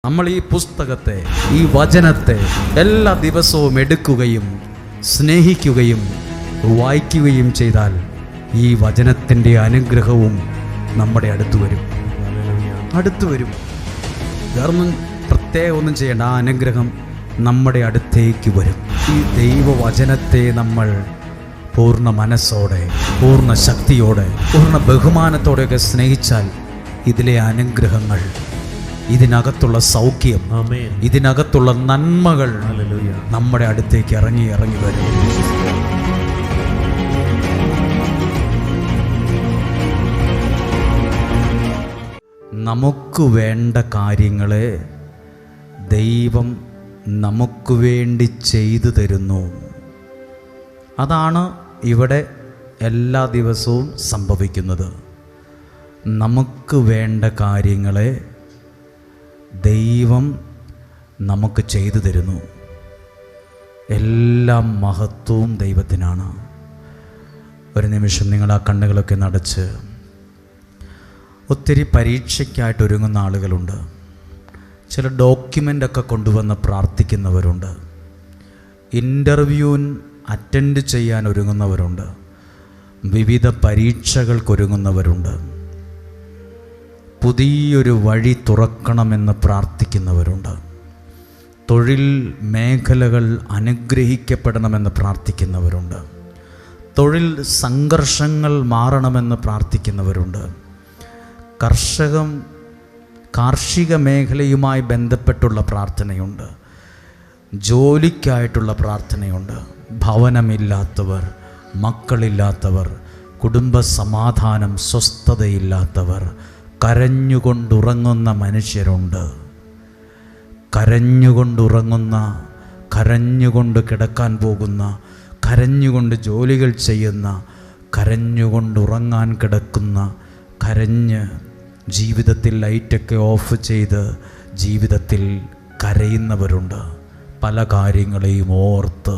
നമ്മൾ ഈ പുസ്തകത്തെ, ഈ വചനത്തെ എല്ലാ ദിവസവും എടുക്കുകയും സ്നേഹിക്കുകയും വായിക്കുകയും ചെയ്താൽ ഈ വചനത്തിൻ്റെ അനുഗ്രഹവും നമ്മുടെ അടുത്ത് വരും. വേറൊന്നും പ്രത്യേകം ഒന്നും ചെയ്യേണ്ട, ആ അനുഗ്രഹം നമ്മുടെ അടുത്തേക്ക് വരും. ഈ ദൈവവചനത്തെ നമ്മൾ പൂർണ്ണ മനസ്സോടെ, പൂർണ്ണ ശക്തിയോടെ, പൂർണ്ണ ബഹുമാനത്തോടെയൊക്കെ സ്നേഹിച്ചാൽ ഇതിലെ അനുഗ്രഹങ്ങൾ, ഇതിനകത്തുള്ള സൗഖ്യം, ഇതിനകത്തുള്ള നന്മകൾ നമ്മുടെ അടുത്തേക്ക് ഇറങ്ങി വരും. നമുക്ക് വേണ്ട കാര്യങ്ങളെ ദൈവം നമുക്ക് വേണ്ടി ചെയ്തു തരുന്നു. അതാണ് ഇവിടെ എല്ലാ ദിവസവും സംഭവിക്കുന്നത്. നമുക്ക് വേണ്ട കാര്യങ്ങളെ ദൈവം നമുക്ക് ചെയ്തു തരുന്നു. എല്ലാ മഹത്വവും ദൈവത്തിനാണ്. ഒരു നിമിഷം നിങ്ങൾ ആ കണ്ണുകളൊക്കെ നടച്ച്, ഒത്തിരി പരീക്ഷയ്ക്കായിട്ട് ഒരുങ്ങുന്ന ആളുകളുണ്ട്. ചില ഡോക്യുമെൻ്റൊക്കെ കൊണ്ടുവന്ന് പ്രാർത്ഥിക്കുന്നവരുണ്ട്. ഇൻ്റർവ്യൂവിന് അറ്റൻഡ് ചെയ്യാൻ ഒരുങ്ങുന്നവരുണ്ട്. വിവിധ പരീക്ഷകൾക്കൊരുങ്ങുന്നവരുണ്ട്. പുതിയൊരു വഴി തുറക്കണമെന്ന് പ്രാർത്ഥിക്കുന്നവരുണ്ട്. തൊഴിൽ മേഖലകൾ അനുഗ്രഹിക്കപ്പെടണമെന്ന് പ്രാർത്ഥിക്കുന്നവരുണ്ട്. തൊഴിൽ സംഘർഷങ്ങൾ മാറണമെന്ന് പ്രാർത്ഥിക്കുന്നവരുണ്ട്. കാർഷിക മേഖലയുമായി ബന്ധപ്പെട്ടുള്ള പ്രാർത്ഥനയുണ്ട്. ജോലിക്കായിട്ടുള്ള പ്രാർത്ഥനയുണ്ട്. ഭവനമില്ലാത്തവർ, മക്കളില്ലാത്തവർ, കുടുംബ സമാധാനം, സ്വസ്ഥതയില്ലാത്തവർ, കരഞ്ഞുകൊണ്ടുറങ്ങുന്ന മനുഷ്യരുണ്ട്. കരഞ്ഞുകൊണ്ട് കിടക്കാൻ പോകുന്ന, കരഞ്ഞുകൊണ്ട് ജോലികൾ ചെയ്യുന്ന, കരഞ്ഞുകൊണ്ടുറങ്ങാൻ കിടക്കുന്ന, കരഞ്ഞ് ജീവിതത്തിൽ ലൈറ്റൊക്കെ ഓഫ് ചെയ്ത് ജീവിതത്തിൽ കരയുന്നവരുണ്ട്. പല കാര്യങ്ങളെയും ഓർത്ത്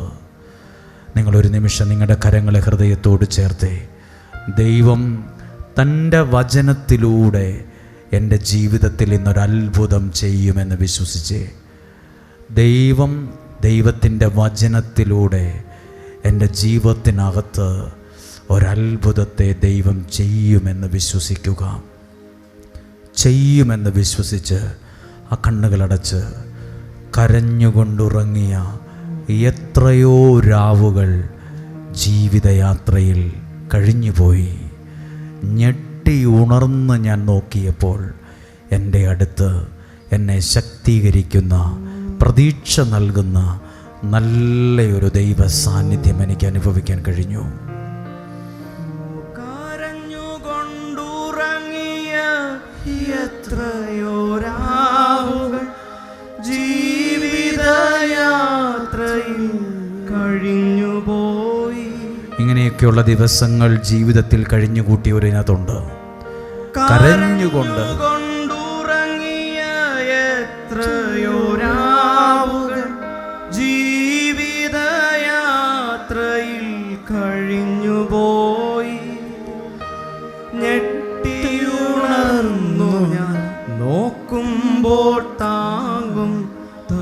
നിങ്ങളൊരു നിമിഷം നിങ്ങളുടെ കരങ്ങളെ ഹൃദയത്തോട് ചേർത്തേ, ദൈവം തൻ്റെ വചനത്തിലൂടെ എൻ്റെ ജീവിതത്തിൽ ഇന്നൊരത്ഭുതം ചെയ്യുമെന്ന് വിശ്വസിച്ചേ. ദൈവത്തിൻ്റെ വചനത്തിലൂടെ എൻ്റെ ജീവിതത്തിനകത്ത് ഒരത്ഭുതത്തെ ദൈവം ചെയ്യുമെന്ന് വിശ്വസിക്കുക. ചെയ്യുമെന്ന് വിശ്വസിച്ച് ആ കണ്ണുകളടച്ച് കരഞ്ഞുകൊണ്ടുറങ്ങിയ എത്രയോ രാവുകൾ ജീവിതയാത്രയിൽ കഴിഞ്ഞുപോയി. ഞെട്ടി ഉണർന്ന് ഞാൻ നോക്കിയപ്പോൾ എൻ്റെ അടുത്ത് എന്നെ ശക്തീകരിക്കുന്ന, പ്രതീക്ഷ നൽകുന്ന നല്ലൊരു ദൈവ സാന്നിധ്യം എനിക്ക് അനുഭവിക്കാൻ കഴിഞ്ഞു. കരഞ്ഞുകൊണ്ടുറങ്ങിയ എത്രയോ രാവുകൾ ജീവിതയാത്രയിൽ കഴിഞ്ഞുപോയി. ഇങ്ങനെയൊക്കെയുള്ള ദിവസങ്ങൾ ജീവിതത്തിൽ കഴിഞ്ഞുകൂട്ടിയവരിനകത്തുണ്ട്. കരഞ്ഞുകൊണ്ട് എത്രയോ രാവുകൾ ജീവിതയാത്രയിൽ കഴിഞ്ഞുപോയി. ഞെട്ടിയുണർന്നു ഞാൻ നോക്കുമ്പോൾ താങ്ങും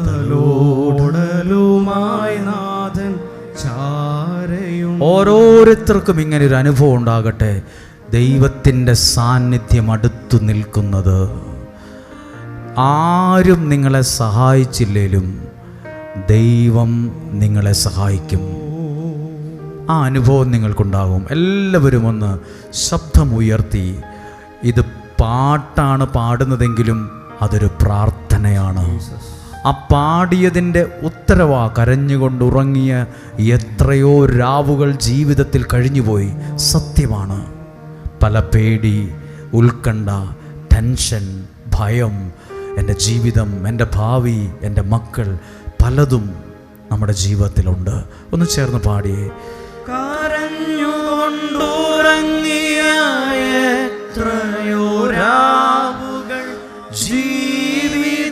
തലോടലുമായി നാഥൻ ചാരയും. ഓരോരുത്തർക്കും ഇങ്ങനെ ഒരു അനുഭവം ഉണ്ടാകട്ടെ. ദൈവത്തിൻ്റെ സാന്നിധ്യം അടുത്തു നിൽക്കുന്നത്. ആരും നിങ്ങളെ സഹായിച്ചില്ലേലും ദൈവം നിങ്ങളെ സഹായിക്കും. ആ അനുഭവം നിങ്ങൾക്കുണ്ടാകും. എല്ലാവരും ഒന്ന് ശബ്ദമുയർത്തി, ഇത് പാട്ടാണ് പാടുന്നതെങ്കിലും അതൊരു പ്രാർത്ഥനയാണ്. ആ പാടിയതിൻ്റെ ഉത്തരവാ കരഞ്ഞുകൊണ്ടുറങ്ങിയ എത്രയോ രാവുകൾ ജീവിതത്തിൽ കഴിഞ്ഞുപോയി. സത്യമാണ്. പല പേടി, ഉത്കണ്ഠ, ടെൻഷൻ, ഭയം, എൻ്റെ ജീവിതം, എൻ്റെ ഭാവി, എൻ്റെ മക്കൾ, പലതും നമ്മുടെ ജീവിതത്തിലുണ്ട്. ഒന്ന് ചേർന്ന് പാടിയേ. കരഞ്ഞുകൊണ്ടുറങ്ങിയ എത്രയോ രാവുകൾ ജീവിതയാത്രയിൽ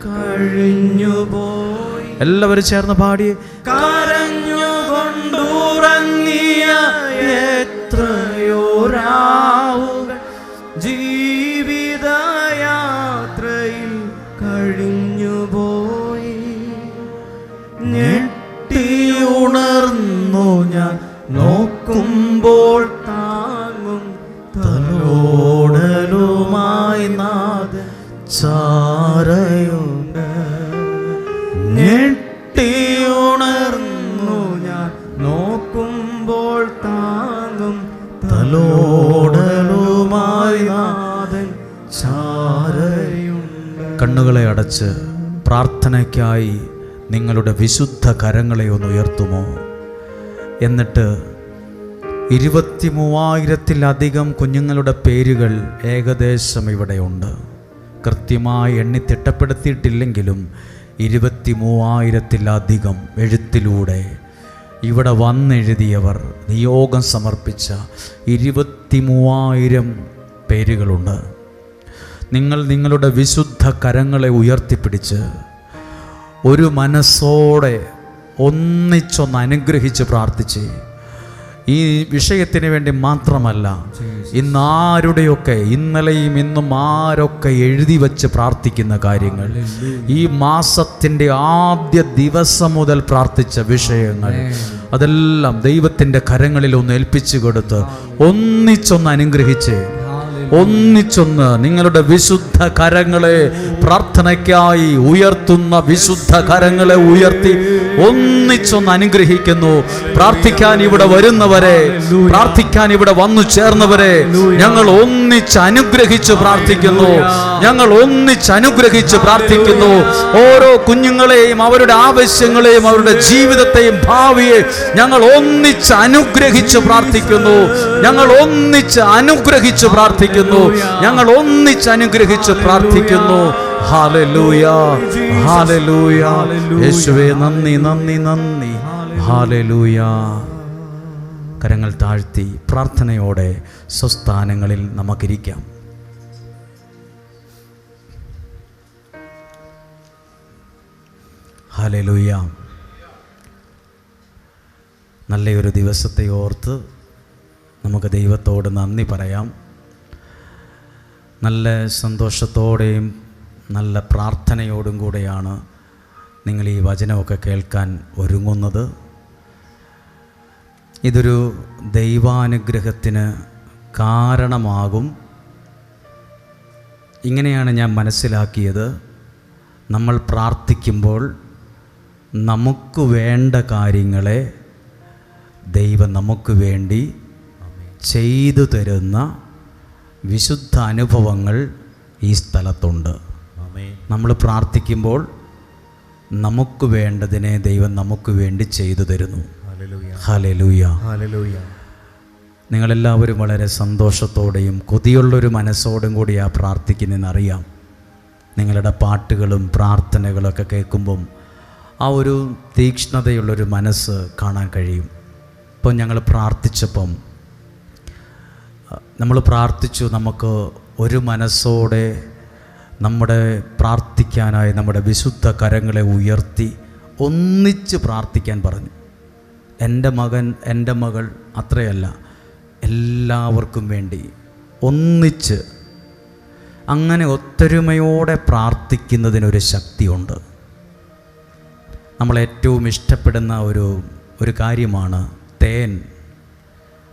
കഴിഞ്ഞുപോയി. എല്ലാവരും ചേർന്ന് പാടിയേ. കരഞ്ഞുകൊണ്ടുറങ്ങിയ എത്രയോ രാവുകൾ ജീവിതയാത്രയിൽ നോക്കുമ്പോൾ താങ്ങും തലോടലുമായി നാഥൻ ചാരയുണ്ട്. ഞെട്ടിയുണർന്നു ഞാൻ നോക്കുമ്പോൾ താങ്ങും തലോടലുമായി നാഥൻ ചാരയുണ്ട്. കണ്ണുകളെ അടച്ച് പ്രാർത്ഥനയ്ക്കായി നിങ്ങളുടെ വിശുദ്ധ കരങ്ങളെ ഒന്ന് ഉയർത്തുമോ? എന്നിട്ട് 23,000-ത്തിലധികം കുഞ്ഞുങ്ങളുടെ പേരുകൾ ഏകദേശം ഇവിടെയുണ്ട്. കൃത്യമായി എണ്ണി തിട്ടപ്പെടുത്തിയിട്ടില്ലെങ്കിലും 23,000-ത്തിലധികം എഴുത്തിലൂടെ ഇവിടെ വന്നെഴുതിയവർ നിയോഗം സമർപ്പിച്ച 23,000 പേരുകളുണ്ട്. നിങ്ങൾ നിങ്ങളുടെ വിശുദ്ധ കരങ്ങളെ ഉയർത്തിപ്പിടിച്ച് ഒരു മനസ്സോടെ ഒന്നിച്ചൊന്ന് അനുഗ്രഹിച്ച് പ്രാർത്ഥിച്ച്, ഈ വിഷയത്തിന് വേണ്ടി മാത്രമല്ല, ഇന്നാരുടെയൊക്കെ ഇന്നലെയും ഇന്നും ആരൊക്കെ എഴുതി വച്ച് പ്രാർത്ഥിക്കുന്ന കാര്യങ്ങൾ, ഈ മാസത്തിൻ്റെ ആദ്യ ദിവസം മുതൽ പ്രാർത്ഥിച്ച വിഷയങ്ങൾ, അതെല്ലാം ദൈവത്തിൻ്റെ കരങ്ങളിൽ ഒന്ന് ഏൽപ്പിച്ചു കൊടുത്ത് ഒന്നിച്ചൊന്ന് അനുഗ്രഹിച്ച്, ഒന്നിച്ചൊന്ന് നിങ്ങളുടെ വിശുദ്ധ കരങ്ങളെ പ്രാർത്ഥനയ്ക്കായി ഉയർത്തുന്ന വിശുദ്ധ കരങ്ങളെ ഉയർത്തി ഒന്നിച്ചൊന്ന് അനുഗ്രഹിക്കുന്നു. പ്രാർത്ഥിക്കാൻ ഇവിടെ വരുന്നവരെ, പ്രാർത്ഥിക്കാൻ ഇവിടെ വന്നു ചേർന്നവരെ ഞങ്ങൾ ഒന്നിച്ച് അനുഗ്രഹിച്ച് പ്രാർത്ഥിക്കുന്നു. ഞങ്ങൾ ഒന്നിച്ച് അനുഗ്രഹിച്ച് പ്രാർത്ഥിക്കുന്നു. ഓരോ കുഞ്ഞുങ്ങളെയും അവരുടെ ആവശ്യങ്ങളെയും അവരുടെ ജീവിതത്തെയും ഭാവിയെ ഞങ്ങൾ ഒന്നിച്ച് അനുഗ്രഹിച്ച് പ്രാർത്ഥിക്കുന്നു. ഞങ്ങൾ ഒന്നിച്ച് അനുഗ്രഹിച്ച് പ്രാർത്ഥിക്കുന്നു. ഞങ്ങൾ ഒന്നിച്ച് അനുഗ്രഹിച്ച് പ്രാർത്ഥിക്കുന്നു. Hallelujah, hallelujah. യേശുവേ നന്ദി, നന്ദി, നന്ദി. ഹല്ലേലൂയ. കരങ്ങൾ താഴ്ത്തി പ്രാർത്ഥനയോടെ സ്വസ്ഥാനങ്ങളിൽ നമുക്കിരിക്കാം. ഹല്ലേലൂയ. നല്ലൊരു ദിവസത്തെ ഓർത്ത് നമുക്ക് ദൈവത്തോട് നന്ദി പറയാം. നല്ല സന്തോഷത്തോടെയും നല്ല പ്രാർത്ഥനയോടും കൂടെയാണ് നിങ്ങൾ ഈ വചനമൊക്കെ കേൾക്കാൻ ഒരുങ്ങുന്നത്. ഇതൊരു ദൈവാനുഗ്രഹത്തിന് കാരണമാകും. ഇങ്ങനെയാണ് ഞാൻ മനസ്സിലാക്കിയത്. നമ്മൾ പ്രാർത്ഥിക്കുമ്പോൾ നമുക്ക് വേണ്ട കാര്യങ്ങളെ ദൈവം നമുക്ക് വേണ്ടി ചെയ്തു തരുന്ന വിശുദ്ധ അനുഭവങ്ങൾ ഈ സ്ഥലത്തുണ്ട്. നമ്മൾ പ്രാർത്ഥിക്കുമ്പോൾ നമുക്ക് വേണ്ടതിനെ ദൈവം നമുക്ക് വേണ്ടി ചെയ്തു തരുന്നു. Hallelujah, hallelujah. നിങ്ങളെല്ലാവരും വളരെ സന്തോഷത്തോടെയും കൊതിയുള്ളൊരു മനസ്സോടും കൂടിയാണ് പ്രാർത്ഥിക്കുന്നതെന്നറിയാം. നിങ്ങളുടെ പാട്ടുകളും പ്രാർത്ഥനകളൊക്കെ കേൾക്കുമ്പം ആ ഒരു തീക്ഷ്ണതയുള്ളൊരു മനസ്സ് കാണാൻ കഴിയും. ഇപ്പോൾ ഞങ്ങൾ പ്രാർത്ഥിച്ചപ്പം നമ്മൾ പ്രാർത്ഥിച്ചു, നമുക്ക് ഒരു മനസ്സോടെ നമ്മുടെ പ്രാർത്ഥിക്കാനായി നമ്മുടെ വിശുദ്ധ കരങ്ങളെ ഉയർത്തി ഒന്നിച്ച് പ്രാർത്ഥിക്കാൻ പറഞ്ഞു. എൻ്റെ മകൻ, എൻ്റെ മകൾ, അത്രയല്ല, എല്ലാവർക്കും വേണ്ടി ഒന്നിച്ച്. അങ്ങനെ ഒത്തൊരുമയോടെ പ്രാർത്ഥിക്കുന്നതിനൊരു ശക്തിയുണ്ട്. നമ്മളേറ്റവും ഇഷ്ടപ്പെടുന്ന ഒരു കാര്യമാണ് തേൻ.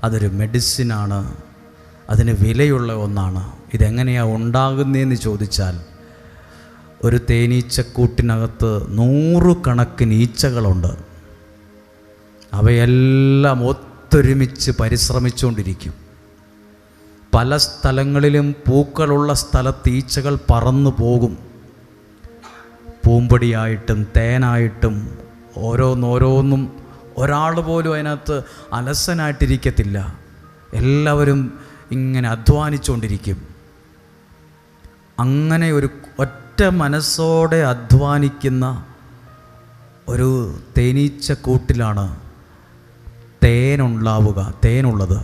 അതൊരു മെഡിസിനാണ്, അതിന് വിലയുള്ള ഒന്നാണ്. ഇതെങ്ങനെയാണ് ഉണ്ടാകുന്നതെന്ന് ചോദിച്ചാൽ, ഒരു തേനീച്ചക്കൂട്ടിനകത്ത് 100 കണക്കിന് ഈച്ചകളുണ്ട്. അവയെല്ലാം ഒത്തൊരുമിച്ച് പരിശ്രമിച്ചുകൊണ്ടിരിക്കും. പല സ്ഥലങ്ങളിലും പൂക്കളുള്ള സ്ഥലത്ത് ഈച്ചകൾ പറന്നു പോകും. പൂമ്പൊടിയായിട്ടും തേനായിട്ടും ഓരോന്നോരോന്നും. ഒരാൾ പോലും അതിനകത്ത് അലസനായിട്ടിരിക്കത്തില്ല. എല്ലാവരും ഇങ്ങനെ അധ്വാനിച്ചുകൊണ്ടിരിക്കും. അങ്ങനെ ഒരു ഒറ്റ മനസ്സോടെ അധ്വാനിക്കുന്ന ഒരു തേനീച്ചക്കൂട്ടിലാണ് തേനുള്ളത്.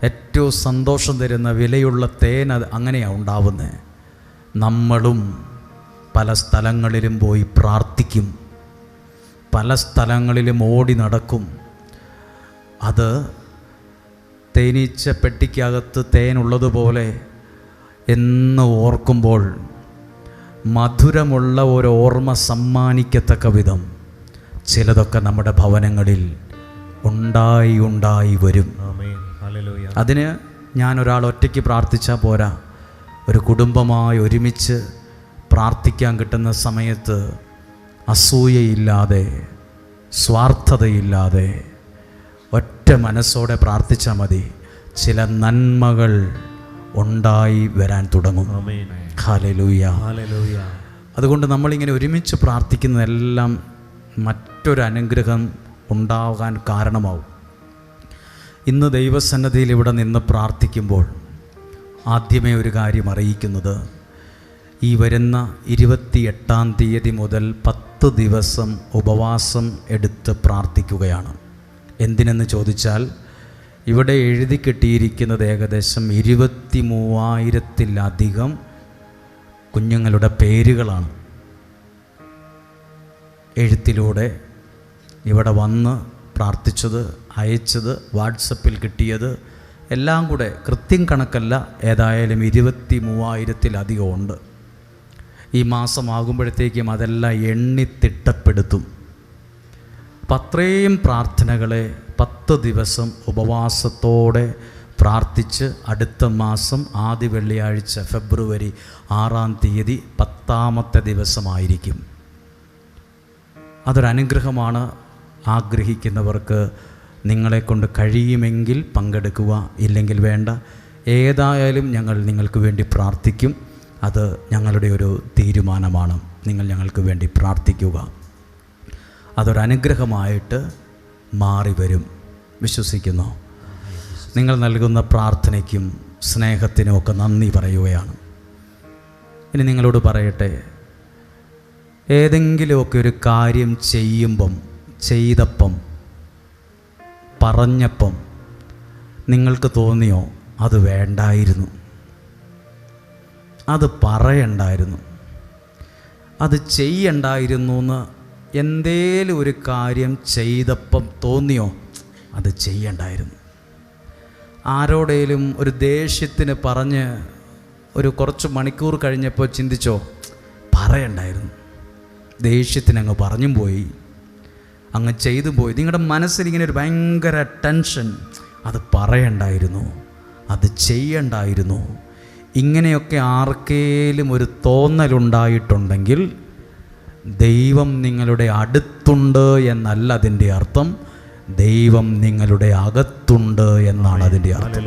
ഏറ്റവും സന്തോഷം തരുന്ന വിലയുള്ള തേൻ അത് അങ്ങനെയാണ് ഉണ്ടാവുന്നത്. നമ്മളും പല സ്ഥലങ്ങളിലും പോയി പ്രാർത്ഥിക്കും, പല സ്ഥലങ്ങളിലും ഓടി നടക്കും. അത് തേനീച്ച പെട്ടിക്കകത്ത് തേനുള്ളതുപോലെ എന്ന് ഓർക്കുമ്പോൾ മധുരമുള്ള ഒരു ഓർമ്മ സമ്മാനിക്കത്തക്ക വിധം ചിലതൊക്കെ നമ്മുടെ ഭവനങ്ങളിൽ ഉണ്ടായി ഉണ്ടായി വരും. ആമേൻ. ഹല്ലേലൂയ. അതിന് ഞാൻ ഒരാൾ ഒറ്റയ്ക്ക് പ്രാർത്ഥിച്ചാൽ പോരാ. ഒരു കുടുംബമായി ഒരുമിച്ച് പ്രാർത്ഥിക്കാൻ കിട്ടുന്ന സമയത്ത് അസൂയയില്ലാതെ, സ്വാർത്ഥതയില്ലാതെ, ഒറ്റ മനസ്സോടെ പ്രാർത്ഥിച്ചാൽ മതി. ചില നന്മകൾ ഉണ്ടായി വരാൻ തുടങ്ങും. ആമേൻ. ഹല്ലേലൂയ. ഹല്ലേലൂയ. അതുകൊണ്ട് നമ്മളിങ്ങനെ ഒരുമിച്ച് പ്രാർത്ഥിക്കുന്നതെല്ലാം മറ്റൊരു അനുഗ്രഹം ഉണ്ടാകാൻ കാരണമാവും. ഇന്ന് ദൈവസന്നിധിയിൽ ഇവിടെ നിന്ന് പ്രാർത്ഥിക്കുമ്പോൾ ആദ്യമേ ഒരു കാര്യം അറിയിക്കുന്നത്, ഈ വരുന്ന 28-ാം തീയതി മുതൽ 10 ദിവസം ഉപവാസം എടുത്ത് പ്രാർത്ഥിക്കുകയാണ്. എന്തിനെന്ന് ചോദിച്ചാൽ, ഇവിടെ എഴുതി കിട്ടിയിരിക്കുന്നത് ഏകദേശം 23,000-ത്തിലധികം കുഞ്ഞുങ്ങളുടെ പേരുകളാണ്. എഴുത്തിലൂടെ ഇവിടെ വന്ന് പ്രാർത്ഥിച്ചത്, അയച്ചത്, വാട്സപ്പിൽ കിട്ടിയത് എല്ലാം കൂടെ കൃത്യം കണക്കല്ല, ഏതായാലും 23,000-ത്തിലധികം ഉണ്ട്. ഈ മാസമാകുമ്പോഴത്തേക്കും അതെല്ലാം എണ്ണി തിട്ടപ്പെടുത്തും. അപ്പം അത്രയും പ്രാർത്ഥനകളെ 10 ദിവസം ഉപവാസത്തോടെ പ്രാർത്ഥിച്ച് അടുത്ത മാസം ആദ്യ വെള്ളിയാഴ്ച ഫെബ്രുവരി 6-ാം തീയതി 10-ാമത്തെ ദിവസമായിരിക്കും. അതൊരനുഗ്രഹമാണ്. ആഗ്രഹിക്കുന്നവർക്ക് നിങ്ങളെക്കൊണ്ട് കഴിയുമെങ്കിൽ പങ്കെടുക്കുക, ഇല്ലെങ്കിൽ വേണ്ട. ഏതായാലും ഞങ്ങൾ നിങ്ങൾക്ക് വേണ്ടി പ്രാർത്ഥിക്കും. അത് ഞങ്ങളുടെ ഒരു തീരുമാനമാണ്. നിങ്ങൾ ഞങ്ങൾക്ക് വേണ്ടി പ്രാർത്ഥിക്കുക. അതൊരനുഗ്രഹമായിട്ട് മാറി വരും. വിശ്വസിക്കുന്നു. നിങ്ങൾ നൽകുന്ന പ്രാർത്ഥനയ്ക്കും സ്നേഹത്തിനും ഒക്കെ നന്ദി പറയുകയാണ്. ഇനി നിങ്ങളോട് പറയട്ടെ, ഏതെങ്കിലുമൊക്കെ ഒരു കാര്യം ചെയ്യുമ്പം, ചെയ്തപ്പം, പറഞ്ഞപ്പം നിങ്ങൾക്ക് തോന്നിയോ അത് വേണ്ടായിരുന്നു, അത് പറയണ്ടായിരുന്നു, അത് ചെയ്യണ്ടായിരുന്നു എന്ന് എന്തേലും ഒരു കാര്യം ചെയ്തപ്പം തോന്നിയോ അത് ചെയ്യണ്ടായിരുന്നു? ആരോടേലും ഒരു ദേഷ്യത്തിന് പറഞ്ഞ് ഒരു കുറച്ച് മണിക്കൂർ കഴിഞ്ഞപ്പോൾ ചിന്തിച്ചോ പറയണ്ടായിരുന്നു, ദേഷ്യത്തിന് അങ്ങ് പറഞ്ഞും പോയി, അങ്ങ് ചെയ്തു പോയി. നിങ്ങളുടെ മനസ്സിലിങ്ങനെ ഒരു ഭയങ്കര ടെൻഷൻ, അത് പറയണ്ടായിരുന്നു, അത് ചെയ്യണ്ടായിരുന്നു. ഇങ്ങനെയൊക്കെ ആർക്കേലും ഒരു തോന്നലുണ്ടായിട്ടുണ്ടെങ്കിൽ ദൈവം നിങ്ങളുടെ അടുത്തുണ്ട് എന്നല്ല അതിൻ്റെ അർത്ഥം, ദൈവം നിങ്ങളുടെ അകത്തുണ്ട് എന്നാണ് അതിൻ്റെ അർത്ഥം.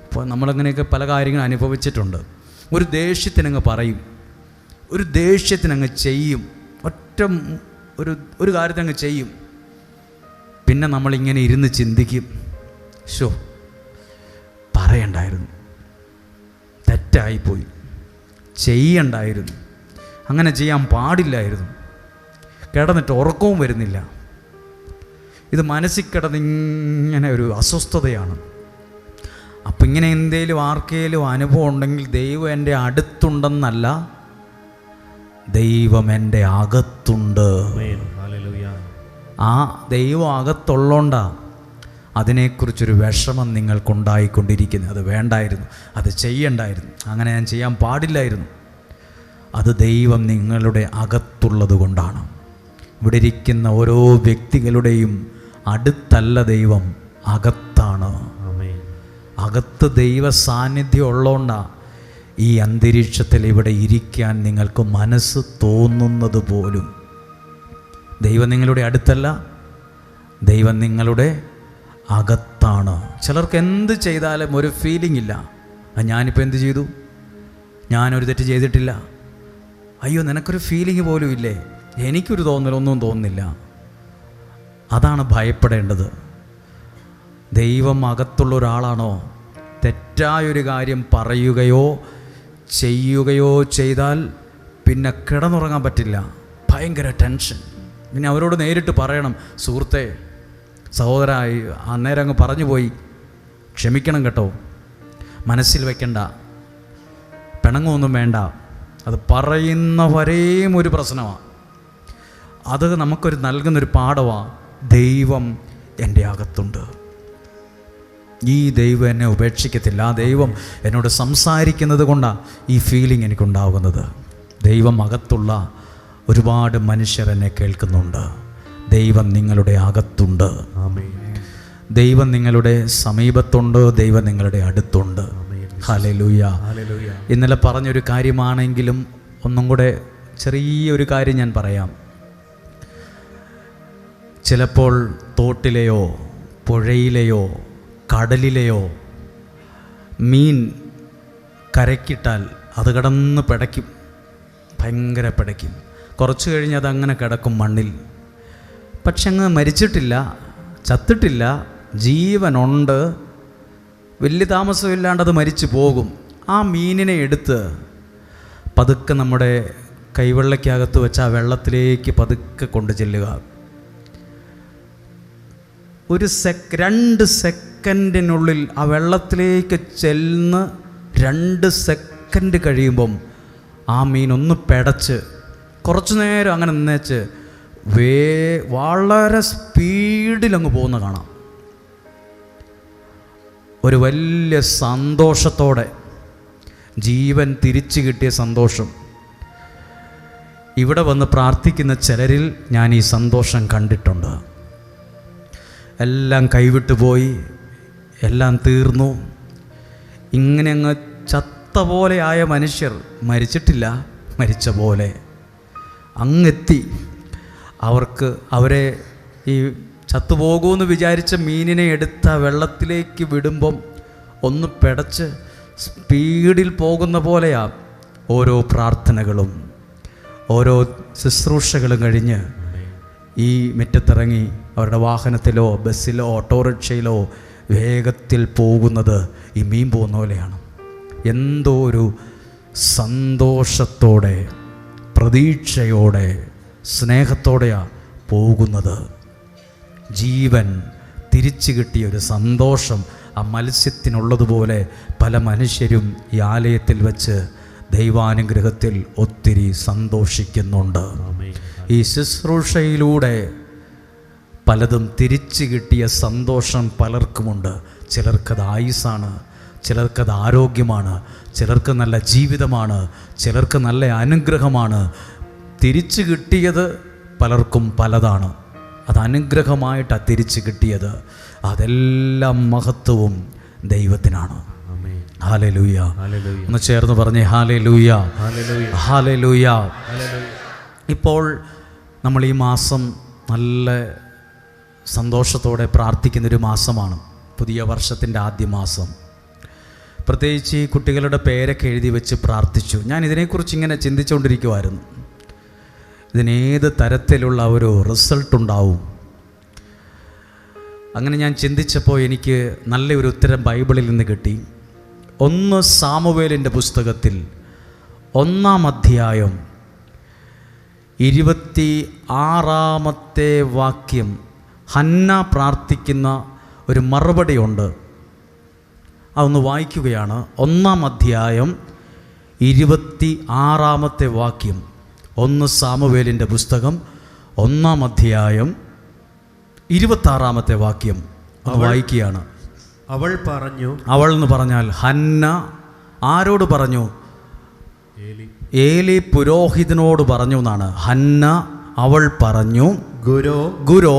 അപ്പോൾ നമ്മളങ്ങനെയൊക്കെ പല കാര്യങ്ങൾ അനുഭവിച്ചിട്ടുണ്ട്. ഒരു ദേഷ്യത്തിനങ്ങ് പറയും, ഒരു ദേഷ്യത്തിനങ്ങ് ചെയ്യും, ഒറ്റ ഒരു കാര്യത്തിനങ്ങ് ചെയ്യും. പിന്നെ നമ്മളിങ്ങനെ ഇരുന്ന് ചിന്തിക്കും, ശോ പറയണ്ടായിരുന്നു, തെറ്റായിപ്പോയി, ചെയ്യണ്ടായിരുന്നു, അങ്ങനെ ചെയ്യാൻ പാടില്ലായിരുന്നു, കിടന്നിട്ട് ഉറക്കവും വരുന്നില്ല. ഇത് മനസ്സിൽ കിടന്നിങ്ങനെ ഒരു അസ്വസ്ഥതയാണ്. അപ്പം ഇങ്ങനെ എന്തേലും ആർക്കേലും അനുഭവം ഉണ്ടെങ്കിൽ ദൈവം എൻ്റെ അടുത്തുണ്ടെന്നല്ല, ദൈവം എൻ്റെ അകത്തുണ്ട്. ആ ദൈവം അകത്തുള്ളോണ്ടാ അതിനെക്കുറിച്ചൊരു വിഷമം നിങ്ങൾക്കുണ്ടായിക്കൊണ്ടിരിക്കുന്നത്. അത് വേണ്ടായിരുന്നു, അത് ചെയ്യണ്ടായിരുന്നു, അങ്ങനെ ഞാൻ ചെയ്യാൻ പാടില്ലായിരുന്നു. അത് ദൈവം നിങ്ങളുടെ അകത്തുള്ളത് കൊണ്ടാണ്. ഇവിടെ ഇരിക്കുന്ന ഓരോ വ്യക്തികളുടെയും അടുത്തല്ല ദൈവം, അകത്താണ്. അകത്ത് ദൈവ സാന്നിധ്യം ഉള്ളതുകൊണ്ടാണ് ഈ അന്തരീക്ഷത്തിൽ ഇവിടെ ഇരിക്കാൻ നിങ്ങൾക്ക് മനസ്സ് തോന്നുന്നത് പോലും. ദൈവം നിങ്ങളുടെ അടുത്തല്ല, ദൈവം നിങ്ങളുടെ അകത്താണ്. ചിലർക്ക് എന്ത് ചെയ്താലും ഒരു ഫീലിംഗ് ഇല്ല. ഞാനിപ്പോൾ എന്ത് ചെയ്തു, ഞാനൊരു തെറ്റ് ചെയ്തിട്ടില്ല, അയ്യോ നിനക്കൊരു ഫീലിംഗ് പോലും ഇല്ലേ, എനിക്കൊരു തോന്നലൊന്നും തോന്നുന്നില്ല. അതാണ് ഭയപ്പെടേണ്ടത്. ദൈവം അകത്തുള്ള ഒരാളാണോ? തെറ്റായൊരു കാര്യം പറയുകയോ ചെയ്യുകയോ ചെയ്താൽ പിന്നെ കിടന്നുറങ്ങാൻ പറ്റില്ല, ഭയങ്കര ടെൻഷൻ. പിന്നെ അവരോട് നേരിട്ട് പറയണം, സുഹൃത്തെ, സഹോദരായി അന്നേരം അങ്ങ് പറഞ്ഞു പോയി, ക്ഷമിക്കണം കേട്ടോ, മനസ്സിൽ വയ്ക്കണ്ട, പിണങ്ങൊന്നും വേണ്ട. അത് പറയുന്നവരെയും ഒരു പ്രശ്നമാണ്. അത് നമുക്കൊരു നൽകുന്നൊരു പാഠമാണ്. ദൈവം എൻ്റെ അകത്തുണ്ട്, ഈ ദൈവം എന്നെ ഉപേക്ഷിക്കത്തില്ല. ആ ദൈവം എന്നോട് സംസാരിക്കുന്നത് കൊണ്ടാണ് ഈ ഫീലിംഗ് എനിക്കുണ്ടാകുന്നത്. ദൈവം അകത്തുള്ള ഒരുപാട് മനുഷ്യർ എന്നെ കേൾക്കുന്നുണ്ട്. ദൈവം നിങ്ങളുടെ അകത്തുണ്ട്. ആമേൻ. ദൈവം നിങ്ങളുടെ സമീപത്തുണ്ട്. ദൈവം നിങ്ങളുടെ അടുത്തുണ്ട്. ഹല്ലേലൂയ. ഹല്ലേലൂയ. ഇന്നലെ പറഞ്ഞൊരു കാര്യമാണെങ്കിലും ഒന്നും കൂടെ ചെറിയൊരു കാര്യം ഞാൻ പറയാം. ചിലപ്പോൾ തോട്ടിലെയോ പുഴയിലെയോ കടലിലെയോ മീൻ കരക്കിട്ടാൽ അത് കിടന്ന് പിടയ്ക്കും, ഭയങ്കര പിടയ്ക്കും. കുറച്ച് കഴിഞ്ഞ് അതങ്ങനെ കിടക്കും മണ്ണിൽ. പക്ഷെ അങ്ങ് മരിച്ചിട്ടില്ല, ചത്തിട്ടില്ല, ജീവനുണ്ട്. വലിയ താമസമില്ലാണ്ട് അത് മരിച്ചു പോകും. ആ മീനിനെ എടുത്ത് പതുക്കെ നമ്മുടെ കൈവെള്ളയ്ക്കകത്ത് വെച്ച് ആ വെള്ളത്തിലേക്ക് പതുക്കെ കൊണ്ടു ചെല്ലുക. ഒരു 2 സെക്കൻഡിനുള്ളിൽ ആ വെള്ളത്തിലേക്ക് ചെല്ലുന്ന 2 സെക്കൻഡ് കഴിയുമ്പം ആ മീൻ ഒന്ന് പിടച്ച് കുറച്ചു നേരം അങ്ങനെ നിന്നേച്ച് വളരെ സ്പീഡിലങ്ങ് പോകുന്ന കാണാം. ഒരു വലിയ സന്തോഷത്തോടെ, ജീവൻ തിരിച്ചു കിട്ടിയ സന്തോഷം. ഇവിടെ വന്ന് പ്രാർത്ഥിക്കുന്ന ചിലരിൽ ഞാൻ ഈ സന്തോഷം കണ്ടിട്ടുണ്ട്. എല്ലാം കൈവിട്ടു പോയി, എല്ലാം തീർന്നു, ഇങ്ങനെ അങ്ങ് ചത്ത പോലെ ആയ മനുഷ്യർ മരിച്ചിട്ടില്ല, മരിച്ച പോലെ അങ്ങെത്തി. അവരെ ഈ ചത്തുപോകുമെന്ന് വിചാരിച്ച മീനിനെ എടുത്ത വെള്ളത്തിലേക്ക് വിടുമ്പം ഒന്ന് പിടച്ച് സ്പീഡിൽ പോകുന്ന പോലെയാ ഓരോ പ്രാർത്ഥനകളും ഓരോ ശുശ്രൂഷകളും കഴിഞ്ഞ് ഈ മുറ്റത്തിറങ്ങി അവരുടെ വാഹനത്തിലോ ബസ്സിലോ ഓട്ടോറിക്ഷയിലോ വേഗത്തിൽ പോകുന്നത് ഈ മീൻ പോകുന്ന പോലെയാണ്. എന്തോ ഒരു സന്തോഷത്തോടെ, പ്രതീക്ഷയോടെ, സ്നേഹത്തോടെയാണ് പോകുന്നത്. ജീവൻ തിരിച്ചു കിട്ടിയ ഒരു സന്തോഷം ആ മത്സ്യത്തിനുള്ളതുപോലെ പല മനുഷ്യരും ഈ ആലയത്തിൽ വെച്ച് ദൈവാനുഗ്രഹത്തിൽ ഒത്തിരി സന്തോഷിക്കുന്നുണ്ട്. ഈ ശുശ്രൂഷയിലൂടെ പലതും തിരിച്ചു കിട്ടിയ സന്തോഷം പലർക്കുമുണ്ട്. ചിലർക്കത് ആയുസ്സാണ്, ചിലർക്കത് ആരോഗ്യമാണ്, ചിലർക്ക് നല്ല ജീവിതമാണ്, ചിലർക്ക് നല്ല അനുഗ്രഹമാണ്. തിരിച്ചു കിട്ടിയത് പലർക്കും പലതാണ്. അത് അനുഗ്രഹമായിട്ടാണ് തിരിച്ചു കിട്ടിയത്. അതെല്ലാം മഹത്വവും ദൈവത്തിനാണ്. ഹല്ലേലൂയ. ഒന്ന് ചേർന്ന് പറഞ്ഞേ ഹല്ലേലൂയ, ഹല്ലേലൂയ. ഇപ്പോൾ നമ്മൾ ഈ മാസം നല്ല സന്തോഷത്തോടെ പ്രാർത്ഥിക്കുന്നൊരു മാസമാണ്, പുതിയ വർഷത്തിൻ്റെ ആദ്യ മാസം. പ്രത്യേകിച്ച് ഈ കുട്ടികളുടെ പേരൊക്കെ എഴുതി വെച്ച് പ്രാർത്ഥിച്ചു. ഞാൻ ഇതിനെക്കുറിച്ച് ഇങ്ങനെ ചിന്തിച്ചുകൊണ്ടിരിക്കുമായിരുന്നു. ഇതിനേത് തരത്തിലുള്ള ഒരു റിസൾട്ട് ഉണ്ടാവും. അങ്ങനെ ഞാൻ ചിന്തിച്ചപ്പോൾ എനിക്ക് നല്ലൊരു ഉത്തരം ബൈബിളിൽ നിന്ന് കിട്ടി. 1 സാമുവേലിൻ്റെ പുസ്തകത്തിൽ 1-ാം അധ്യായം 26-ാമത്തെ വാക്യം ഹന്ന പ്രാർത്ഥിക്കുന്ന ഒരു മറുപടിയുണ്ട്. അതൊന്ന് വായിക്കുകയാണ്. 1-ാം അധ്യായം 26-ാമത്തെ വാക്യം, 1 സാമുവേലിൻ്റെ പുസ്തകം 1-ാം അധ്യായം 26-ാമത്തെ വാക്യം വായിക്കുകയാണ്. അവൾ എന്ന് പറഞ്ഞാൽ ഹന്ന ആരോട് പറഞ്ഞു? ഏലി പുരോഹിതനോട് പറഞ്ഞു എന്നാണ്. ഹന്ന അവൾ പറഞ്ഞു, ഗുരോ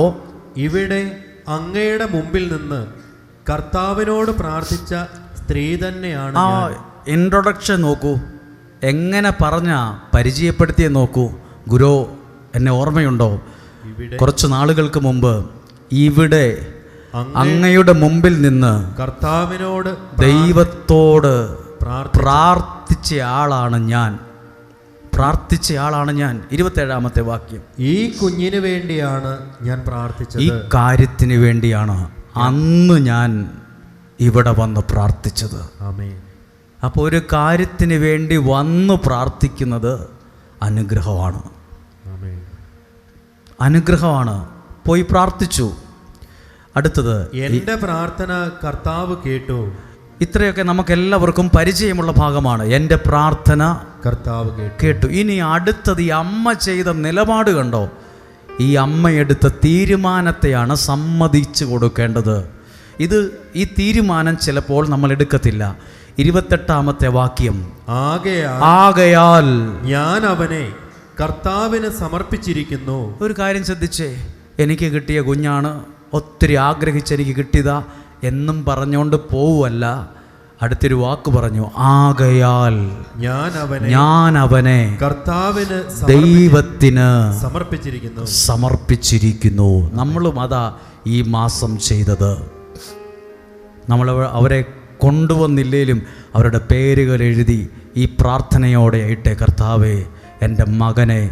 ഇവിടെ അങ്ങയുടെ മുമ്പിൽ നിന്ന് കർത്താവിനോട് പ്രാർത്ഥിച്ച സ്ത്രീ തന്നെയാണ്. ആ ഇൻട്രൊഡക്ഷൻ നോക്കൂ, എങ്ങനെ പറഞ്ഞ പരിചയപ്പെടുത്തിയ നോക്കൂ. ഗുരോ, എന്നെ ഓർമ്മയുണ്ടോ? കുറച്ച് നാളുകൾക്ക് മുമ്പ് ഇവിടെ അങ്ങയുടെ മുമ്പിൽ നിന്ന് കർത്താവിനോട് ദൈവത്തോട് പ്രാർത്ഥിച്ച ആളാണ് ഞാൻ. 27-ാമത്തെ വാക്യം. ഈ കുഞ്ഞിന് വേണ്ടിയാണ് ഞാൻ പ്രാർത്ഥിച്ചത്. ഈ കാര്യത്തിന് വേണ്ടിയാണ് അന്ന് ഞാൻ ഇവിടെ വന്ന് പ്രാർത്ഥിച്ചത്. ആമേൻ. അപ്പോൾ ഒരു കാര്യത്തിന് വേണ്ടി വന്ന് പ്രാർത്ഥിക്കുന്നത് അനുഗ്രഹമാണ്. ആമേൻ. അനുഗ്രഹമാണ്. പോയി പ്രാർത്ഥിച്ചു. അടുത്തത്, എൻ്റെ പ്രാർത്ഥന കർത്താവ് കേട്ടു. ഇത്രയൊക്കെ നമുക്കെല്ലാവർക്കും പരിചയമുള്ള ഭാഗമാണ്. എൻ്റെ പ്രാർത്ഥന കർത്താവ് കേട്ടു. ഇനി അടുത്തത് ഈ അമ്മ ചെയ്ത നിലപാട് കണ്ടോ? ഈ അമ്മ എടുത്ത തീരുമാനത്തെയാണ് സമ്മതിച്ചു കൊടുക്കേണ്ടത്. ഈ തീരുമാനം ചിലപ്പോൾ നമ്മൾ എടുക്കത്തില്ല. 28-ാമത്തെ വാക്യം, ആകയാൽ ഞാൻ അവനെ കർത്താവിന് സമർപ്പിച്ചിരിക്കുന്നു. ഒരു കാര്യം ശ്രദ്ധിച്ചേ, എനിക്ക് കിട്ടിയ കുഞ്ഞാണ്, ഒത്തിരി ആഗ്രഹിച്ച് എനിക്ക് കിട്ടിയതാ എന്നും പറഞ്ഞുകൊണ്ട് പോവുമല്ല. അടുത്തൊരു വാക്ക് പറഞ്ഞു, ആകയാൽ ഞാൻ അവനെ കർത്താവിന് ദൈവത്തിന് സമർപ്പിച്ചിരിക്കുന്നു. നമ്മളും അതാ ഈ മാസം ചെയ്തത്. നമ്മൾ അവരെ കൊണ്ടുവന്നില്ലേലും അവരുടെ പേരുകൾ എഴുതി ഈ പ്രാർത്ഥനയോടെ ആയിട്ടെ, കർത്താവേ, എൻ്റെ മകനെ,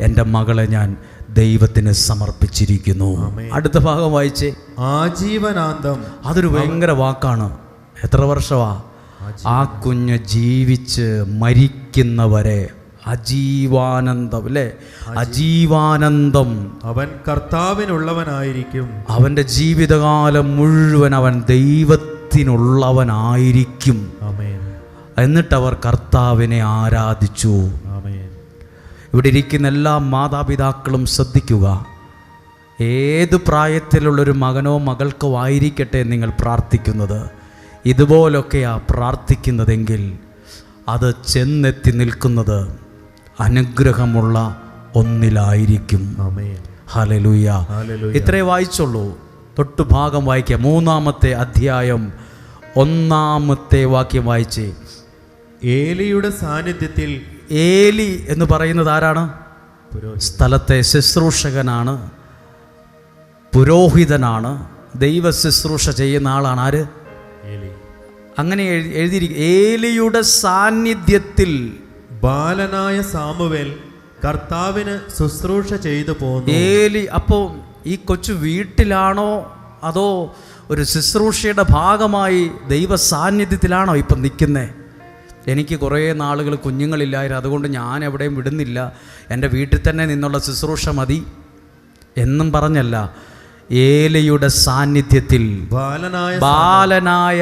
എൻ്റെ മകളെ ഞാൻ ദൈവത്തിന് സമർപ്പിച്ചിരിക്കുന്നു. അടുത്ത ഭാഗം വായിച്ചേ. ആജീവനാന്തം. അതൊരു ഭയങ്കര വാക്കാണ്. എത്ര വർഷമാ ആ കുഞ്ഞ് ജീവിച്ച് മരിക്കുന്നവരെ? അജീവാനന്ദം, അല്ലേ? അജീവാനന്ദം. അവൻ കർത്താവിനുള്ളവനായിരിക്കും. അവൻ്റെ ജീവിതകാലം മുഴുവൻ അവൻ ദൈവത്തിനുള്ളവനായിരിക്കും. എന്നിട്ടവർ കർത്താവിനെ ആരാധിച്ചു. ഇവിടെ ഇരിക്കുന്ന എല്ലാ മാതാപിതാക്കളും ശ്രദ്ധിക്കുക. ഏത് പ്രായത്തിലുള്ളൊരു മകനോ മകൾക്കോ ആയിരിക്കട്ടെ നിങ്ങൾ പ്രാർത്ഥിക്കുന്നത്, ഇതുപോലൊക്കെയാ പ്രാർത്ഥിക്കുന്നതെങ്കിൽ അത് ചെന്നെത്തി നിൽക്കുന്നത് അനുഗ്രഹമുള്ള ഒന്നിലായിരിക്കും. ഹല്ലേലൂയ. ഇത്രേ വായിച്ചുള്ളൂ. തൊട്ടു ഭാഗം വായിക്കുക. 3-ാമത്തെ അധ്യായം 1-ാമത്തെ വാക്യം വായിച്ചേ. ഏലിയുടെ സാന്നിധ്യത്തിൽ. ഏലി എന്ന് പറയുന്നത് ആരാണ്? സ്ഥലത്തെ ശുശ്രൂഷകനാണ്, പുരോഹിതനാണ്, ദൈവ ശുശ്രൂഷ ചെയ്യുന്ന ആളാണ്. ആര്? അങ്ങനെ എഴുതിയിരിക്കും. ഏലിയുടെ സാന്നിധ്യത്തിൽ ബാലനായ സാമുവേൽ കർത്താവിന് ശുശ്രൂഷ ചെയ്തു പോന്നു. ഏലി. അപ്പോൾ ഈ കൊച്ചു വീട്ടിലാണോ അതോ ഒരു ശുശ്രൂഷയുടെ ഭാഗമായി ദൈവ സാന്നിധ്യത്തിലാണോ ഇപ്പം നിൽക്കുന്നത്? എനിക്ക് കുറേ നാളുകൾ കുഞ്ഞുങ്ങളില്ലായിരുന്നു, അതുകൊണ്ട് ഞാൻ എവിടെയും വിടുന്നില്ല, എൻ്റെ വീട്ടിൽ തന്നെ നിന്നുള്ള ശുശ്രൂഷ മതി എന്നും പറഞ്ഞല്ല. ഏലിയുടെ സാന്നിധ്യത്തിൽ ബാലനായ,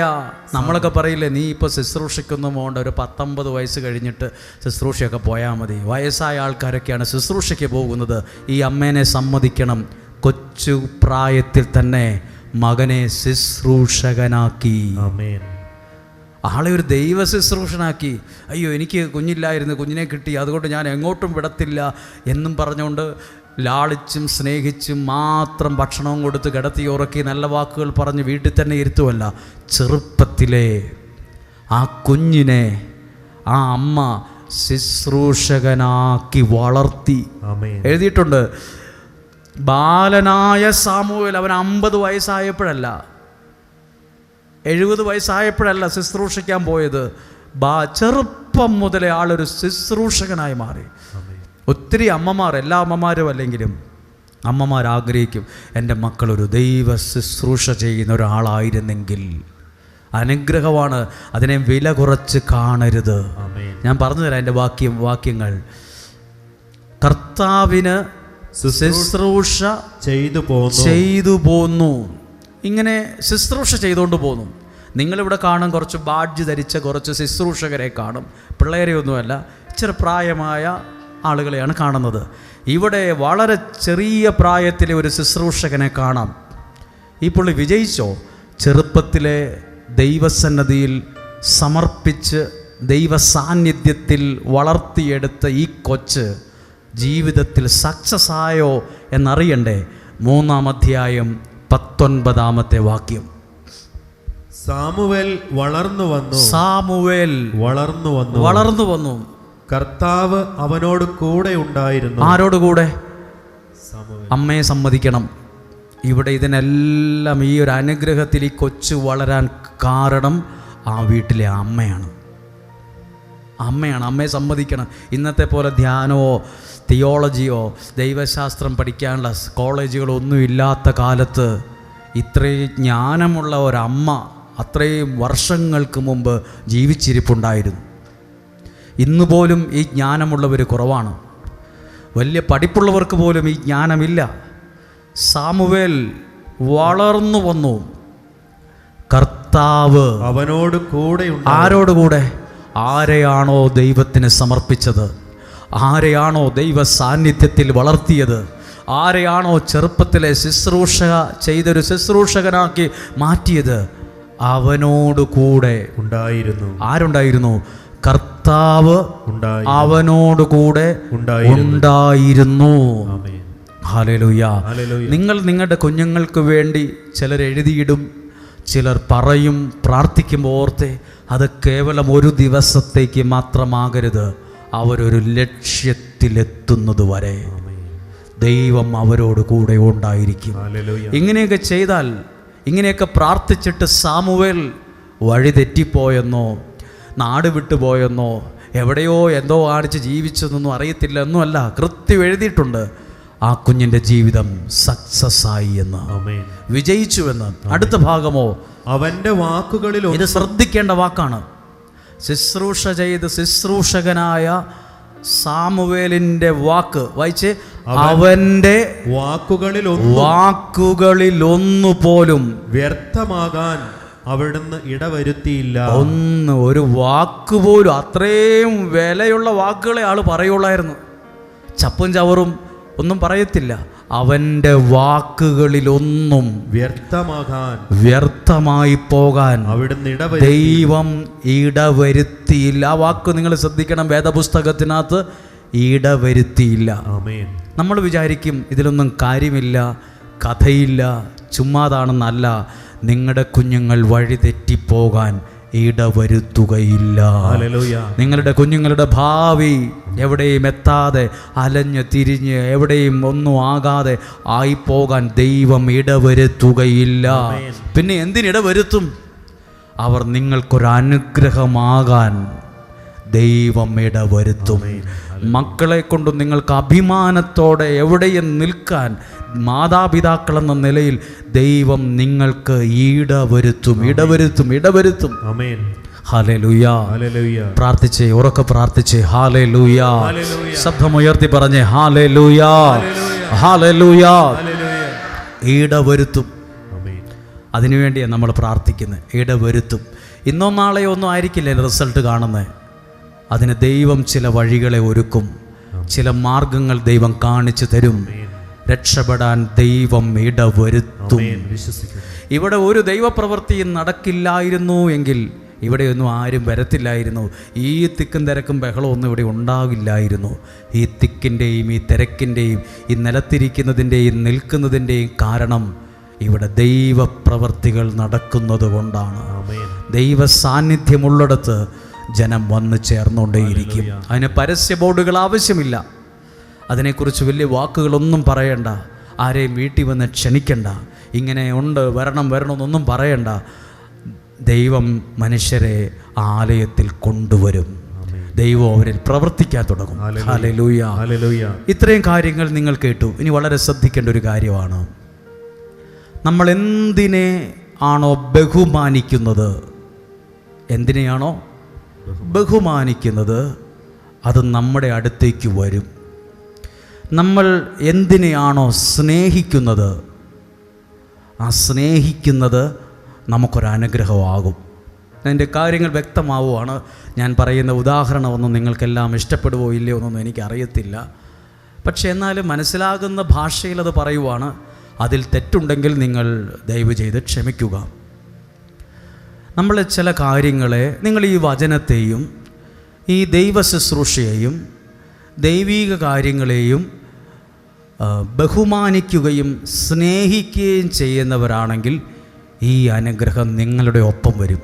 നമ്മളൊക്കെ പറയില്ലേ, നീ ഇപ്പോൾ ശുശ്രൂഷയ്ക്കൊന്നും പോകണ്ട, ഒരു 19 വയസ്സ് കഴിഞ്ഞിട്ട് ശുശ്രൂഷയൊക്കെ പോയാൽ മതി. വയസ്സായ ആൾക്കാരൊക്കെയാണ് ശുശ്രൂഷയ്ക്ക് പോകുന്നത്. ഈ അമ്മേനെ സമ്മതിക്കണം. കൊച്ചു പ്രായത്തിൽ തന്നെ മകനെ ശുശ്രൂഷകനാക്കി. ആളെ ഒരു ദൈവ ശുശ്രൂഷനാക്കി. അയ്യോ, എനിക്ക് കുഞ്ഞില്ലായിരുന്നു, കുഞ്ഞിനെ കിട്ടി, അതുകൊണ്ട് ഞാൻ എങ്ങോട്ടും വിടത്തില്ല എന്നും പറഞ്ഞുകൊണ്ട് ലാളിച്ചും സ്നേഹിച്ചും മാത്രം ഭക്ഷണവും കൊടുത്ത് കിടത്തി ഉറക്കി നല്ല വാക്കുകൾ പറഞ്ഞ് വീട്ടിൽ തന്നെ ഇരുത്തുമല്ല. ചെറുപ്പത്തിലെ ആ കുഞ്ഞിനെ ആ അമ്മ ശുശ്രൂഷകനാക്കി വളർത്തി. എഴുതിയിട്ടുണ്ട്, ബാലനായ സാമുവേൽ അവൻ 50 വയസ്സായപ്പോഴല്ല, 70 വയസ്സായപ്പോഴല്ല ശുശ്രൂഷിക്കാൻ പോയത്. ചെറുപ്പം മുതലേ ആളൊരു ശുശ്രൂഷകനായി മാറി. ഒത്തിരി അമ്മമാർ, എല്ലാ അമ്മമാരും അല്ലെങ്കിലും അമ്മമാർ ആഗ്രഹിക്കും, എൻ്റെ മക്കളൊരു ദൈവ ശുശ്രൂഷ ചെയ്യുന്ന ഒരാളായിരുന്നെങ്കിൽ. അനുഗ്രഹമാണ്, അതിനെ വില കുറച്ച് കാണരുത്. ഞാൻ പറഞ്ഞു തരാം എൻ്റെ വാക്യങ്ങൾ. കർത്താവിന് ശുശ്രൂഷ ചെയ്തു പോന്നു. ഇങ്ങനെ ശുശ്രൂഷ ചെയ്തുകൊണ്ട് പോന്നു. നിങ്ങളിവിടെ കാണും കുറച്ച് ബാഡ്ജ് ധരിച്ച കുറച്ച് ശുശ്രൂഷകരെ കാണും. പിള്ളേരെ ഒന്നുമല്ല, ഇച്ചിരി പ്രായമായ ആളുകളെയാണ് കാണുന്നത്. ഇവിടെ വളരെ ചെറിയ പ്രായത്തിലെ ഒരു ശുശ്രൂഷകനെ കാണാം. ഈ പുള്ളി വിജയിച്ചോ? ചെറുപ്പത്തിലെ ദൈവസന്നദ്ധിയിൽ സമർപ്പിച്ച് ദൈവ സാന്നിധ്യത്തിൽ വളർത്തിയെടുത്ത ഈ കൊച്ച് ജീവിതത്തിൽ സക്സസ് ആയോ എന്നറിയണ്ടേ? 3-ാം അധ്യായം 19-ാമത്തെ വാക്യം. സാമുവേൽ വളർന്നു വന്നു. കർത്താവ് അവനോട് കൂടെ ഉണ്ടായിരുന്നു. ആരോട് കൂടെ? അമ്മയെ സമ്മതിക്കണം. ഇവിടെ ഇതിനെല്ലാം ഈ ഒരു അനുഗ്രഹത്തിൽ ഈ കൊച്ചു വളരാൻ കാരണം ആ വീട്ടിലെ അമ്മയാണ്. അമ്മയെ സമ്മതിക്കണം. ഇന്നത്തെ പോലെ ധ്യാനമോ തിയോളജിയോ ദൈവശാസ്ത്രം പഠിക്കാനുള്ള കോളേജുകളോ ഒന്നും ഇല്ലാത്ത കാലത്ത് ഇത്രയും ജ്ഞാനമുള്ള ഒരമ്മ അത്രയും വർഷങ്ങൾക്ക് മുമ്പ് ജീവിച്ചിരിപ്പുണ്ടായിരുന്നു. ഇന്ന് പോലും ഈ ജ്ഞാനമുള്ളവർ കുറവാണ്. വലിയ പഠിപ്പുള്ളവർക്ക് പോലും ഈ ജ്ഞാനമില്ല. സാമുവേൽ വളർന്നു വന്നു. കർത്താവ് അവനോട് കൂടെ. ആരോട് കൂടെ? ആരെയാണോ ദൈവത്തിന് സമർപ്പിച്ചത്, ആരെയാണോ ദൈവ സാന്നിധ്യത്തിൽ വളർത്തിയത്, ആരെയാണോ ചെറുപ്പത്തിലെ ശുശ്രൂഷ ചെയ്തൊരു ശുശ്രൂഷകനാക്കി മാറ്റിയത്, അവനോട് കൂടെ ഉണ്ടായിരുന്നു. ആരുണ്ടായിരുന്നു? കർത്താവ് അവനോട് കൂടെ ഉണ്ടായിരുന്നു. ഹല്ലേലൂയ. ഹല്ലേലൂയ. നിങ്ങൾ നിങ്ങളുടെ കുഞ്ഞുങ്ങൾക്ക് വേണ്ടി ചിലർ എഴുതിയിടും, ചിലർ പറയും, പ്രാർത്ഥിക്കുമ്പോൾ ഓർത്തെ അത് കേവലം ഒരു ദിവസത്തേക്ക് മാത്രമാകരുത്. അവരൊരു ലക്ഷ്യത്തിലെത്തുന്നത് വരെ ദൈവം അവരോട് കൂടെ ഉണ്ടായിരിക്കും. ഹല്ലേലൂയ. ഇങ്ങനെയൊക്കെ ചെയ്താൽ, ഇങ്ങനെയൊക്കെ പ്രാർത്ഥിച്ചിട്ട് സാമുവേൽ വഴി തെറ്റിപ്പോയെന്നോ നാട് വിട്ടുപോയെന്നോ എവിടെയോ എന്തോ കാണിച്ച് ജീവിച്ചതെന്നൊന്നും അറിയത്തില്ല എന്നല്ല, കൃത്യം എഴുതിയിട്ടുണ്ട്. ആ കുഞ്ഞിൻ്റെ ജീവിതം സക്സസ് ആയി എന്ന്, വിജയിച്ചുവെന്ന്. അടുത്ത ഭാഗമോ, അവന്റെ വാക്കുകളിൽ ഇത് ശ്രദ്ധിക്കേണ്ട വാക്കാണ്. ശുശ്രൂഷ ചെയ്ത് ശുശ്രൂഷകനായ സാമുവേലിൻ്റെ വാക്ക് വായിച്ച്, അവൻ്റെ വാക്കുകളിൽ ഒന്നുപോലും വ്യർത്ഥമാകാൻ അവിടുന്ന് ഇടവരുത്തിയില്ല. ഒരു വാക്കുപോലും, അത്രയും വിലയുള്ള വാക്കുകളെ ആൾ പറയുള്ളായിരുന്നു. ചപ്പും ചവറും ഒന്നും പറയത്തില്ല. അവൻ്റെ വാക്കുകളിലൊന്നും വ്യർത്ഥമായി പോകാൻ ദൈവം ഇടവരുത്തിയില്ല. ആ വാക്ക് നിങ്ങൾ ശ്രദ്ധിക്കണം, വേദപുസ്തകത്തിനകത്ത് ഇടവരുത്തിയില്ല. നമ്മൾ വിചാരിക്കും ഇതിലൊന്നും കാര്യമില്ല, കഥയില്ല, ചുമ്മാതാണെന്നല്ല. നിങ്ങളുടെ കുഞ്ഞുങ്ങൾ വഴി തെറ്റിപ്പോകാൻ ഇടവരുത്തുകയില്ല. നിങ്ങളുടെ കുഞ്ഞുങ്ങളുടെ ഭാവി എവിടെയും എത്താതെ, അലഞ്ഞ് തിരിഞ്ഞ് എവിടെയും ഒന്നും ആകാതെ ആയിപ്പോകാൻ ദൈവം ഇടവരുത്തുകയില്ല. പിന്നെ എന്തിനിടവരുത്തും? അവർ നിങ്ങൾക്കൊരനുഗ്രഹമാകാൻ ദൈവം ഇടവരുത്തും. മക്കളെ കൊണ്ട് നിങ്ങൾക്ക് അഭിമാനത്തോടെ എവിടെയും നിൽക്കാൻ മാതാപിതാക്കളെന്ന നിലയിൽ ദൈവം നിങ്ങൾക്ക് ഇടവരുത്തും. ഹല്ലേലൂയ. പ്രാർത്ഥിച്ചേ, ഉറക്കെ പ്രാർത്ഥിച്ചേ, ഹല്ലേലൂയ. ശബ്ദമുയർത്തി പറഞ്ഞേ, ഹല്ലേലൂയ, ഹല്ലേലൂയ. ഇടവരുത്തും. അതിനുവേണ്ടിയാണ് നമ്മൾ പ്രാർത്ഥിക്കുന്നത്. ഇടവരുത്തും. ഇന്നോ നാളെയോ ഒന്നും ആയിരിക്കില്ല റിസൾട്ട് കാണുന്നത്. അതിന് ദൈവം ചില വഴികളെ ഒരുക്കും, ചില മാർഗങ്ങൾ ദൈവം കാണിച്ചു തരും. രക്ഷപ്പെടാൻ ദൈവം ഇടവരുത്തും. ഇവിടെ ഒരു ദൈവപ്രവൃത്തിയും നടക്കില്ലായിരുന്നു എങ്കിൽ ഇവിടെയൊന്നും ആരും വരത്തില്ലായിരുന്നു. ഈ തിക്കും തിരക്കും ബഹളവും ഒന്നും ഇവിടെ ഉണ്ടാകില്ലായിരുന്നു. ഈ തിക്കിൻ്റെയും ഈ തിരക്കിൻ്റെയും ഈ നിലത്തിരിക്കുന്നതിൻ്റെയും നിൽക്കുന്നതിൻ്റെയും കാരണം ഇവിടെ ദൈവപ്രവൃത്തികൾ നടക്കുന്നത് കൊണ്ടാണ്. ദൈവ സാന്നിധ്യമുള്ളിടത്ത് ജനം വന്നു ചേർന്നുകൊണ്ടേയിരിക്കും. അതിന് പരസ്യ ബോർഡുകൾ ആവശ്യമില്ല. അതിനെക്കുറിച്ച് വലിയ വാക്കുകളൊന്നും പറയണ്ട. ആരെയും വീട്ടിൽ വന്ന് ക്ഷണിക്കണ്ട. ഇങ്ങനെ ഉണ്ട്, വരണം എന്നൊന്നും പറയണ്ട. ദൈവം മനുഷ്യരെ ആലയത്തിൽ കൊണ്ടുവരും. ദൈവം അവരിൽ പ്രവർത്തിക്കാൻ തുടങ്ങും. ഹല്ലേലൂയ. ഇത്രയും കാര്യങ്ങൾ നിങ്ങൾ കേട്ടു. ഇനി വളരെ ശ്രദ്ധിക്കേണ്ട ഒരു കാര്യമാണ്, നമ്മൾ എന്തിനെ ആണോ ബഹുമാനിക്കുന്നത്, എന്തിനെയാണോ ബഹുമാനിക്കുന്നത് അത് നമ്മുടെ അടുത്തേക്ക് വരും. നമ്മൾ എന്തിനെയാണോ സ്നേഹിക്കുന്നത് ആ സ്നേഹിക്കുന്നത് നമുക്കൊരനുഗ്രഹമാകും. അതിൻ്റെ കാര്യങ്ങൾ വ്യക്തമാവുകയാണ്. ഞാൻ പറയുന്ന ഉദാഹരണമൊന്നും നിങ്ങൾക്കെല്ലാം ഇഷ്ടപ്പെടുവോ ഇല്ലയോ എന്നൊന്നും എനിക്കറിയത്തില്ല. പക്ഷെ എന്നാലും മനസ്സിലാകുന്ന ഭാഷയിൽ അത് പറയുവാണ്. അതിൽ തെറ്റുണ്ടെങ്കിൽ നിങ്ങൾ ദയവ് ചെയ്ത് ക്ഷമിക്കുക. നമ്മൾ ചില കാര്യങ്ങളെ, നിങ്ങൾ ഈ വചനത്തെയും ഈ ദൈവ ശുശ്രൂഷയെയും ദൈവീക കാര്യങ്ങളെയും ബഹുമാനിക്കുകയും സ്നേഹിക്കുകയും ചെയ്യുന്നവരാണെങ്കിൽ ഈ അനുഗ്രഹം നിങ്ങളുടെ ഒപ്പം വരും.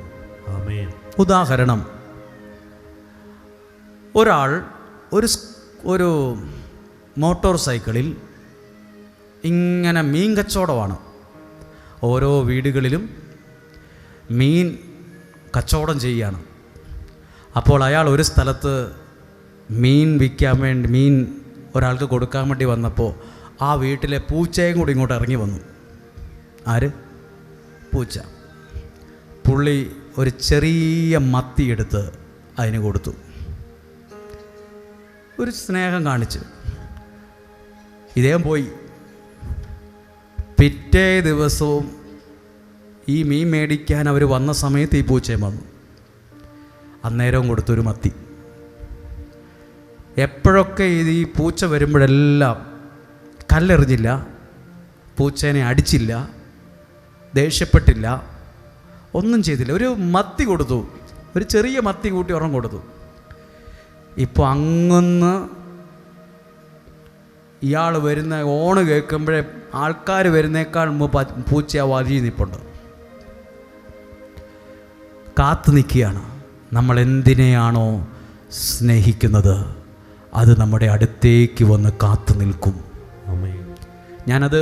ഉദാഹരണം, ഒരാൾ ഒരു മോട്ടോർ സൈക്കിളിൽ ഇങ്ങനെ മീൻ കച്ചവടമാണ്. ഓരോ വീടുകളിലും മീൻ കച്ചവടം ചെയ്യുകയാണ്. അപ്പോൾ അയാൾ ഒരു സ്ഥലത്ത് മീൻ വിൽക്കാൻ വേണ്ടി, മീൻ ഒരാൾക്ക് കൊടുക്കാൻ വേണ്ടി വന്നപ്പോൾ ആ വീട്ടിലെ പൂച്ചയും കൂടി ഇങ്ങോട്ട് ഇറങ്ങി വന്നു. ആര്? പൂച്ച. പുള്ളി ഒരു ചെറിയ മത്തി എടുത്ത് അതിന് കൊടുത്തു. ഒരു സ്നേഹം കാണിച്ച് ഇദ്ദേഹം പോയി. പിറ്റേ ദിവസവും ഈ മീൻ മേടിക്കാൻ അവർ വന്ന സമയത്ത് ഈ പൂച്ചയും വന്നു. അന്നേരവും കൊടുത്തൊരു മത്തി. എപ്പോഴൊക്കെ ഈ പൂച്ച വരുമ്പോഴെല്ലാം കല്ലെറിഞ്ഞില്ല, പൂച്ചേനെ അടിച്ചില്ല, ദേഷ്യപ്പെട്ടില്ല, ഒന്നും ചെയ്തില്ല. ഒരു മത്തി കൊടുത്തു, ഒരു ചെറിയ മത്തി കൂട്ടി ഒരെണ്ണം കൊടുത്തു. ഇപ്പോൾ അങ്ങൊന്ന് ഇയാൾ വരുന്ന ഓണ് കേൾക്കുമ്പോഴേ ആൾക്കാർ വരുന്നേക്കാൾ മുമ്പ് പൂച്ച ആ വഴി നിൽപ്പുണ്ട്, കാത്തു നിൽക്കുകയാണ്. നമ്മൾ എന്തിനെയാണോ സ്നേഹിക്കുന്നത് അത് നമ്മുടെ അടുത്തേക്ക് വന്ന് കാത്തു നിൽക്കും. ഞാനത്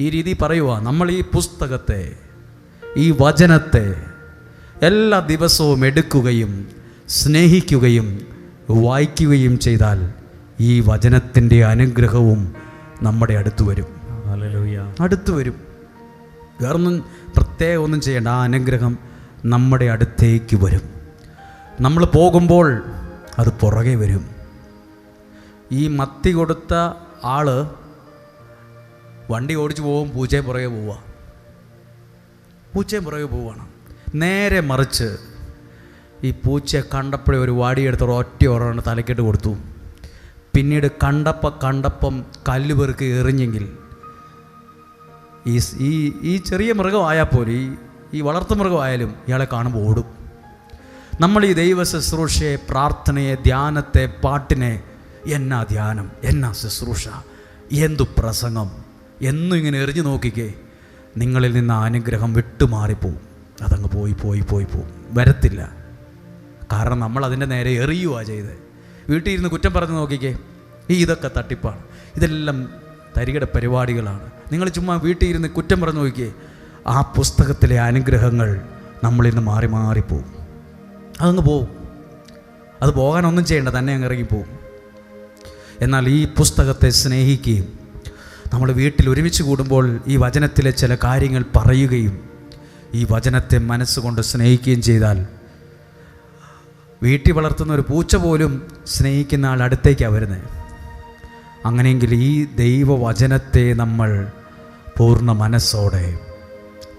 ഈ രീതി പറയുക, നമ്മൾ ഈ പുസ്തകത്തെ, ഈ വചനത്തെ എല്ലാ ദിവസവും എടുക്കുകയും സ്നേഹിക്കുകയും വായിക്കുകയും ചെയ്താൽ ഈ വചനത്തിൻ്റെ അനുഗ്രഹവും നമ്മുടെ അടുത്ത് വരും. അടുത്ത് വരും. വേറൊന്നും പ്രത്യേകം ഒന്നും ചെയ്യേണ്ട, ആ അനുഗ്രഹം നമ്മുടെ അടുത്തേക്ക് വരും. നമ്മൾ പോകുമ്പോൾ അത് പുറകെ വരും. ഈ മത്തി കൊടുത്ത ആള് വണ്ടി ഓടിച്ചു പോകും, പൂച്ചയും പുറകെ പോവുക, പൂച്ചയും പുറകെ പോവുകയാണ്. നേരെ മറിച്ച് ഈ പൂച്ചയെ കണ്ടപ്പോഴേ ഒരു വാടിയെടുത്ത് ഒറ്റ ഒരെണ്ണം തലക്കെട്ട് കൊടുത്തു. പിന്നീട് കണ്ടപ്പം കല്ല് പെറുക്കി എറിഞ്ഞെങ്കിൽ ഈ ചെറിയ മൃഗമായാൽ പോലും, ഈ വളർത്തു മൃഗമായാലും ഇയാളെ കാണുമ്പോൾ ഓടും. നമ്മൾ ഈ ദൈവ ശുശ്രൂഷയെ, പ്രാർത്ഥനയെ, ധ്യാനത്തെ, പാട്ടിനെ, എന്നാ ധ്യാനം, എന്നാ ശുശ്രൂഷ, എന്തു പ്രസംഗം എന്നും ഇങ്ങനെ എറിഞ്ഞു നോക്കിക്കേ, നിങ്ങളിൽ നിന്ന് അനുഗ്രഹം വിട്ടുമാറിപ്പോവും. അതങ്ങ് പോയി വരത്തില്ല. കാരണം നമ്മൾ അതിൻ്റെ നേരെ എറിയുക ചെയ്ത്. വീട്ടിൽ ഇരുന്ന് കുറ്റം പറഞ്ഞ് നോക്കിക്കേ, ഇതൊക്കെ തട്ടിപ്പാണ്, ഇതെല്ലാം തരികിട പരിപാടികളാണ്. നിങ്ങൾ ചുമ്മാ വീട്ടിൽ ഇരുന്ന് കുറ്റം പറഞ്ഞ് നോക്കിക്കേ, ആ പുസ്തകത്തിലെ അനുഗ്രഹങ്ങൾ നമ്മളിൽ നിന്ന് മാറിപ്പോവും. അതങ്ങ് പോവും. അത് പോകാനൊന്നും ചെയ്യേണ്ട, തന്നെ അങ്ങ് ഇറങ്ങിപ്പോവും. എന്നാൽ ഈ പുസ്തകത്തെ സ്നേഹിക്കുകയും നമ്മൾ വീട്ടിൽ ഒരുമിച്ച് കൂടുമ്പോൾ ഈ വചനത്തിലെ ചില കാര്യങ്ങൾ പറയുകയും ഈ വചനത്തെ മനസ്സുകൊണ്ട് സ്നേഹിക്കുകയും ചെയ്താൽ വീട്ടിൽ വളർത്തുന്ന ഒരു പൂച്ച പോലും സ്നേഹിക്കുന്ന ആൾ അടുത്തേക്കാണ് വരുന്നത്. അങ്ങനെയെങ്കിൽ ഈ ദൈവവചനത്തെ നമ്മൾ പൂർണ്ണ മനസ്സോടെ,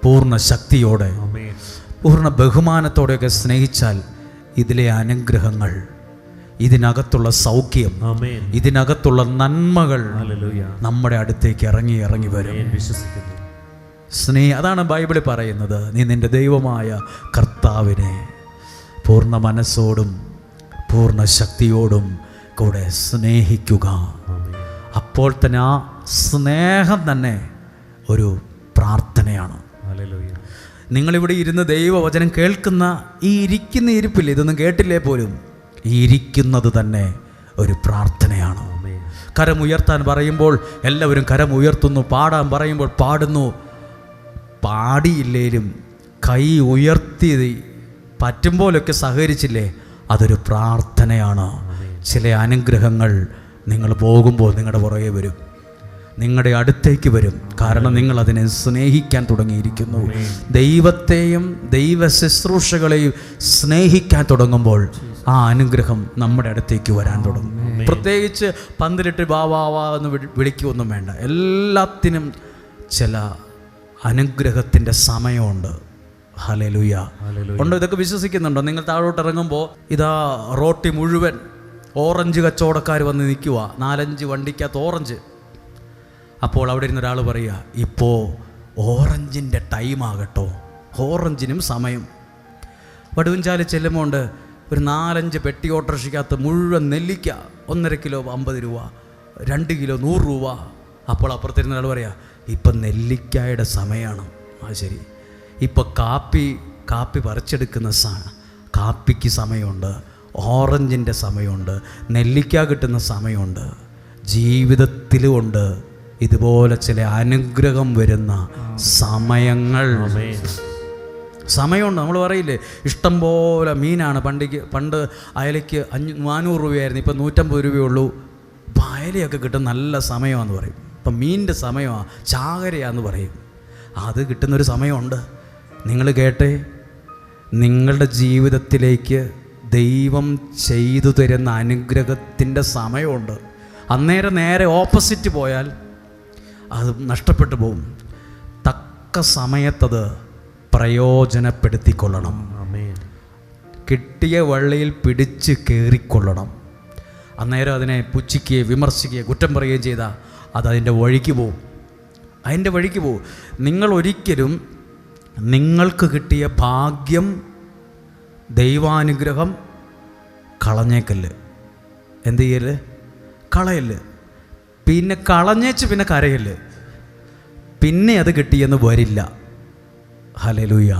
പൂർണ്ണ ശക്തിയോടെ, പൂർണ്ണ ബഹുമാനത്തോടെയൊക്കെ സ്നേഹിച്ചാൽ ഇതിലെ അനുഗ്രഹങ്ങൾ, ഇതിനകത്തുള്ള സൗഖ്യം, ഇതിനകത്തുള്ള നന്മകൾ നമ്മുടെ അടുത്തേക്ക് ഇറങ്ങി വരും. അതാണ് ബൈബിളിൽ പറയുന്നത്, നീ നിൻ്റെ ദൈവമായ കർത്താവിനെ പൂർണ്ണ മനസ്സോടും പൂർണ്ണ ശക്തിയോടും കൂടെ സ്നേഹിക്കുക. അപ്പോൾ തന്നെ ആ സ്നേഹം തന്നെ ഒരു പ്രാർത്ഥനയാണ്. നിങ്ങളിവിടെ ഇരുന്ന് ദൈവവചനം കേൾക്കുന്ന ഈ ഇരിക്കുന്ന ഇരിപ്പില്ല, ഇതൊന്നും കേട്ടില്ലേ പോലും, ഈ ഇരിക്കുന്നത് തന്നെ ഒരു പ്രാർത്ഥനയാണ്. കരമുയർത്താൻ പറയുമ്പോൾ എല്ലാവരും കരമുയർത്തുന്നു, പാടാൻ പറയുമ്പോൾ പാടുന്നു. പാടിയില്ലേലും കൈ ഉയർത്തി പറ്റുമ്പോഴൊക്കെ സഹകരിച്ചില്ലേ, അതൊരു പ്രാർത്ഥനയാണ്. ചില അനുഗ്രഹങ്ങൾ നിങ്ങൾ പോകുമ്പോൾ നിങ്ങളുടെ പുറകെ വരും, നിങ്ങളുടെ അടുത്തേക്ക് വരും. കാരണം നിങ്ങൾ അതിനെ സ്നേഹിക്കാൻ തുടങ്ങിയിരിക്കുന്നു. ദൈവത്തെയും ദൈവ ശുശ്രൂഷകളെയും സ്നേഹിക്കാൻ തുടങ്ങുമ്പോൾ ആ അനുഗ്രഹം നമ്മുടെ അടുത്തേക്ക് വരാൻ തുടങ്ങും. പ്രത്യേകിച്ച് പന്തിലിട്ട് വാ എന്ന് വിളിക്കുകയൊന്നും വേണ്ട. എല്ലാത്തിനും ചില അനുഗ്രഹത്തിൻ്റെ സമയമുണ്ട്. ഹല്ലേലൂയ ഉണ്ട്. ഇതൊക്കെ വിശ്വസിക്കുന്നുണ്ടോ? നിങ്ങൾ താഴോട്ട് ഇറങ്ങുമ്പോൾ ഇതാ റോട്ടി മുഴുവൻ ഓറഞ്ച് കച്ചവടക്കാർ വന്ന് നിൽക്കുക, 4-5 വണ്ടിക്കകത്ത് ഓറഞ്ച്. അപ്പോൾ അവിടെ ഇരുന്ന ഒരാൾ പറയുക, ഇപ്പോൾ ഓറഞ്ചിൻ്റെ ടൈമാകട്ടോ, ഓറഞ്ചിനും സമയം. വടുവഞ്ചാല് ചെല്ലുമ്പോൾ ഒരു 4-5 പെട്ടി ഓട്ടോറിക്ഷയ്ക്കകത്ത് മുഴുവൻ നെല്ലിക്ക, 1.5 കിലോ 50 രൂപ, 2 കിലോ 100 രൂപ. അപ്പോൾ അപ്പുറത്തിരുന്ന ആൾ പറയാ, ഇപ്പം നെല്ലിക്കായുടെ സമയമാണ്. ആ ശരി, ഇപ്പം കാപ്പി പറിച്ചെടുക്കുന്ന കാപ്പിക്ക് സമയമുണ്ട്, ഓറഞ്ചിൻ്റെ സമയമുണ്ട്, നെല്ലിക്ക കിട്ടുന്ന സമയമുണ്ട്. ജീവിതത്തിലുമുണ്ട് ഇതുപോലെ ചില അനുഗ്രഹം വരുന്ന സമയമുണ്ട്. നമ്മൾ പറയില്ലേ, ഇഷ്ടം പോലെ മീനാണ്. പണ്ട് അയലയ്ക്ക് 400 രൂപയായിരുന്നു, ഇപ്പം 150 രൂപയുള്ളൂ. ഇപ്പം അയലയൊക്കെ കിട്ടുന്ന നല്ല സമയമാണെന്ന് പറയും. ഇപ്പം മീനിൻ്റെ സമയമാണ്, ചാകരയാന്ന് പറയും. അത് കിട്ടുന്നൊരു സമയമുണ്ട്. നിങ്ങൾ കേട്ടെ, നിങ്ങളുടെ ജീവിതത്തിലേക്ക് ദൈവം ചെയ്തു തരുന്ന അനുഗ്രഹത്തിൻ്റെ സമയമുണ്ട്. അന്നേരം നേരെ ഓപ്പോസിറ്റ് പോയാൽ അത് നഷ്ടപ്പെട്ടു പോകും. തക്ക സമയത്തത് പ്രയോജനപ്പെടുത്തിക്കൊള്ളണം. കിട്ടിയ വള്ളിയിൽ പിടിച്ച് കയറിക്കൊള്ളണം. അന്നേരം അതിനെ പുച്ഛിക്കുകയും വിമർശിക്കുകയും കുറ്റം പറയുകയും ചെയ്താൽ അതതിൻ്റെ വഴിക്ക് പോവും. നിങ്ങൾ ഒരിക്കലും നിങ്ങൾക്ക് കിട്ടിയ ഭാഗ്യം, ദൈവാനുഗ്രഹം കളഞ്ഞേക്കല്ല്. എന്ത് ചെയ്യല്? കളയല്ല്. പിന്നെ കളഞ്ഞേച്ച് പിന്നെ കരയല്, പിന്നെ അത് കിട്ടിയെന്ന് വരില്ല. ഹല്ലേലൂയ.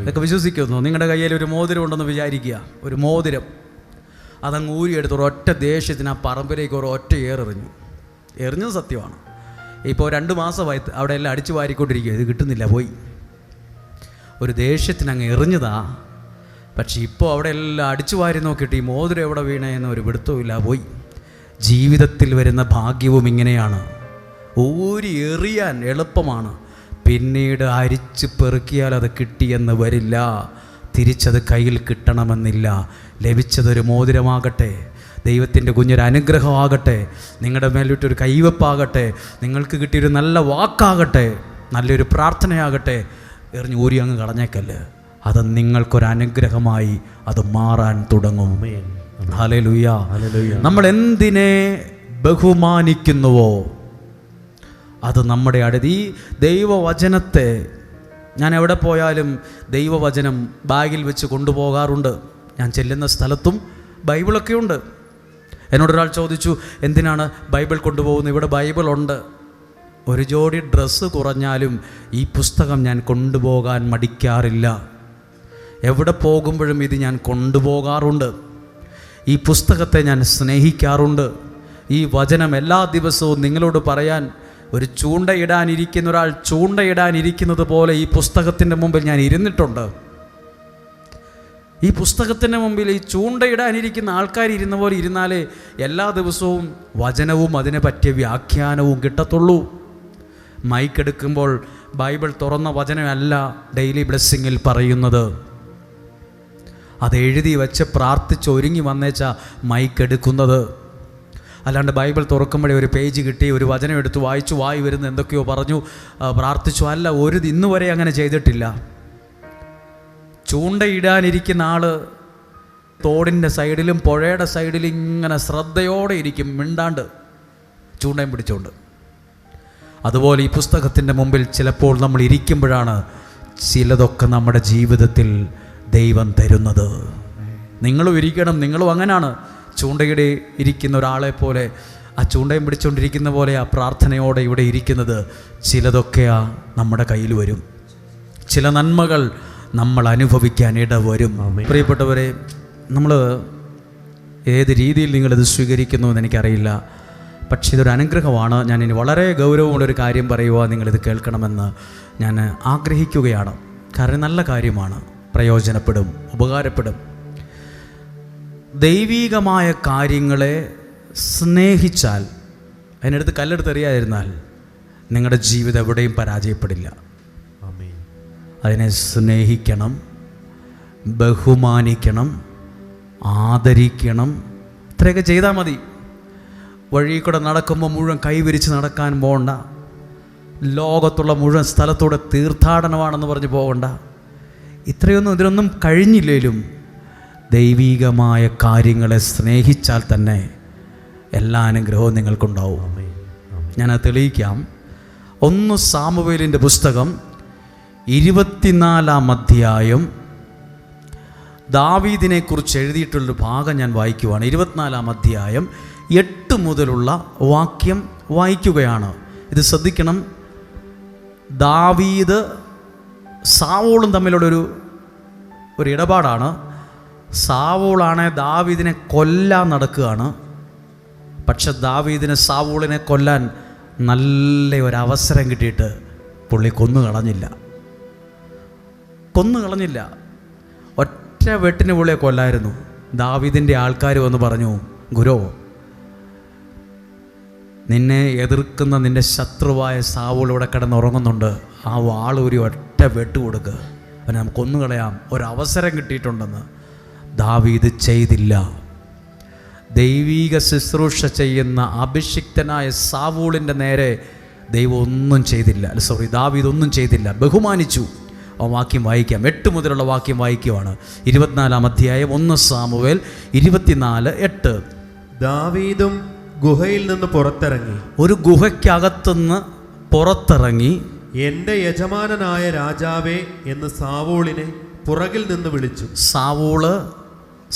ഇതൊക്കെ വിശ്വസിക്കുന്നു. നിങ്ങളുടെ കയ്യിൽ ഒരു മോതിരം ഉണ്ടെന്ന് വിചാരിക്കുക. ഒരു മോതിരം അതങ്ങ് ഊരിയെടുത്ത് ഒരൊറ്റ ദേഷ്യത്തിന് ആ പറമ്പിലേക്ക് ഒരൊറ്റ എറിഞ്ഞത് സത്യമാണ്. ഇപ്പോൾ 2 മാസമായി അവിടെ എല്ലാം അടിച്ചു വാരിക്കൊണ്ടിരിക്കുക, ഇത് കിട്ടുന്നില്ല, പോയി. ഒരു ദേഷ്യത്തിന് അങ്ങ് എറിഞ്ഞതാ. പക്ഷെ ഇപ്പോൾ അവിടെ എല്ലാം അടിച്ചു വാരി നോക്കിയിട്ട് ഈ മോതിരം എവിടെ വീണേന്ന് ഒരു പിടുത്തവുമില്ല, പോയി. ജീവിതത്തിൽ വരുന്ന ഭാഗ്യവും ഇങ്ങനെയാണ്. ഊരി എറിയാൻ എളുപ്പമാണ്, പിന്നീട് അരിച്ച് പെറുക്കിയാൽ അത് കിട്ടിയെന്ന് വരില്ല, തിരിച്ചത് കയ്യിൽ കിട്ടണമെന്നില്ല. ലഭിച്ചതൊരു മോതിരമാകട്ടെ, ദൈവത്തിൻ്റെ കുഞ്ഞൊരു അനുഗ്രഹമാകട്ടെ, നിങ്ങളുടെ മേലിട്ടൊരു കൈവെപ്പാകട്ടെ, നിങ്ങൾക്ക് കിട്ടിയൊരു നല്ല വാക്കാകട്ടെ, നല്ലൊരു പ്രാർത്ഥനയാകട്ടെ, എറിഞ്ഞ് ഊരി അങ്ങ് കളഞ്ഞേക്കല്ല്. അത് നിങ്ങൾക്കൊരനുഗ്രഹമായി അത് മാറാൻ തുടങ്ങും. ഹല്ലേലൂയ. നമ്മൾ എന്തിനെ ബഹുമാനിക്കുന്നുവോ അത് നമ്മുടെ ഈ ദൈവവചനത്തെ, ഞാൻ എവിടെ പോയാലും ദൈവവചനം ബാഗിൽ വെച്ച് കൊണ്ടുപോകാറുണ്ട്. ഞാൻ ചെല്ലുന്ന സ്ഥലത്തും ബൈബിളൊക്കെ ഉണ്ട്. എന്നോടൊരാൾ ചോദിച്ചു, എന്തിനാണ് ബൈബിൾ കൊണ്ടുപോകുന്നത്? ഇവിടെ ബൈബിളുണ്ട്. ഒരു ജോഡി ഡ്രസ്സ് കുറഞ്ഞാലും ഈ പുസ്തകം ഞാൻ കൊണ്ടുപോകാൻ മടിക്കാറില്ല. എവിടെ പോകുമ്പോഴും ഇത് ഞാൻ കൊണ്ടുപോകാറുണ്ട്. ഈ പുസ്തകത്തെ ഞാൻ സ്നേഹിക്കാറുണ്ട്. ഈ വചനം എല്ലാ ദിവസവും നിങ്ങളോട് പറയാൻ, ഒരു ചൂണ്ടയിടാനിരിക്കുന്ന ഒരാൾ ചൂണ്ടയിടാനിരിക്കുന്നത് പോലെ ഈ പുസ്തകത്തിൻ്റെ മുമ്പിൽ ഞാൻ ഇരുന്നിട്ടുണ്ട്. ഈ പുസ്തകത്തിൻ്റെ മുമ്പിൽ ഈ ചൂണ്ടയിടാനിരിക്കുന്ന ആൾക്കാർ ഇരുന്ന പോലെ ഇരുന്നാലേ എല്ലാ ദിവസവും വചനവും അതിനെ പറ്റിയ വ്യാഖ്യാനവും കിട്ടത്തുള്ളൂ. മൈക്കെടുക്കുമ്പോൾ ബൈബിൾ തുറന്ന വചനമല്ല ഡെയിലി ബ്ലെസ്സിങ്ങിൽ പറയുന്നത്. അത് എഴുതി വെച്ച് പ്രാർത്ഥിച്ച് ഒരുങ്ങി വന്നേച്ചാ മൈക്കെടുക്കുന്നത്. അല്ലാണ്ട് ബൈബിൾ തുറക്കുമ്പോഴേ ഒരു പേജ് കിട്ടി, ഒരു വചനം എടുത്ത് വായിച്ചു, വായി വരുന്ന എന്തൊക്കെയോ പറഞ്ഞു, പ്രാർത്ഥിച്ചു. അല്ല, ഇന്ന് വരെ അങ്ങനെ ചെയ്തിട്ടില്ല. ചൂണ്ടയിടാനിരിക്കുന്ന ആൾ തോടിൻ്റെ സൈഡിലും പുഴയുടെ സൈഡിലും ഇങ്ങനെ ശ്രദ്ധയോടെ ഇരിക്കും, മിണ്ടാണ്ട് ചൂണ്ടയും പിടിച്ചുകൊണ്ട്. അതുപോലെ ഈ പുസ്തകത്തിൻ്റെ മുമ്പിൽ ചിലപ്പോൾ നമ്മൾ ഇരിക്കുമ്പോഴാണ് ചിലതൊക്കെ നമ്മുടെ ജീവിതത്തിൽ ദൈവം തരുന്നത്. നിങ്ങളും ഇരിക്കണം, നിങ്ങളും അങ്ങനെയാണ്. ചൂണ്ടയുടെ ഇരിക്കുന്ന ഒരാളെ പോലെ, ആ ചൂണ്ടയും പിടിച്ചുകൊണ്ടിരിക്കുന്ന പോലെ ആ പ്രാർത്ഥനയോടെ ഇവിടെ ഇരിക്കുന്നത്. ചിലതൊക്കെയാ നമ്മുടെ കയ്യിൽ വരും, ചില നന്മകൾ നമ്മൾ അനുഭവിക്കാൻ ഇടവരും. പ്രിയപ്പെട്ടവരെ, നമ്മൾ ഏത് രീതിയിൽ നിങ്ങളിത് സ്വീകരിക്കുന്നു എന്ന് എനിക്കറിയില്ല. പക്ഷേ ഇതൊരു അനുഗ്രഹമാണ്. ഞാൻ ഇനി വളരെ ഗൗരവമുള്ളൊരു കാര്യം പറയുക, നിങ്ങളിത് കേൾക്കണമെന്ന് ഞാൻ ആഗ്രഹിക്കുകയാണ്. കാരണം നല്ല കാര്യമാണ്, പ്രയോജനപ്പെടും, ഉപകാരപ്പെടും. ദൈവീകമായ കാര്യങ്ങളെ സ്നേഹിച്ചാൽ, അതിനടുത്ത് കല്ലെടുത്തെറിയാതിരുന്നാൽ നിങ്ങളുടെ ജീവിതം എവിടെയും പരാജയപ്പെടില്ല. അതിനെ സ്നേഹിക്കണം, ബഹുമാനിക്കണം, ആദരിക്കണം. ഇത്രയൊക്കെ ചെയ്താൽ മതി. വഴി കൂടെ നടക്കുമ്പോൾ മുഴുവൻ കൈവിരിച്ച് നടക്കാൻ പോകണ്ട. ലോകത്തുള്ള മുഴുവൻ സ്ഥലത്തൂടെ തീർത്ഥാടനമാണെന്ന് പറഞ്ഞ് പോകണ്ട. ഇതിനൊന്നും കഴിഞ്ഞില്ലേലും ദൈവീകമായ കാര്യങ്ങളെ സ്നേഹിച്ചാൽ തന്നെ എല്ലാ അനുഗ്രഹവും നിങ്ങൾക്കുണ്ടാവും. ഞാനത് തെളിയിക്കാം. 1 സാമുവേലിൻ്റെ പുസ്തകം 24-ാം അധ്യായം ദാവീദിനെക്കുറിച്ച് എഴുതിയിട്ടുള്ളൊരു ഭാഗം ഞാൻ വായിക്കുവാണ്. 24-ാം അധ്യായം 8 മുതലുള്ള വാക്യം വായിക്കുകയാണ്. ഇത് ശ്രദ്ധിക്കണം. ദാവീദ് സാവൂളും തമ്മിലുള്ളൊരു ഇടപാടാണ്. സാവൂളാണ് ദാവീദിനെ കൊല്ലാൻ നടക്കുകയാണ്. പക്ഷെ ദാവീദിന് സാവൂളിനെ കൊല്ലാൻ നല്ല ഒരവസരം കിട്ടിയിട്ട് പുള്ളി കൊന്നു കളഞ്ഞില്ല. ഒറ്റ വെട്ടിന് പുള്ളിയെ കൊല്ലായിരുന്നു. ദാവീദിൻ്റെ ആൾക്കാർ വന്ന് പറഞ്ഞു, ഗുരോ, നിന്നെ എതിർക്കുന്ന നിൻ്റെ ശത്രുവായ സാവൂൾ ഇവിടെ കിടന്നുറങ്ങുന്നുണ്ട്, ആ വാളൂരി ഒറ്റ വെട്ട് കൊടുക്കുക, അവനെ നമുക്ക് കൊന്നുകളയാം, ഒരവസരം കിട്ടിയിട്ടുണ്ടെന്ന്. ദാവീദ് ചെയ്തില്ല. ദൈവീക ശുശ്രൂഷ ചെയ്യുന്ന അഭിഷിക്തനായ സാവൂളിൻ്റെ നേരെ ദൈവം ഒന്നും ചെയ്തില്ല. ദാവീദ് ഒന്നും ചെയ്തില്ല, ബഹുമാനിച്ചു. ആ വാക്യം വായിക്കാം. 8 മുതലുള്ള വാക്യം വായിക്കുവാണ്. 24-ാം അധ്യായം 1 സാമുവേൽ 24:8. ദാവീദും ഗുഹയിൽ നിന്ന് പുറത്തിറങ്ങി, ഒരു ഗുഹയ്ക്കകത്തുനിന്ന് പുറത്തിറങ്ങി, എൻ്റെ യജമാനനായ രാജാവേ എന്ന് സാവൂളിനെ പുറകിൽ നിന്ന് വിളിച്ചു.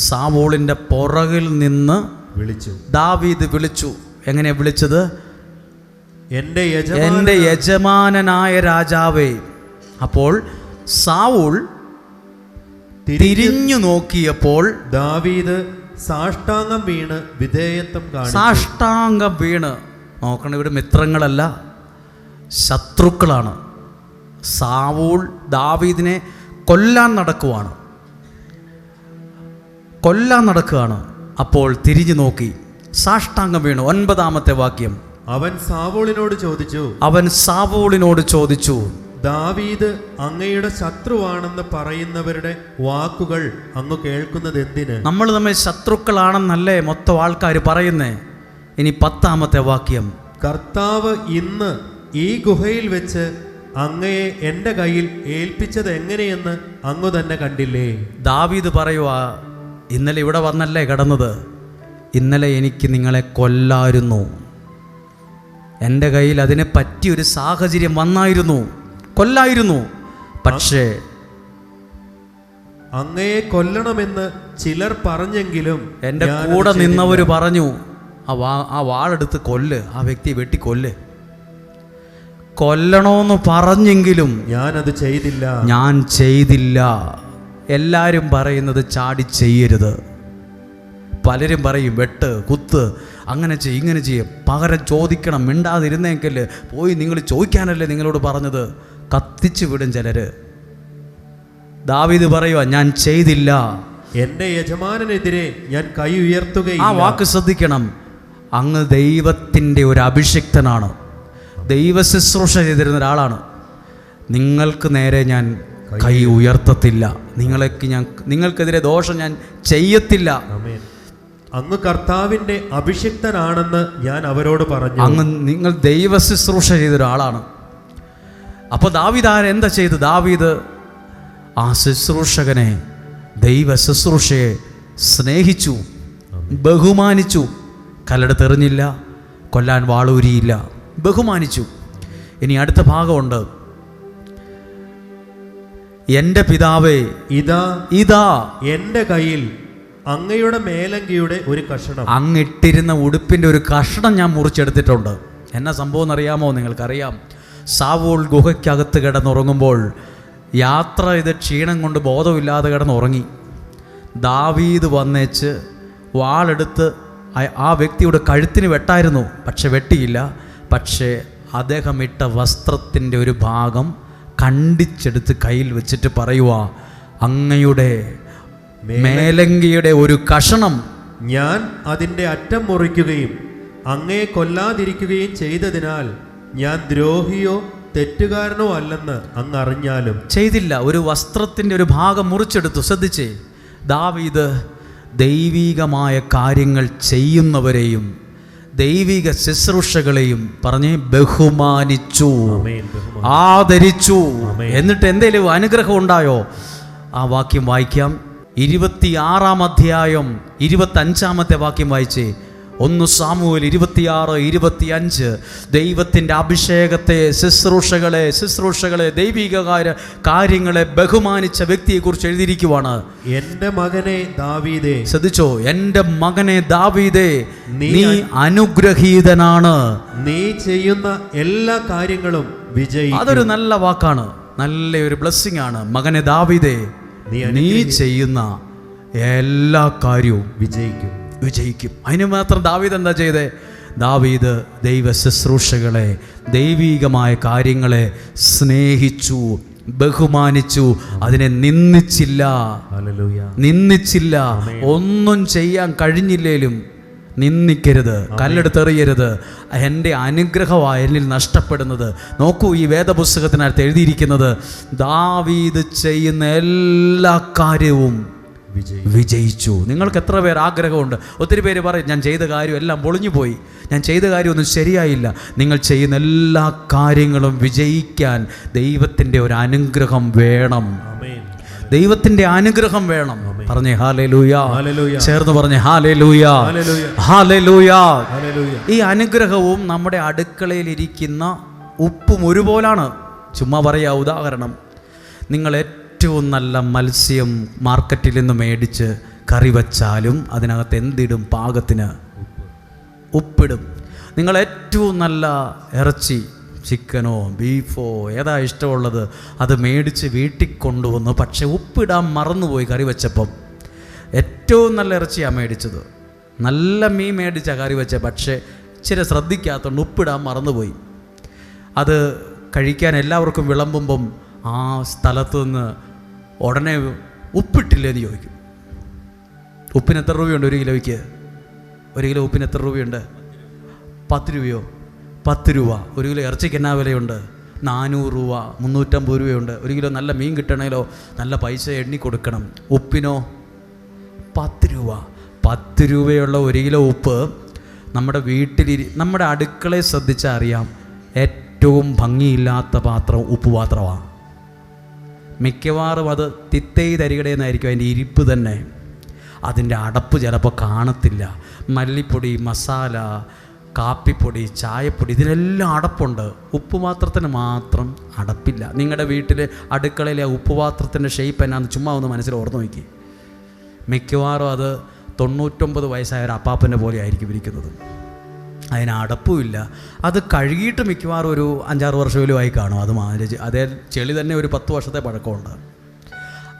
സാവൂളിൻ്റെ പുറകിൽ നിന്ന് വിളിച്ചു. ദാവീദ് വിളിച്ചു. എങ്ങനെയാണ് വിളിച്ചത്? എൻ്റെ യജമാനനായ രാജാവേ. അപ്പോൾ സാവൂൾ തിരിഞ്ഞു നോക്കിയപ്പോൾ ദാവീദ് സാഷ്ടാംഗം വീണ് വിധേയത്വം കാണിച്ചു. സാഷ്ടാംഗം വീണ് നോക്കണം, ഇവിടെ മിത്രങ്ങളല്ല, ശത്രുക്കളാണ്. സാവൂൾ ദാവീദിനെ കൊല്ലാൻ നടക്കുകയാണ്. അപ്പോൾ തിരിഞ്ഞു നോക്കി സാഷ്ടാംഗം വീണു. 9-ാമത്തെ വാക്യം. അവൻ സാവൂളിനോട് ചോദിച്ചു, ദാവീദ് അങ്ങയുടെ ശത്രുവാണെന്ന് പറയുന്നവരുടെ വാക്കുകൾ അങ്ങ് കേൾക്കുന്നത് എന്തിന്? നമ്മൾ തമ്മിൽ ശത്രുക്കളാണെന്നല്ലേ മൊത്തം ആൾക്കാർ പറയുന്നേ. ഇനി 10-ാമത്തെ വാക്യം. കർത്താവ് ഇന്ന് ഈ ഗുഹയിൽ വെച്ച് അങ്ങയെ എൻ്റെ കയ്യിൽ ഏൽപ്പിച്ചത് എങ്ങനെയെന്ന് അങ്ങ് തന്നെ കണ്ടില്ലേ? ദാവീദ് പറയുവാ, ഇന്നലെ ഇവിടെ വന്നല്ലേ കിടന്നത്, ഇന്നലെ എനിക്ക് നിങ്ങളെ കൊല്ലായിരുന്നു. എൻ്റെ കയ്യിൽ അതിനെ പറ്റിയൊരു സാഹചര്യം വന്നായിരുന്നു, കൊല്ലായിരുന്നു. പക്ഷേ അങ്ങയെ കൊല്ലണമെന്ന് ചിലർ പറഞ്ഞെങ്കിലും എൻ്റെ കൂടെ നിന്നവർ പറഞ്ഞു, ആ വാളെടുത്ത് കൊല്ല്, ആ വ്യക്തിയെ വെട്ടിക്കൊല്ല്. കൊല്ലണമെന്ന് പറഞ്ഞെങ്കിലും ഞാൻ ചെയ്തില്ല. എല്ലാവരും പറയുന്നത് ചാടി ചെയ്യരുത്. പലരും പറയും വെട്ട്, കുത്ത്, അങ്ങനെ ചെയ്യും, ഇങ്ങനെ ചെയ്യും. പകരം ചോദിക്കണം. മിണ്ടാതിരുന്നെങ്കിൽ പോയി നിങ്ങൾ ചോദിക്കാനല്ലേ നിങ്ങളോട് പറഞ്ഞത്. കത്തിച്ചു വിടും ചിലര്. ദാവീദ് പറയുക, ഞാൻ ചെയ്തില്ല, എൻ്റെ യജമാനനെതിരെ ഞാൻ കൈ ഉയർത്തുകയില്ല. ആ വാക്ക് ശ്രദ്ധിക്കണം. അങ്ങ് ദൈവത്തിൻ്റെ ഒരു അഭിഷിക്തനാണ്, ദൈവ ശുശ്രൂഷ ചെയ്തിരുന്ന ഒരാളാണ്. നിങ്ങൾക്ക് നേരെ ഞാൻ കൈ ഉയർത്തത്തില്ല, നിങ്ങൾക്കെതിരെ ദോഷം ഞാൻ ചെയ്യത്തില്ല. അങ്ങ് കർത്താവിൻ്റെ അഭിഷിക്തനാണെന്ന് ഞാൻ അവരോട് പറഞ്ഞു. നിങ്ങൾ ദൈവ ശുശ്രൂഷ ചെയ്ത ഒരാളാണ്. അപ്പോൾ ദാവീദ് എന്താ ചെയ്ത്? ദാവീദ് ആ ശുശ്രൂഷകനെ, ദൈവ ശുശ്രൂഷയെ സ്നേഹിച്ചു, ബഹുമാനിച്ചു. കല്ലെടുത്തെറിഞ്ഞില്ല, കൊല്ലാൻ വാളൂരിയില്ല, ബഹുമാനിച്ചു. ഇനി അടുത്ത ഭാഗമുണ്ട്. എൻ്റെ പിതാവേ, ഇതാ എൻ്റെ കയ്യിൽ അങ്ങയുടെ മേലങ്കിയുടെ ഒരു കഷണം, അങ്ങിട്ടിരുന്ന ഉടുപ്പിൻ്റെ ഒരു കഷണം ഞാൻ മുറിച്ചെടുത്തിട്ടുണ്ട്. എന്നാ സംഭവം എന്നറിയാമോ? നിങ്ങൾക്കറിയാം. സാവൂൾ ഗുഹയ്ക്കകത്ത് കിടന്നുറങ്ങുമ്പോൾ യാത്ര ചെയ്ത് ക്ഷീണം കൊണ്ട് ബോധമില്ലാതെ കിടന്നുറങ്ങി. ദാവീദ് വന്നേച്ച് വാളെടുത്ത് ആ വ്യക്തിയുടെ കഴുത്തിന് വെട്ടായിരുന്നു, പക്ഷെ വെട്ടിയില്ല. പക്ഷേ അദ്ദേഹം ഇട്ട വസ്ത്രത്തിൻ്റെ ഒരു ഭാഗം കണ്ടിച്ചെടുത്ത് കയ്യിൽ വെച്ചിട്ട് പറയുക, അങ്ങയുടെ മേലങ്കിയുടെ ഒരു കഷണം ഞാൻ അതിൻ്റെ അറ്റം മുറിക്കുകയും അങ്ങയെ കൊല്ലാതിരിക്കുകയും ചെയ്തതിനാൽ ഞാൻ ദ്രോഹിയോ തെറ്റുകാരനോ അല്ലെന്ന് അങ്ങ് അറിഞ്ഞാലും. ചെയ്തില്ല. ഒരു വസ്ത്രത്തിൻ്റെ ഒരു ഭാഗം മുറിച്ചെടുത്തു. ശ്രദ്ധിച്ചേ, ദാവീദ് ദൈവികമായ കാര്യങ്ങൾ ചെയ്യുന്നവരെയും ദൈവിക ശുശ്രൂഷകളെയും പറഞ്ഞ് ബഹുമാനിച്ചു, ആദരിച്ചു. എന്നിട്ട് എന്തെങ്കിലും അനുഗ്രഹം ഉണ്ടായോ? ആ വാക്യം വായിക്കാം. 26-ാം അധ്യായം 25-ാമത്തെ വാക്യം വായിച്ചേ. 1 സാമുവേൽ 26-25. ദൈവത്തിൻ്റെ അഭിഷേകത്തെ, ശുശ്രൂഷകളെ ദൈവിക കാര്യങ്ങളെ ബഹുമാനിച്ച വ്യക്തിയെക്കുറിച്ച് എഴുതിയിരിക്കുവാണ്. എൻ്റെ മകനെ ദാവീദേ, ശ്രദ്ധിച്ചോ, എൻ്റെ മകനെ ദാവീദേ, നീ അനുഗ്രഹീതനാണ്, നീ ചെയ്യുന്ന എല്ലാ കാര്യങ്ങളും വിജയിക്കും. അതൊരു നല്ല വാക്കാണ്, നല്ലൊരു ബ്ലെസ്സിങ് ആണ്. മകനെ ദാവീദേ, നീ ചെയ്യുന്ന എല്ലാ കാര്യവും വിജയിക്കും. അതിന് മാത്രം ദാവീദ് എന്താ ചെയ്തേ? ദാവീദ് ദൈവ ശുശ്രൂഷകളെ, ദൈവികമായ കാര്യങ്ങളെ സ്നേഹിച്ചു, ബഹുമാനിച്ചു, അതിനെ നിന്ദിച്ചില്ല. ഒന്നും ചെയ്യാൻ കഴിഞ്ഞില്ലേലും നിന്ദിക്കരുത്, കല്ലെടുത്തെറിയരുത്. എൻ്റെ അനുഗ്രഹമാണ് എന്നിൽ നഷ്ടപ്പെടുന്നത്. നോക്കൂ, ഈ വേദപുസ്തകത്തിനകത്ത് എഴുതിയിരിക്കുന്നത്, ദാവീദ് ചെയ്യുന്ന എല്ലാ കാര്യവും വിജയിച്ചു. നിങ്ങൾക്ക് എത്ര പേർ ആഗ്രഹമുണ്ട്? ഒത്തിരി പേര് പറയും, ഞാൻ ചെയ്ത കാര്യം എല്ലാം പൊളിഞ്ഞു പോയി, ഞാൻ ചെയ്ത കാര്യമൊന്നും ശരിയായില്ല. നിങ്ങൾ ചെയ്യുന്ന എല്ലാ കാര്യങ്ങളും വിജയിക്കാൻ ദൈവത്തിൻ്റെ ഒരു അനുഗ്രഹം വേണം. ദൈവത്തിൻ്റെ അനുഗ്രഹം വേണം. പറഞ്ഞേ ഹല്ലേലൂയ. ചേർന്ന് പറഞ്ഞേ ഹല്ലേലൂയ, ഹല്ലേലൂയ. ഈ അനുഗ്രഹവും നമ്മുടെ അടുക്കളയിൽ ഇരിക്കുന്ന ഉപ്പും ഒരുപോലാണ്. ചുമ്മാ പറയാ, ഉദാഹരണം, നിങ്ങൾ ഏറ്റവും നല്ല മത്സ്യം മാർക്കറ്റിൽ നിന്ന് മേടിച്ച് കറി വച്ചാലും അതിനകത്ത് എന്തിടും? പാകത്തിന് ഉപ്പിടും. നിങ്ങൾ ഏറ്റവും നല്ല ഇറച്ചി, ചിക്കനോ ബീഫോ ഏതാ ഇഷ്ടമുള്ളത് അത് മേടിച്ച് വീട്ടിൽ കൊണ്ടുവന്നു. പക്ഷേ ഉപ്പിടാൻ മറന്നുപോയി കറി വെച്ചപ്പം. ഏറ്റവും നല്ല ഇറച്ചിയാണ് മേടിച്ചത്, നല്ല മീൻ മേടിച്ച കറി വെച്ച, പക്ഷേ ഇച്ചിരി ശ്രദ്ധിക്കാത്തതുകൊണ്ട് ഉപ്പിടാൻ മറന്നുപോയി. അത് കഴിക്കാൻ എല്ലാവർക്കും വിളമ്പുമ്പം ആ സ്ഥലത്ത് നിന്ന് ഉടനെ ഉപ്പിട്ടില്ലെന്ന് ചോദിക്കും. ഉപ്പിന് എത്ര രൂപയുണ്ട് ഒരു കിലോയ്ക്ക്? ഒരു കിലോ ഉപ്പിന് എത്ര രൂപയുണ്ട്? 10 രൂപയോ? 10 രൂപ. ഒരു കിലോ ഇറച്ചിക്ക് എന്നാ വിലയുണ്ട്? 400 രൂപ, 350 രൂപയുണ്ട്. ഒരു കിലോ നല്ല മീൻ കിട്ടണമെങ്കിലോ നല്ല പൈസ എണ്ണി കൊടുക്കണം. ഉപ്പിനോ 10 രൂപ. 10 രൂപയുള്ള ഒരു കിലോ ഉപ്പ് നമ്മുടെ നമ്മുടെ അടുക്കളയെ ശ്രദ്ധിച്ചാൽ അറിയാം, ഏറ്റവും ഭംഗിയില്ലാത്ത പാത്രം ഉപ്പ് പാത്രമാണ്. മിക്കവാറും അത് തിത്തൈ തരികടയെന്നായിരിക്കും അതിൻ്റെ ഇരിപ്പ് തന്നെ. അതിൻ്റെ അടപ്പ് ചിലപ്പോൾ കാണത്തില്ല. മല്ലിപ്പൊടി, മസാല, കാപ്പിപ്പൊടി, ചായപ്പൊടി ഇതിനെല്ലാം അടപ്പുണ്ട്. ഉപ്പുപാത്രത്തിന് മാത്രം അടപ്പില്ല. നിങ്ങളുടെ വീട്ടിലെ അടുക്കളയിലെ ഉപ്പുപാത്രത്തിൻ്റെ ഷേപ്പ് എന്നാന്ന് ചുമ്മാ ഒന്ന് മനസ്സിൽ ഓർത്ത് നോക്കി. മിക്കവാറും അത് 99 വയസ്സായ ഒരു അപ്പാപ്പൻ്റെ പോലെ ആയിരിക്കും ഇരിക്കുന്നത്. അതിന് അടപ്പുമില്ല. അത് കഴുകിയിട്ട് മിക്കവാറും ഒരു 5-6 വർഷമെങ്കിലും ആയി കാണും. അതേ ചെളി തന്നെ ഒരു 10 വർഷത്തെ പഴക്കമുണ്ട്.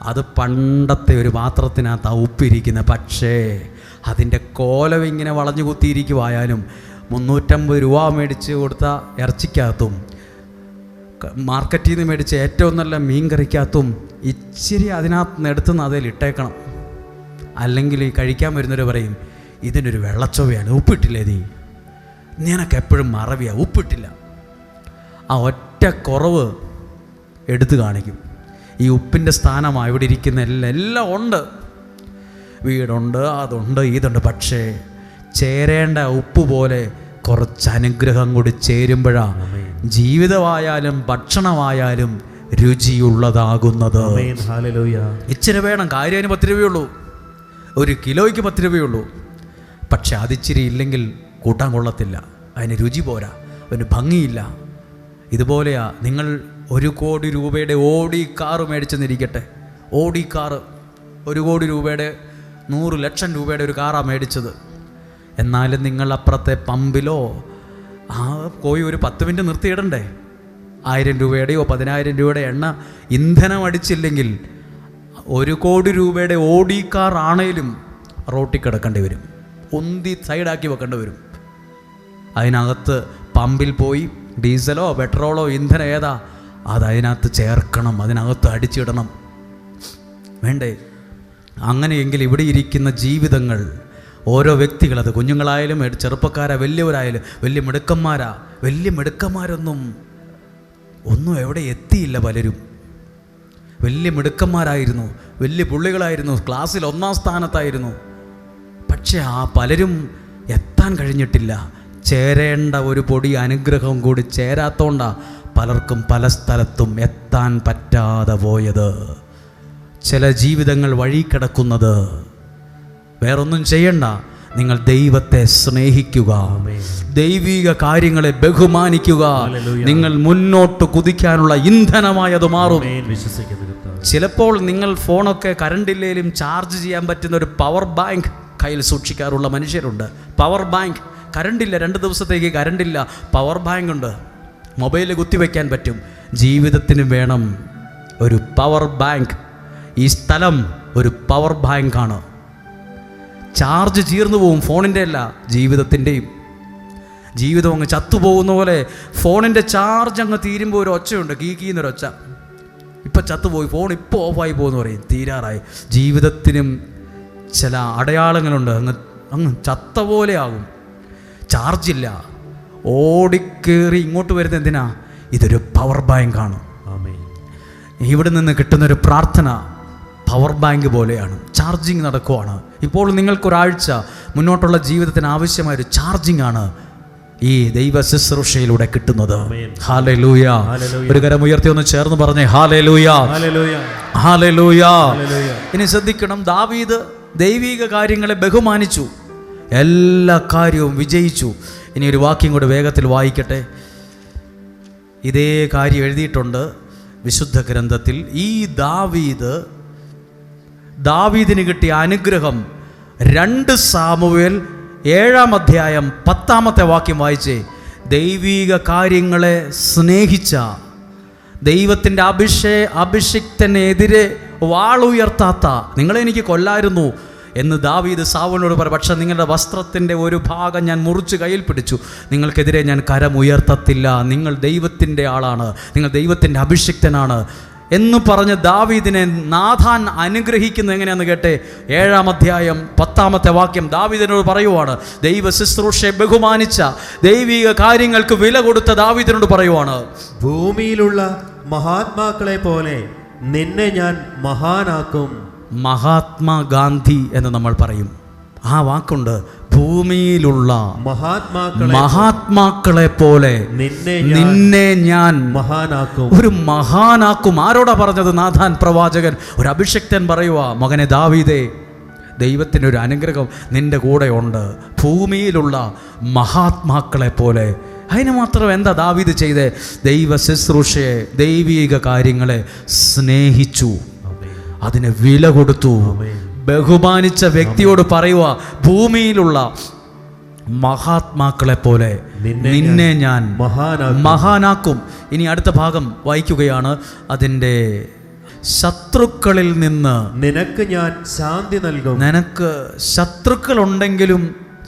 അത് പണ്ടത്തെ ഒരു പാത്രത്തിനകത്ത് ഉപ്പിരിക്കുന്നത്. പക്ഷേ അതിൻ്റെ കോലം ഇങ്ങനെ വളഞ്ഞു കുത്തിയിരിക്കുവായാലും 350 രൂപ മേടിച്ച് കൊടുത്ത ഇറച്ചിക്കകത്തും മാർക്കറ്റിൽ നിന്ന് മേടിച്ച ഏറ്റവും നല്ല മീൻ കറിക്കകത്തും ഇച്ചിരി അതിനകത്ത് നിന്ന് എടുത്തുനിന്ന് അതിൽ ഇട്ടേക്കണം. അല്ലെങ്കിൽ ഈ കഴിക്കാൻ വരുന്നവർ പറയും, ഇതിനൊരു വെള്ളച്ചൊവ്വയാണ്, ഉപ്പിട്ടില്ലേ നീ? നിനക്ക് എപ്പോഴും മറവിയാണ്, ഉപ്പിട്ടില്ല. ആ ഒറ്റ കുറവ് എടുത്തു കാണിക്കും. ഈ ഉപ്പിൻ്റെ സ്ഥാനമാണ് ഇവിടെ ഇരിക്കുന്ന എല്ലാം ഉണ്ട്. വീടുണ്ട്, അതുണ്ട്, ഇതുണ്ട്. പക്ഷേ ചേരേണ്ട ഉപ്പ് പോലെ കുറച്ച് അനുഗ്രഹം കൂടി ചേരുമ്പോഴാണ് ജീവിതമായാലും ഭക്ഷണമായാലും രുചിയുള്ളതാകുന്നത്. ഇച്ചിരി വേണം. കാര്യം അതിന് 10 രൂപയുള്ളൂ, ഒരു കിലോയ്ക്ക് 10 രൂപയുള്ളൂ. പക്ഷെ അതിച്ചിരി ഇല്ലെങ്കിൽ കൂട്ടാൻ കൊള്ളത്തില്ല, അതിന് രുചി പോരാ, അതിന് ഭംഗിയില്ല. ഇതുപോലെയാ നിങ്ങൾ 1 കോടി രൂപയുടെ ഓടി കാറ് മേടിച്ചെന്നിരിക്കട്ടെ. ഓടി കാറ് 1 കോടി രൂപയുടെ 100 ലക്ഷം രൂപയുടെ ഒരു കാറാണ് മേടിച്ചത്. എന്നാലും നിങ്ങൾ അപ്പുറത്തെ പമ്പിലോ പോയി ഒരു 10 മിനിറ്റ് നിർത്തിയിടണ്ടേ? 1000 രൂപയുടെയോ 10,000 രൂപയുടെ എണ്ണ ഇന്ധനം അടിച്ചില്ലെങ്കിൽ 1 കോടി രൂപയുടെ ഓടി കാർ ആണേലും റോട്ടിൽ കിടക്കേണ്ടി വരും, ഉന്തി സൈഡാക്കി വെക്കേണ്ടി വരും. അതിനകത്ത് പമ്പിൽ പോയി ഡീസലോ പെട്രോളോ ഇന്ധനം ഏതാ അതതിനകത്ത് ചേർക്കണം, അതിനകത്ത് അടിച്ചിടണം. വേണ്ടേ? അങ്ങനെയെങ്കിൽ ഇവിടെ ഇരിക്കുന്ന ജീവിതങ്ങൾ, ഓരോ വ്യക്തികൾ, അത് കുഞ്ഞുങ്ങളായാലും ചെറുപ്പക്കാരാ വലിയവരായാലും, വലിയ മിടുക്കന്മാരൊന്നും എവിടെ എത്തിയില്ല. പലരും വലിയ മിടുക്കന്മാരായിരുന്നു, വലിയ പുള്ളികളായിരുന്നു, ക്ലാസ്സിൽ 1-ാം സ്ഥാനത്തായിരുന്നു. പക്ഷെ ആ പലരും എത്താൻ കഴിഞ്ഞിട്ടില്ല. ചേരേണ്ട ഒരു പൊടി അനുഗ്രഹം കൂടി ചേരാത്തോണ്ടാ പലർക്കും പല സ്ഥലത്തും എത്താൻ പറ്റാതെ പോയത്. ചില ജീവിതങ്ങൾ വഴി കിടക്കുന്നത്. വേറൊന്നും ചെയ്യണ്ട, നിങ്ങൾ ദൈവത്തെ സ്നേഹിക്കുക, ദൈവിക കാര്യങ്ങളെ ബഹുമാനിക്കുക. നിങ്ങൾ മുന്നോട്ട് കുതിക്കാനുള്ള ഇന്ധനമായി അത് മാറും. ചിലപ്പോൾ നിങ്ങൾ ഫോണൊക്കെ കറണ്ടില്ലേലും ചാർജ് ചെയ്യാൻ പറ്റുന്ന ഒരു പവർ ബാങ്ക് കയ്യിൽ സൂക്ഷിക്കാറുള്ള മനുഷ്യരുണ്ട്. പവർ ബാങ്ക്, കറണ്ടില്ല, 2 ദിവസത്തേക്ക് കറണ്ടില്ല, പവർ ബാങ്ക് ഉണ്ട്, മൊബൈലിൽ കുത്തിവെക്കാൻ പറ്റും. ജീവിതത്തിന് വേണം ഒരു പവർ ബാങ്ക്. ഈ സ്ഥലം ഒരു പവർ ബാങ്കാണ്. ചാർജ് തീർന്നു പോവും, ഫോണിൻ്റെ അല്ല, ജീവിതത്തിൻ്റെയും. ജീവിതം അങ്ങ് ചത്തുപോകുന്ന പോലെ ഫോണിൻ്റെ ചാർജ് അങ്ങ് തീരുമ്പോൾ ഒരു ഒച്ചയുണ്ട്, കീന്നൊരൊച്ച. ഇപ്പം ചത്തുപോയി, ഫോൺ ഇപ്പോൾ ഓഫായി പോകുമെന്ന് പറയും, തീരാറായി. ജീവിതത്തിനും ചില അടയാളങ്ങളുണ്ട്, അങ്ങ് ചത്ത പോലെ ആകും. ചാർജില്ല, ഓടിക്കേറി ഇങ്ങോട്ട് വരുന്നത് എന്തിനാ? ഇതൊരു പവർ ബാങ്കാണ്. ഇവിടെ നിന്ന് കിട്ടുന്നൊരു പ്രാർത്ഥന പവർ ബാങ്ക് പോലെയാണ്. ചാർജിങ് നടക്കുവാണ്. ഇപ്പോൾ നിങ്ങൾക്കൊരാഴ്ച മുന്നോട്ടുള്ള ജീവിതത്തിന് ആവശ്യമായൊരു ചാർജിങ് ആണ് ഈ ദൈവ ശുശ്രൂഷയിലൂടെ കിട്ടുന്നത്. ഹല്ലേലൂയ. ഒരു കരം ഉയർത്തി ഒന്ന് ചേർന്ന് പറഞ്ഞേ ഹല്ലേലൂയ, ഹല്ലേലൂയ. ഇനി ശ്രദ്ധിക്കണം, ദാവീദ് ദൈവിക കാര്യങ്ങളെ ബഹുമാനിച്ചു, എല്ലാ കാര്യവും വിജയിച്ചു. ഇനി ഒരു വാക്യം കൂടെ വേഗത്തിൽ വായിക്കട്ടെ. ഇതേ കാര്യം എഴുതിയിട്ടുണ്ട് വിശുദ്ധ ഗ്രന്ഥത്തിൽ. ഈ ദാവീദിന് കിട്ടിയ അനുഗ്രഹം 2 സാമുവേൽ 7-ാം അധ്യായം 10-ാമത്തെ വാക്യം വായിച്ചേ. ദൈവീക കാര്യങ്ങളെ സ്നേഹിച്ച, ദൈവത്തിൻ്റെ അഭിഷിക്തനെതിരെ വാളുയർത്താത്ത, നിങ്ങളെ എനിക്ക് കൊല്ലായിരുന്നു എന്ന് ദാവീദ് സാവൂളിനോട് പറയും. പക്ഷെ നിങ്ങളുടെ വസ്ത്രത്തിൻ്റെ ഒരു ഭാഗം ഞാൻ മുറിച്ച് കയ്യിൽ പിടിച്ചു, നിങ്ങൾക്കെതിരെ ഞാൻ കരമുയർത്തത്തില്ല, നിങ്ങൾ ദൈവത്തിൻ്റെ ആളാണ്, നിങ്ങൾ ദൈവത്തിൻ്റെ അഭിഷിക്തനാണ് എന്ന് പറഞ്ഞ് ദാവീദിനെ നാഥാൻ അനുഗ്രഹിക്കുന്നത് എങ്ങനെയാണെന്ന് കേട്ടെ. 7-ാം അധ്യായം 10-ാമത്തെ വാക്യം ദാവീദിനോട് പറയുവാണ്. ദൈവ ശുശ്രൂഷയെ ബഹുമാനിച്ച, ദൈവിക കാര്യങ്ങൾക്ക് വില കൊടുത്ത ദാവീദിനോട് പറയുവാണ്, ഭൂമിയിലുള്ള മഹാത്മാക്കളെ പോലെ നിന്നെ ഞാൻ മഹാനാക്കും. മഹാത്മാഗാന്ധി എന്ന് നമ്മൾ പറയും. ആ വാക്കുണ്ട്. ഭൂമിയിലുള്ള മഹാത്മാക്കളെ പോലെ നിന്നെ ഞാൻ മഹാനാക്കും. ഒരു മഹാനാക്കും. ആരോടാ പറഞ്ഞത്? നാഥാൻ പ്രവാചകൻ. ഒരു അഭിഷിക്തൻ പറയുക, മകനെ ദാവീദേ, ദൈവത്തിൻ്റെ ഒരു അനുഗ്രഹം നിന്റെ കൂടെ ഉണ്ട്, ഭൂമിയിലുള്ള മഹാത്മാക്കളെ പോലെ. അതിന് മാത്രം എന്താ ദാവീദ് ചെയ്തേ? ദൈവ ശുശ്രൂഷയെ, ദൈവിക കാര്യങ്ങളെ സ്നേഹിച്ചു, അതിന് വില കൊടുത്തു. ബഹുമാനിച്ച വ്യക്തിയോട് പറയുക, ഭൂമിയിലുള്ള മഹാത്മാക്കളെ പോലെ നിന്നെ ഞാൻ മഹാനാക്കും. ഇനി അടുത്ത ഭാഗം വായിക്കുകയാണ്. അതിൻ്റെ ശത്രുക്കളിൽ നിന്ന് നിനക്ക് ഞാൻ ശാന്തി നൽകും. നിനക്ക് ശത്രുക്കളുണ്ടെങ്കിലും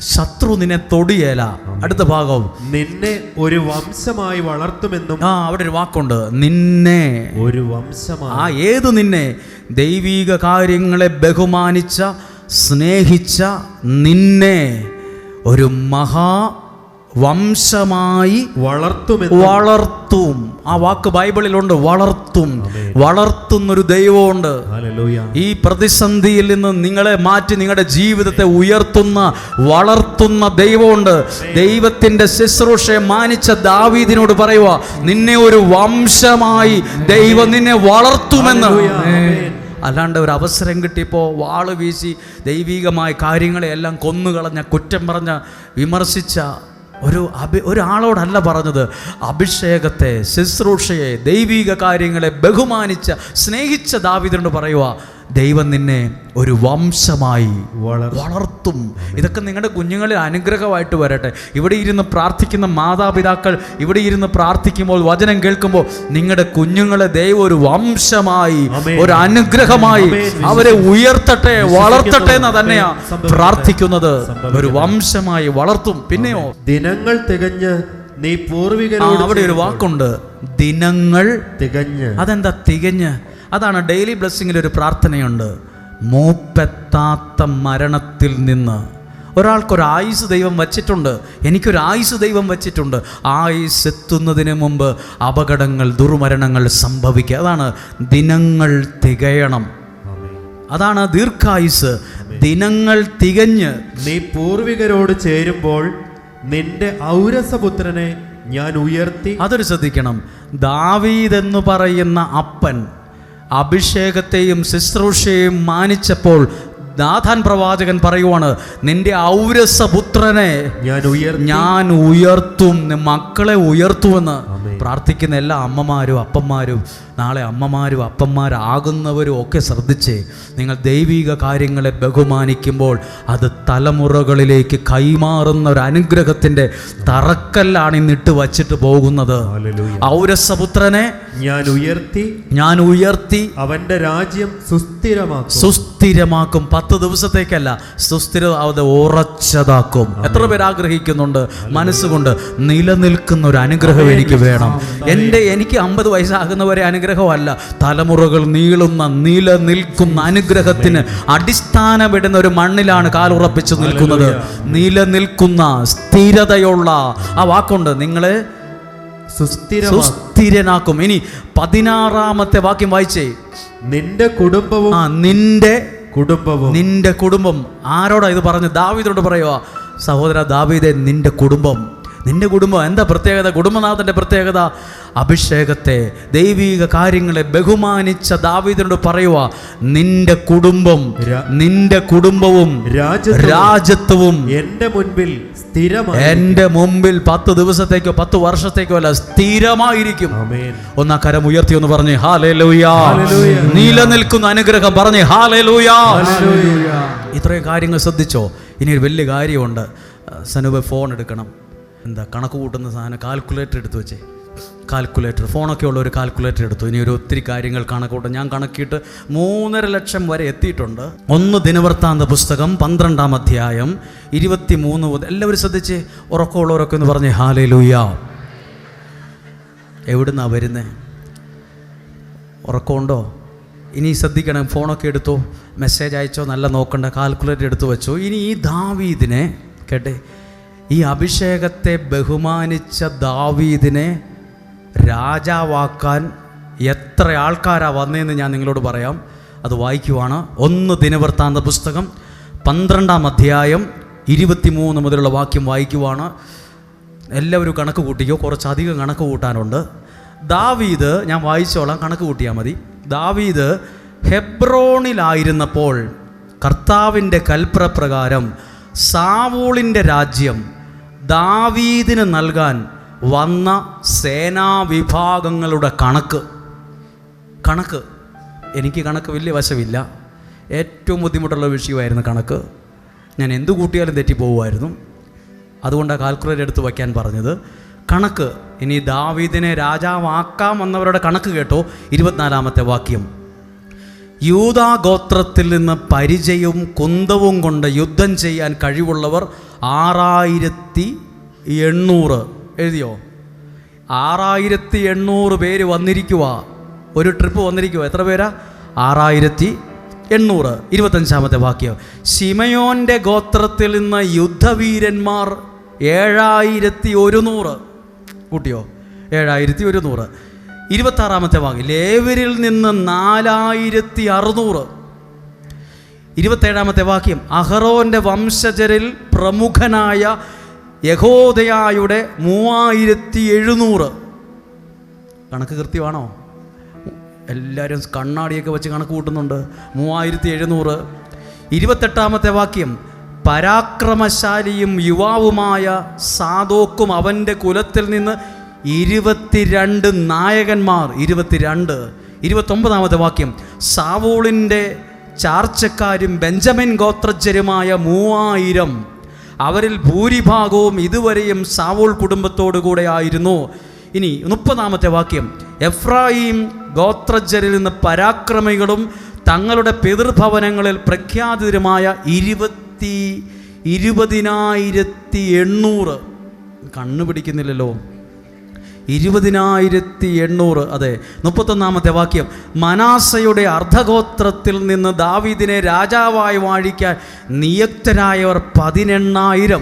ശത്രു നിന്നെ തൊടിയേല. അടുത്ത ഭാഗം, നിന്നെ ഒരു വംശമായി വളർത്തുമെന്നും. അവിടെ ഒരു വാക്കുണ്ട്, നിന്നെ ഒരു വംശമായി. ഏത് നിന്നെ? ദൈവിക കാര്യങ്ങളെ ബഹുമാനിച്ച, സ്നേഹിച്ച നിന്നെ ഒരു വംശമായി വളർത്തും. ആ വാക്ക് ബൈബിളിലുണ്ട്, വളർത്തും. വളർത്തുന്നൊരു ദൈവമുണ്ട്. ഈ പ്രതിസന്ധിയിൽ നിന്ന് നിങ്ങളെ മാറ്റി നിങ്ങളുടെ ജീവിതത്തെ ഉയർത്തുന്ന, വളർത്തുന്ന ദൈവമുണ്ട്. ദൈവത്തിന്റെ ശുശ്രൂഷയെ മാനിച്ച ദാവീദിനോട് പറയുക, നിന്നെ ഒരു വംശമായി ദൈവം നിന്നെ വളർത്തുമെന്ന്. അല്ലാണ്ട് ഒരു അവസരം കിട്ടിയപ്പോൾ വാള് വീശി ദൈവികമായ കാര്യങ്ങളെയെല്ലാം കൊന്നുകളഞ്ഞ, കുറ്റം പറഞ്ഞ, വിമർശിച്ച ഒരാളോടല്ല പറഞ്ഞത്. അഭിഷേകത്തെ, ശുശ്രൂഷയെ, ദൈവിക കാര്യങ്ങളെ ബഹുമാനിച്ച, സ്നേഹിച്ച ദാവീദിനോട് പറയുക, ദൈവം നിന്നെ ഒരു വംശമായി വളർത്തും. ഇതൊക്കെ നിങ്ങളുടെ കുഞ്ഞുങ്ങളിൽ അനുഗ്രഹമായിട്ട് വരട്ടെ. ഇവിടെ ഇരുന്ന് പ്രാർത്ഥിക്കുന്ന മാതാപിതാക്കൾ, ഇവിടെ ഇരുന്ന് പ്രാർത്ഥിക്കുമ്പോൾ, വചനം കേൾക്കുമ്പോൾ, നിങ്ങളുടെ കുഞ്ഞുങ്ങളെ ദൈവം ഒരു വംശമായി, ഒരു അനുഗ്രഹമായി അവരെ ഉയർത്തട്ടെ, വളർത്തട്ടെ എന്ന് തന്നെയാ പ്രാർത്ഥിക്കുന്നത്. ഒരു വംശമായി വളർത്തും. പിന്നെയോ, ദിനങ്ങൾ തികഞ്ഞ് നീ പൂർവികരോട്. അവിടെ ഒരു വാക്കുണ്ട്, ദിനങ്ങൾ തികഞ്ഞ്. അതെന്താ തികഞ്ഞ്? അതാണ് ഡെയിലി ബ്ലെസ്സിങ്ങിൽ ഒരു പ്രാർത്ഥനയുണ്ട്. മൂപ്പെത്താത്ത മരണത്തിൽ നിന്ന്. ഒരാൾക്കൊരു ആയുസ് ദൈവം വച്ചിട്ടുണ്ട്, എനിക്കൊരു ആയുസ് ദൈവം വച്ചിട്ടുണ്ട്. ആയുസ് എത്തുന്നതിന് മുമ്പ് അപകടങ്ങൾ, ദുർമരണങ്ങൾ സംഭവിക്കുക. അതാണ് ദിനങ്ങൾ തികയണം, അതാണ് ദീർഘായുസ്. ദിനങ്ങൾ തികഞ്ഞ് നീ പൂർവികരോട് ചേരുമ്പോൾ നിന്റെ ഔരസപുത്രനെ ഞാൻ ഉയർത്തി. അതൊരു ശ്രദ്ധിക്കണം. ദാവീദ് എന്ന് പറയുന്ന അപ്പൻ അഭിഷേകത്തെയും ശുശ്രൂഷയെയും മാനിച്ചപ്പോൾ നാഥാൻ പ്രവാചകൻ പറയുവാണ്, നിന്റെ ഔരസപുത്രനെ ഞാൻ ഉയർത്തും, മക്കളെ ഉയർത്തുമെന്ന്. പ്രാർത്ഥിക്കുന്ന എല്ലാ അമ്മമാരും അപ്പന്മാരും, നാളെ അമ്മമാരും അപ്പന്മാരാകുന്നവരും ഒക്കെ ശ്രദ്ധിച്ചേ. നിങ്ങൾ ദൈവിക കാര്യങ്ങളെ ബഹുമാനിക്കുമ്പോൾ അത് തലമുറകളിലേക്ക് കൈമാറുന്ന ഒരു അനുഗ്രഹത്തിൻ്റെ തറക്കല്ലാണ് ഇന്നിട്ട് വച്ചിട്ട് പോകുന്നത്. ഔരസപുത്രനെ ഞാൻ ഉയർത്തി അവന്റെ രാജ്യം സുസ്ഥിരമാക്കും. 10 ദിവസത്തേക്കല്ല, സുസ്ഥിരത ഉറച്ചതാക്കും. എത്ര പേര് ആഗ്രഹിക്കുന്നുണ്ട് മനസ്സുകൊണ്ട്? നിലനിൽക്കുന്ന ഒരു അനുഗ്രഹം എനിക്ക് വേണം. എനിക്ക് 50 വയസ്സാകുന്നവരെ അനുഗ്രഹമല്ല, തലമുറകൾ നീളുന്ന, നിലനിൽക്കുന്ന അനുഗ്രഹത്തിന് അടിസ്ഥാനമിടുന്ന ഒരു മണ്ണിലാണ് കാലുറപ്പിച്ചു നിൽക്കുന്നത്. നിലനിൽക്കുന്ന, സ്ഥിരതയുള്ള. ആ വാക്കുണ്ട്, നിങ്ങളെ സുസ്ഥിരനാക്കും. ഇനി 16-ാമത്തെ വാക്യം വായിച്ചേ. നിന്റെ കുടുംബവും. നിന്റെ കുടുംബം. ആരോടാ ഇത് പറഞ്ഞു? ദാവീദിനോട് പറയുക, സഹോദര ദാവീദേ, നിന്റെ കുടുംബം. നിന്റെ കുടുംബം എന്താ പ്രത്യേകത? കുടുംബനാഥൻ്റെ പ്രത്യേകത അഭിഷേകത്തെ, ദൈവിക കാര്യങ്ങളെ ബഹുമാനിച്ച ദാവീദിനോട് പറയുക, നിന്റെ കുടുംബം, നിന്റെ കുടുംബവും രാജ്യത്വവും എൻ്റെ മുമ്പിൽ 10 ദിവസത്തേക്കോ 10 വർഷത്തേക്കോ അല്ല, സ്ഥിരമായിരിക്കും. ഒന്നാ കരം ഉയർത്തി ഒന്ന് പറഞ്ഞേ ഹല്ലേലൂയ. നിലനിൽക്കുന്ന അനുഗ്രഹം പറഞ്ഞേ ഹല്ലേലൂയ. ഇത്രയും കാര്യങ്ങൾ ശ്രദ്ധിച്ചോ. ഇനി ഒരു വലിയ കാര്യമുണ്ട്. സനുബ ഫോൺ എടുക്കണം. എന്താ കണക്ക് കൂട്ടുന്ന സാധനം, കാൽക്കുലേറ്റർ എടുത്തു വെച്ചേ. കാൽക്കുലേറ്റർ, ഫോണൊക്കെ ഉള്ള ഒരു കാൽക്കുലേറ്റർ എടുത്തു. ഇനി ഒരു ഒത്തിരി കാര്യങ്ങൾ കണക്കൂട്ടും. ഞാൻ കണക്കിയിട്ട് 3.5 ലക്ഷം വരെ എത്തിയിട്ടുണ്ട്. 1 ദിനവൃത്താന്ത പുസ്തകം 12-ാം അധ്യായം 23 മുതൽ. എല്ലാവരും ശ്രദ്ധിച്ച് ഉറക്കമുള്ളവരൊക്കെ ഒന്ന് പറഞ്ഞേ ഹല്ലേലൂയ. എവിടുന്നാ വരുന്നേ? ഉറക്കമുണ്ടോ? ഇനി ശ്രദ്ധിക്കണം. ഫോണൊക്കെ എടുത്തോ, മെസ്സേജ് അയച്ചോ, നല്ല നോക്കണ്ട, കാൽക്കുലേറ്റർ എടുത്തു വെച്ചോ. ഇനി ഈ ദാവീദിനെ കേട്ടെ, ഈ അഭിഷേകത്തെ ബഹുമാനിച്ച ദാവീദിനെ രാജാവാക്കാൻ എത്ര ആൾക്കാരാണ് വന്നതെന്ന് ഞാൻ നിങ്ങളോട് പറയാം. അത് വായിക്കുവാണ്. 1 ദിനവൃത്താന്ത പുസ്തകം 12-ാം അധ്യായം 23 മുതലുള്ള വാക്യം വായിക്കുവാണ്. എല്ലാവരും കണക്ക് കൂട്ടിക്കോ, കുറച്ചധികം കണക്ക് കൂട്ടാനുണ്ട്. ദാവീദ്, ഞാൻ വായിച്ചോളാം, കണക്ക് കൂട്ടിയാൽ മതി. ദാവീദ് ഹെബ്രോണിലായിരുന്നപ്പോൾ കർത്താവിൻ്റെ കൽപ്പനപ്രകാരം സാവൂളിൻ്റെ രാജ്യം ദാവീദിന് നൽകാൻ വന്ന സേനാവിഭാഗങ്ങളുടെ കണക്ക് എനിക്ക് കണക്ക് വലിയ വശമില്ല. ഏറ്റവും ബുദ്ധിമുട്ടുള്ള വിഷയമായിരുന്നു കണക്ക്. ഞാൻ എന്തു കൂട്ടിയാലും തെറ്റിപ്പോകുമായിരുന്നു. അതുകൊണ്ടാണ് കാൽക്കുലേറ്റർ എടുത്ത് വയ്ക്കാൻ പറഞ്ഞത്. കണക്ക്. ഇനി ദാവീദിനെ രാജാവാക്കാം വന്നവരുടെ കണക്ക് കേട്ടോ. 24-ാമത്തെ വാക്യം. യൂദാ ഗോത്രത്തിൽ നിന്ന് പരിചയവും കുന്തവും കൊണ്ട് യുദ്ധം ചെയ്യാൻ കഴിവുള്ളവർ 6800. എഴുതിയോ? 6800 പേര് വന്നിരിക്കുക. ഒരു ട്രിപ്പ് വന്നിരിക്കുക. എത്ര പേരാ? 6800. 25-ാമത്തെ വാക്യം. ശിമയോൻ്റെ ഗോത്രത്തിൽ നിന്ന് യുദ്ധവീരന്മാർ 7100. കൂട്ടിയോ? 7100. 26-ാമത്തെ വാക്യം. ലേവ്യരിൽ നിന്ന് 4600. 27-ാമത്തെ വാക്യം. അഹറോന്റെ വംശജരിൽ പ്രമുഖനായ യഹോദയായുടെ 3700. കണക്ക് കൃത്യമാണോ? എല്ലാവരും കണ്ണാടിയൊക്കെ വെച്ച് കണക്ക് കൂട്ടുന്നുണ്ട്. 3700. 28-ാമത്തെ വാക്യം. പരാക്രമശാലിയും യുവാവുമായ സാദോക്കും അവൻ്റെ കുലത്തിൽ നിന്ന് 22 നായകന്മാർ. 22. 29-ാമത്തെ വാക്യം. സാവൂളിൻ്റെ ചാർച്ചക്കാരും ബെഞ്ചമിൻ ഗോത്രജരുമായ 3000. അവരിൽ ഭൂരിഭാഗവും ഇതുവരെയും സാവൂൾ കുടുംബത്തോടു കൂടെ ആയിരുന്നു. ഇനി 30-ാമത്തെ വാക്യം. എഫ്രായിം ഗോത്രജരിൽ നിന്ന് പരാക്രമികളും തങ്ങളുടെ പിതൃഭവനങ്ങളിൽ പ്രഖ്യാതിതരുമായ 20,800. കണ്ണു പിടിക്കുന്നില്ലല്ലോ. 20,800. അതെ. 31-ാമത്തെ വാക്യം. മനാസയുടെ അർദ്ധഗോത്രത്തിൽ നിന്ന് ദാവീദിനെ രാജാവായി വാഴിക്കാൻ നിയുക്തരായവർ 18,000.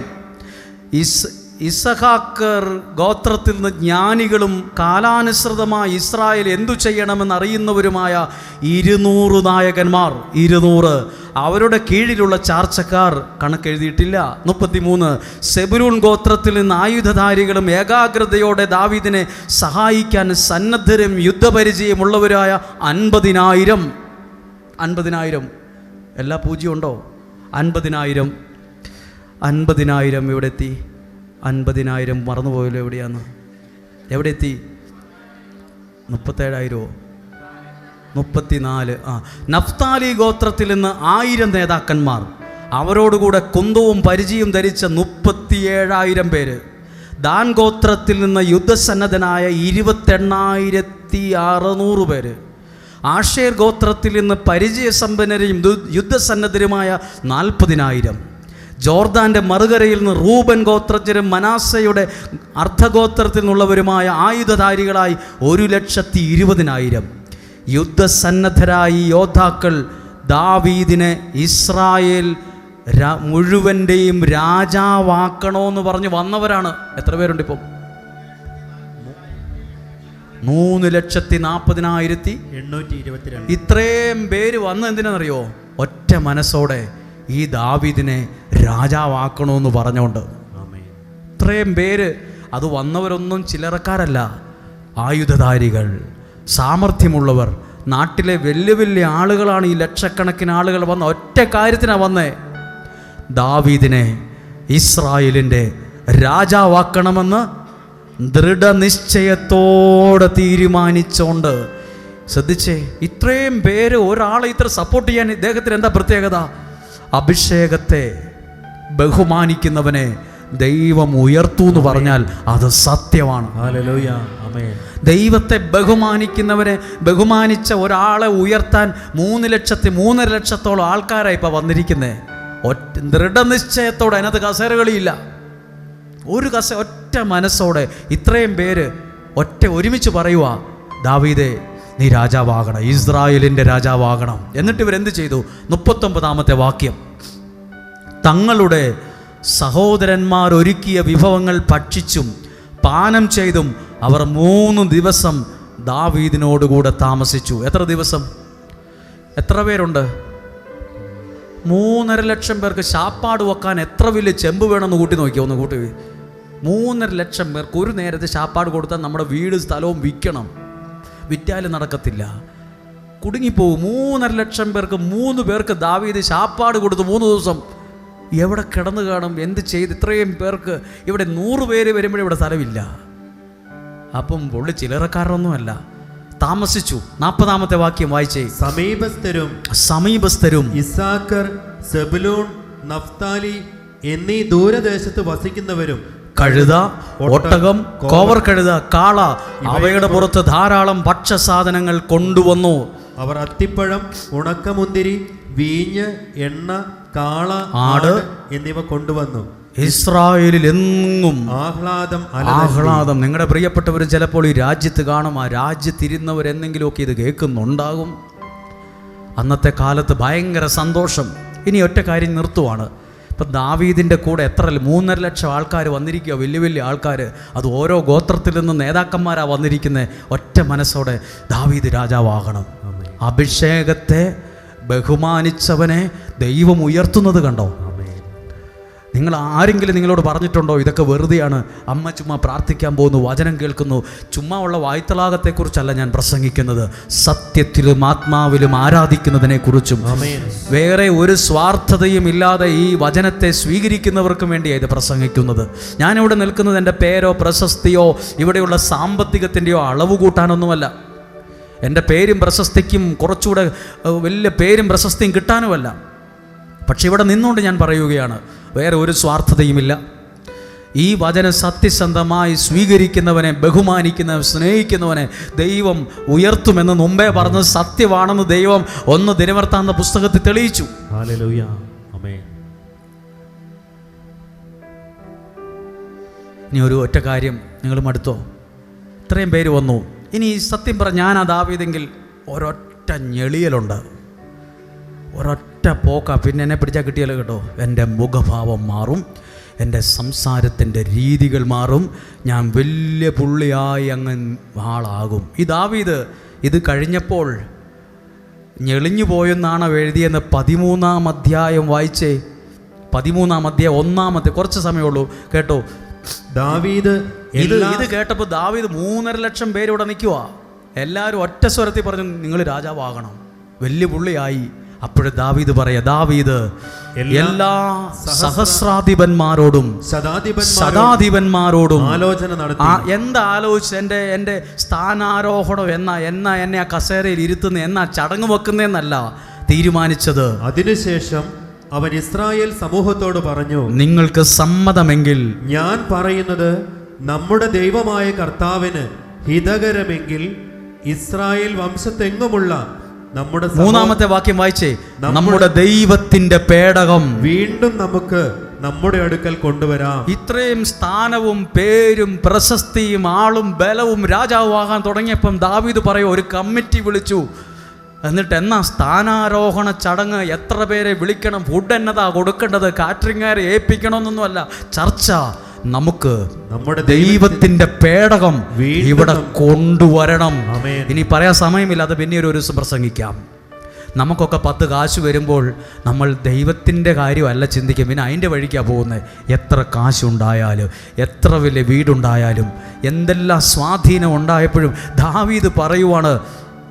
ഇസഹാക്കർ ഗോത്രത്തിൽ നിന്ന് ജ്ഞാനികളും കാലാനുസൃതമായി ഇസ്രായേൽ എന്തു ചെയ്യണമെന്ന് അറിയുന്നവരുമായ 200 നായകന്മാർ. 200. അവരുടെ കീഴിലുള്ള ചാർച്ചക്കാർ കണക്കെഴുതിയിട്ടില്ല. 33. സെബുലൂൺ ഗോത്രത്തിൽ നിന്ന് ആയുധധാരികളും ഏകാഗ്രതയോടെ ദാവീദിനെ സഹായിക്കാൻ സന്നദ്ധരും യുദ്ധപരിചയമുള്ളവരായ 50,000. 50,000. എല്ലാ പൂജ്യമുണ്ടോ? 50,000. 50,000 ഇവിടെ എത്തി. 50,000 മറന്നുപോയല്ലോ. എവിടെയാന്ന്? എവിടെ എത്തി? 37,000. 34. നഫ്താലി ഗോത്രത്തിൽ നിന്ന് 1000 നേതാക്കന്മാർ. അവരോടുകൂടെ കുന്തവും പരിചയം ധരിച്ച 37,000 പേര്. ദാൻ ഗോത്രത്തിൽ നിന്ന് യുദ്ധസന്നദ്ധനായ 28,600 പേര്. ആഷേർ ഗോത്രത്തിൽ നിന്ന് പരിചയസമ്പന്നരും യുദ്ധസന്നദ്ധരുമായ 40,000. ജോർദാൻ്റെ മറുകരയിൽ നിന്ന് റൂബൻ ഗോത്രജരും മനാസയുടെ അർദ്ധഗോത്രത്തിൽ നിന്നുള്ളവരുമായ ആയുധധാരികളായി 1,20,000. യുദ്ധസന്നദ്ധരായി യോദ്ധാക്കൾ ദാവീദിനെ ഇസ്രായേൽ മുഴുവൻ്റെയും രാജാവാക്കണമെന്ന് പറഞ്ഞ് വന്നവരാണ്. എത്ര പേരുണ്ട് ഇപ്പം? 3,40,822. ഇത്രയും പേര് വന്ന് എന്തിനാണെന്നറിയോ? ഒറ്റ മനസ്സോടെ ഈ ദാവീദിനെ രാജാവാക്കണമെന്ന് പറഞ്ഞുകൊണ്ട്. ഇത്രയും പേര് അത് വന്നവരൊന്നും ചില്ലറക്കാരല്ല, ആയുധധാരികൾ, സാമർഥ്യമുള്ളവർ, നാട്ടിലെ വലിയ വലിയ ആളുകളാണ്. ഈ ലക്ഷക്കണക്കിന് ആളുകൾ വന്ന ഒറ്റ കാര്യത്തിനാണ് വന്നേ, ദാവീദിനെ ഇസ്രായേലിൻ്റെ രാജാവാക്കണമെന്ന് ദൃഢനിശ്ചയത്തോടെ തീരുമാനിച്ചോണ്ട്. ശ്രദ്ധിച്ചേ, ഇത്രയും പേര് ഒരാളെ ഇത്ര സപ്പോർട്ട് ചെയ്യാൻ ഇദ്ദേഹത്തിന് എന്താ പ്രത്യേകത? അഭിഷേകത്തെ ബഹുമാനിക്കുന്നവനെ ദൈവം ഉയർത്തു എന്ന് പറഞ്ഞാൽ അത് സത്യമാണ്. ഹല്ലേലൂയ, ആമേൻ. ദൈവത്തെ ബഹുമാനിക്കുന്നവരെ, ബഹുമാനിച്ച ഒരാളെ ഉയർത്താൻ 3 ലക്ഷത്തോളം ആൾക്കാരായി ഇപ്പം വന്നിരിക്കുന്നത്. ദൃഢനിശ്ചയത്തോടെ, അതിനകത്ത് കസേരകളിയില്ല, ഒറ്റ മനസ്സോടെ ഇത്രയും പേര് ഒരുമിച്ച് പറയുക, ദാവീദേ നീ രാജാവാകണം, ഇസ്രായേലിൻ്റെ രാജാവാകണം. എന്നിട്ട് ഇവരെന്ത് ചെയ്തു? 39-ാമത്തെ വാക്യം, തങ്ങളുടെ സഹോദരന്മാർ ഒരുക്കിയ വിഭവങ്ങൾ ഭക്ഷിച്ചും പാനം ചെയ്തും അവർ 3 ദിവസം ദാവീദിനോടുകൂടെ താമസിച്ചു. എത്ര ദിവസം? എത്ര പേരുണ്ട്? 3.5 ലക്ഷം പേർക്ക് ശാപ്പാട് വെക്കാൻ എത്ര വലിയ ചെമ്പ് വേണമെന്ന് കൂട്ടി നോക്കിയോ, ഒന്ന് കൂട്ടി. 3.5 ലക്ഷം പേർക്ക് ഒരു നേരത്തെ ശാപ്പാട് കൊടുത്താൽ നമ്മുടെ വീട് സ്ഥലവും വിൽക്കണം, വിറ്റാലും നടക്കത്തില്ല, കുടുങ്ങിപ്പോവും. 3.5 ലക്ഷം പേർക്ക് 3 പേർക്ക് ദാവീദ് ശാപ്പാട് കൊടുത്തു 3 ദിവസം. എവിടെ കിടന്നു കാണും? എന്ത് ചെയ്ത്? ഇത്രയും പേർക്ക് ഇവിടെ 100 പേര് വരുമ്പോഴേ ഇവിടെ സ്ഥലമില്ല. അപ്പം പുള്ളി ചില്ലറക്കാരൊന്നുമല്ല, താമസിച്ചു. 40-ാമത്തെ വാക്യം വായിച്ചേ. സമീപസ്ഥരും ഇസ്സാക്കർ, സെബുലൂൺ, നഫ്താലി എന്നീ ദൂരദേശത്ത് വസിക്കുന്നവരും കഴുത, ഒട്ടകം, കോവർ കഴുത, കാള, അവയുടെ പുറത്ത് ധാരാളം ഭക്ഷ്യസാധനങ്ങൾ കൊണ്ടുവന്നു. അവർ അത്തിപ്പഴം, ഉണക്കമുന്തിരി, വീഞ്ഞ്, എണ്ണ, കാള, ആട് എന്നിവ കൊണ്ടുവന്നു. ഇസ്രായേലിൽ എങ്ങും ആഹ്ലാദം. നിങ്ങളുടെ പ്രിയപ്പെട്ടവർ ചിലപ്പോൾ ഈ രാജ്യത്ത് കാണും, ആ രാജ്യത്തിരുന്നവരെന്തെങ്കിലുമൊക്കെ ഇത് കേൾക്കുന്നുണ്ടാകും. അന്നത്തെ കാലത്ത് ഭയങ്കര സന്തോഷം. ഇനി ഒറ്റ കാര്യം നിർത്തുവാണ്. ഇപ്പം ദാവീദിൻ്റെ കൂടെ 3.5 ലക്ഷം ആൾക്കാർ വന്നിരിക്കുക, വലിയ വലിയ ആൾക്കാർ. അത് ഓരോ ഗോത്രത്തിൽ നിന്ന് നേതാക്കന്മാരാണ് വന്നിരിക്കുന്നത്. ഒറ്റ മനസ്സോടെ ദാവീദ് രാജാവാകണം. അഭിഷേകത്തെ ബഹുമാനിച്ചവനെ ദൈവം ഉയർത്തുന്നത് കണ്ടോ? നിങ്ങൾ ആരെങ്കിലും നിങ്ങളോട് പറഞ്ഞിട്ടുണ്ടോ ഇതൊക്കെ വെറുതെയാണ്, അമ്മ ചുമ്മാ പ്രാർത്ഥിക്കാൻ പോകുന്നു, വചനം കേൾക്കുന്നു? ചുമ്മാ ഉള്ള വായ്ത്തലാകത്തെക്കുറിച്ചല്ല ഞാൻ പ്രസംഗിക്കുന്നത്, സത്യത്തിലും ആത്മാവിലും ആരാധിക്കുന്നതിനെക്കുറിച്ചും. വേറെ ഒരു സ്വാർത്ഥതയും ഇല്ലാതെ ഈ വചനത്തെ സ്വീകരിക്കുന്നവർക്കും വേണ്ടിയാണ് ഇത് പ്രസംഗിക്കുന്നത്. ഞാനിവിടെ നിൽക്കുന്നത് എൻ്റെ പേരോ പ്രശസ്തിയോ ഇവിടെയുള്ള സാമ്പത്തികത്തിൻ്റെയോ അളവ് കൂട്ടാനൊന്നുമല്ല. എൻ്റെ പേരും പ്രശസ്തിക്കും കുറച്ചുകൂടെ വലിയ പേരും പ്രശസ്തിയും കിട്ടാനുമല്ല. പക്ഷെ ഇവിടെ നിന്നുകൊണ്ട് ഞാൻ പറയുകയാണ്, വേറെ ഒരു സ്വാർത്ഥതയുമില്ല. ഈ വചനം സത്യസന്ധമായി സ്വീകരിക്കുന്നവനെ, ബഹുമാനിക്കുന്നവനെ, സ്നേഹിക്കുന്നവനെ ദൈവം ഉയർത്തുമെന്ന് മുമ്പേ പറഞ്ഞത് സത്യമാണെന്ന് ദൈവം 1 ദിനവൃത്താന്ത പുസ്തകത്തിൽ തെളിയിച്ചു. ഹല്ലേലൂയ, ആമേൻ. ഇനി ഒരു ഒറ്റ കാര്യം നിങ്ങൾ മടുത്തോ? ഇത്രയും പേര് വന്നു. ഇനി സത്യം പറഞ്ഞ ഞാൻ ദാവീദെങ്കിൽ ഒരൊറ്റ ഞെളിയലുണ്ട്, ഒരൊറ്റ പോക്ക. പിന്നെ എന്നെ പിടിച്ചാൽ കിട്ടിയാലോ കേട്ടോ, എൻ്റെ മുഖഭാവം മാറും, എൻ്റെ സംസാരത്തിൻ്റെ രീതികൾ മാറും, ഞാൻ വലിയ പുള്ളിയായി അങ്ങ് ആളാകും. ഈ ദാവീദ് ഇത് കഴിഞ്ഞപ്പോൾ ഞെളിഞ്ഞു പോയെന്നാണ് എഴുതിയെന്ന് 13-ാം അധ്യായം വായിച്ചേ. 13-ാം അധ്യായം 1-ാമത്തെ കുറച്ച് സമയമുള്ളൂ കേട്ടോ. ദാവീദ് ഇത് കേട്ടപ്പോൾ ദാവീദ് 3.5 ലക്ഷം പേരിവിടെ നിൽക്കുക. എല്ലാവരും ഒറ്റ സ്വരത്തിൽ പറഞ്ഞു, നിങ്ങൾ രാജാവാകണം, വലിയ പുള്ളിയായി. അപ്പോഴും ദാവീദ് പറയാ, ദാവീദ് എല്ലാ സഹസ്രാധിപന്മാരോടും ശതാധിപന്മാരോടും ആലോചന നടത്തി. എന്താ ആലോചിച്ച്? എൻ്റെ സ്ഥാനാരോഹണം എന്നാ എന്നെ ആ കസേരയിൽ ഇരുത്തുന്ന, എന്നാ ചടങ്ങ് വെക്കുന്നതെന്നല്ല തീരുമാനിച്ചത്. അതിനുശേഷം അവൻ ഇസ്രായേൽ സമൂഹത്തോട് പറഞ്ഞു, നിങ്ങൾക്ക് സമ്മതമെങ്കിൽ ഞാൻ പറയുന്നത് നമ്മുടെ ദൈവമായ കർത്താവിന് ഹിതകരമെങ്കിൽ ഇസ്രായേൽ വംശത്തെങ്ങുമുള്ള നമ്മുടെ 3-ാമത്തെ വാക്യം വായിച്ചേ. നമ്മുടെ ദൈവത്തിന്റെ പേടകം വീണ്ടും നമുക്ക് നമ്മുടെ അടുക്കൽ കൊണ്ടുവരാം. ഇത്രയും സ്ഥാനവും പേരും പ്രശസ്തിയും ആളും ബലവും രാജാവാകാൻ തുടങ്ങിയപ്പം ദാവീദ് പറയും, ഒരു കമ്മിറ്റി വിളിച്ചു. എന്നിട്ട് എന്നാ സ്ഥാനാരോഹണ ചടങ്ങ്, എത്ര പേരെ വിളിക്കണം, ഫുഡ് എന്നതാ കൊടുക്കേണ്ടത്, കാറ്ററിംഗുകാരെ ഏൽപ്പിക്കണമെന്നൊന്നുമല്ല ചർച്ച. നമുക്ക് നമ്മുടെ ദൈവത്തിന്റെ പേടകം ഇവിടെ കൊണ്ടുവരണം. ഇനി പറയാൻ സമയമില്ല, അത് പിന്നെ ഒരു ദിവസം പ്രസംഗിക്കാം. നമുക്കൊക്കെ 10 കാശ് വരുമ്പോൾ നമ്മൾ ദൈവത്തിൻ്റെ കാര്യമല്ല ചിന്തിക്കും, പിന്നെ അതിൻ്റെ വഴിക്കാണ് പോകുന്നത്. എത്ര കാശുണ്ടായാലും, എത്ര വലിയ വീടുണ്ടായാലും, എന്തെല്ലാം സ്വാധീനം ഉണ്ടായപ്പോഴും ദാവീദ് പറയുവാണ്,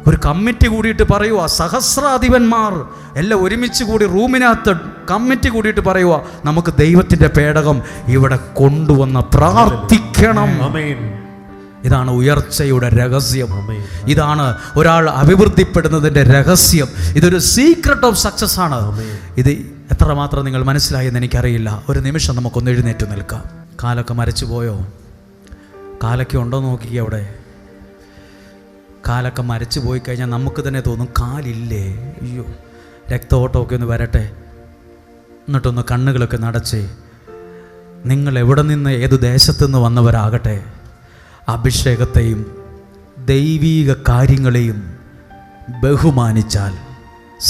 ഒരു കമ്മിറ്റി കൂടിയിട്ട് പറയുക, സഹസ്രാധിപന്മാർ എല്ലാം ഒരുമിച്ച് കൂടി റൂമിനകത്ത് കമ്മിറ്റി കൂടിയിട്ട് പറയുക, നമുക്ക് ദൈവത്തിൻ്റെ പേടകം ഇവിടെ കൊണ്ടുവന്ന് പ്രാർത്ഥിക്കണം. ഇതാണ് ഉയർച്ചയുടെ രഹസ്യം. ഇതാണ് ഒരാൾ അഭിവൃദ്ധിപ്പെടുന്നതിൻ്റെ രഹസ്യം. ഇതൊരു സീക്രട്ട് ഓഫ് സക്സസ് ആണ്. ഇത് എത്രമാത്രം നിങ്ങൾ മനസ്സിലായെന്ന് എനിക്കറിയില്ല. ഒരു നിമിഷം നമുക്കൊന്ന് എഴുന്നേറ്റ് നിൽക്കാം. കാലൊക്കെ മരച്ചു പോയോ? കാലൊക്കെ ഉണ്ടോ നോക്കിക്കുക. അവിടെ കാലൊക്കെ മരച്ചു പോയി കഴിഞ്ഞാൽ നമുക്ക് തന്നെ തോന്നും കാലില്ലേ, അയ്യോ രക്തഓട്ടമൊക്കെ ഒന്ന് വരട്ടെ. എന്നിട്ടൊന്ന് കണ്ണുകളൊക്കെ നടച്ചേ. നിങ്ങൾ എവിടെ നിന്ന്, ഏതു ദേശത്തുനിന്ന് വന്നവരാകട്ടെ, അഭിഷേകത്തെയും ദൈവീക കാര്യങ്ങളെയും ബഹുമാനിച്ചാൽ,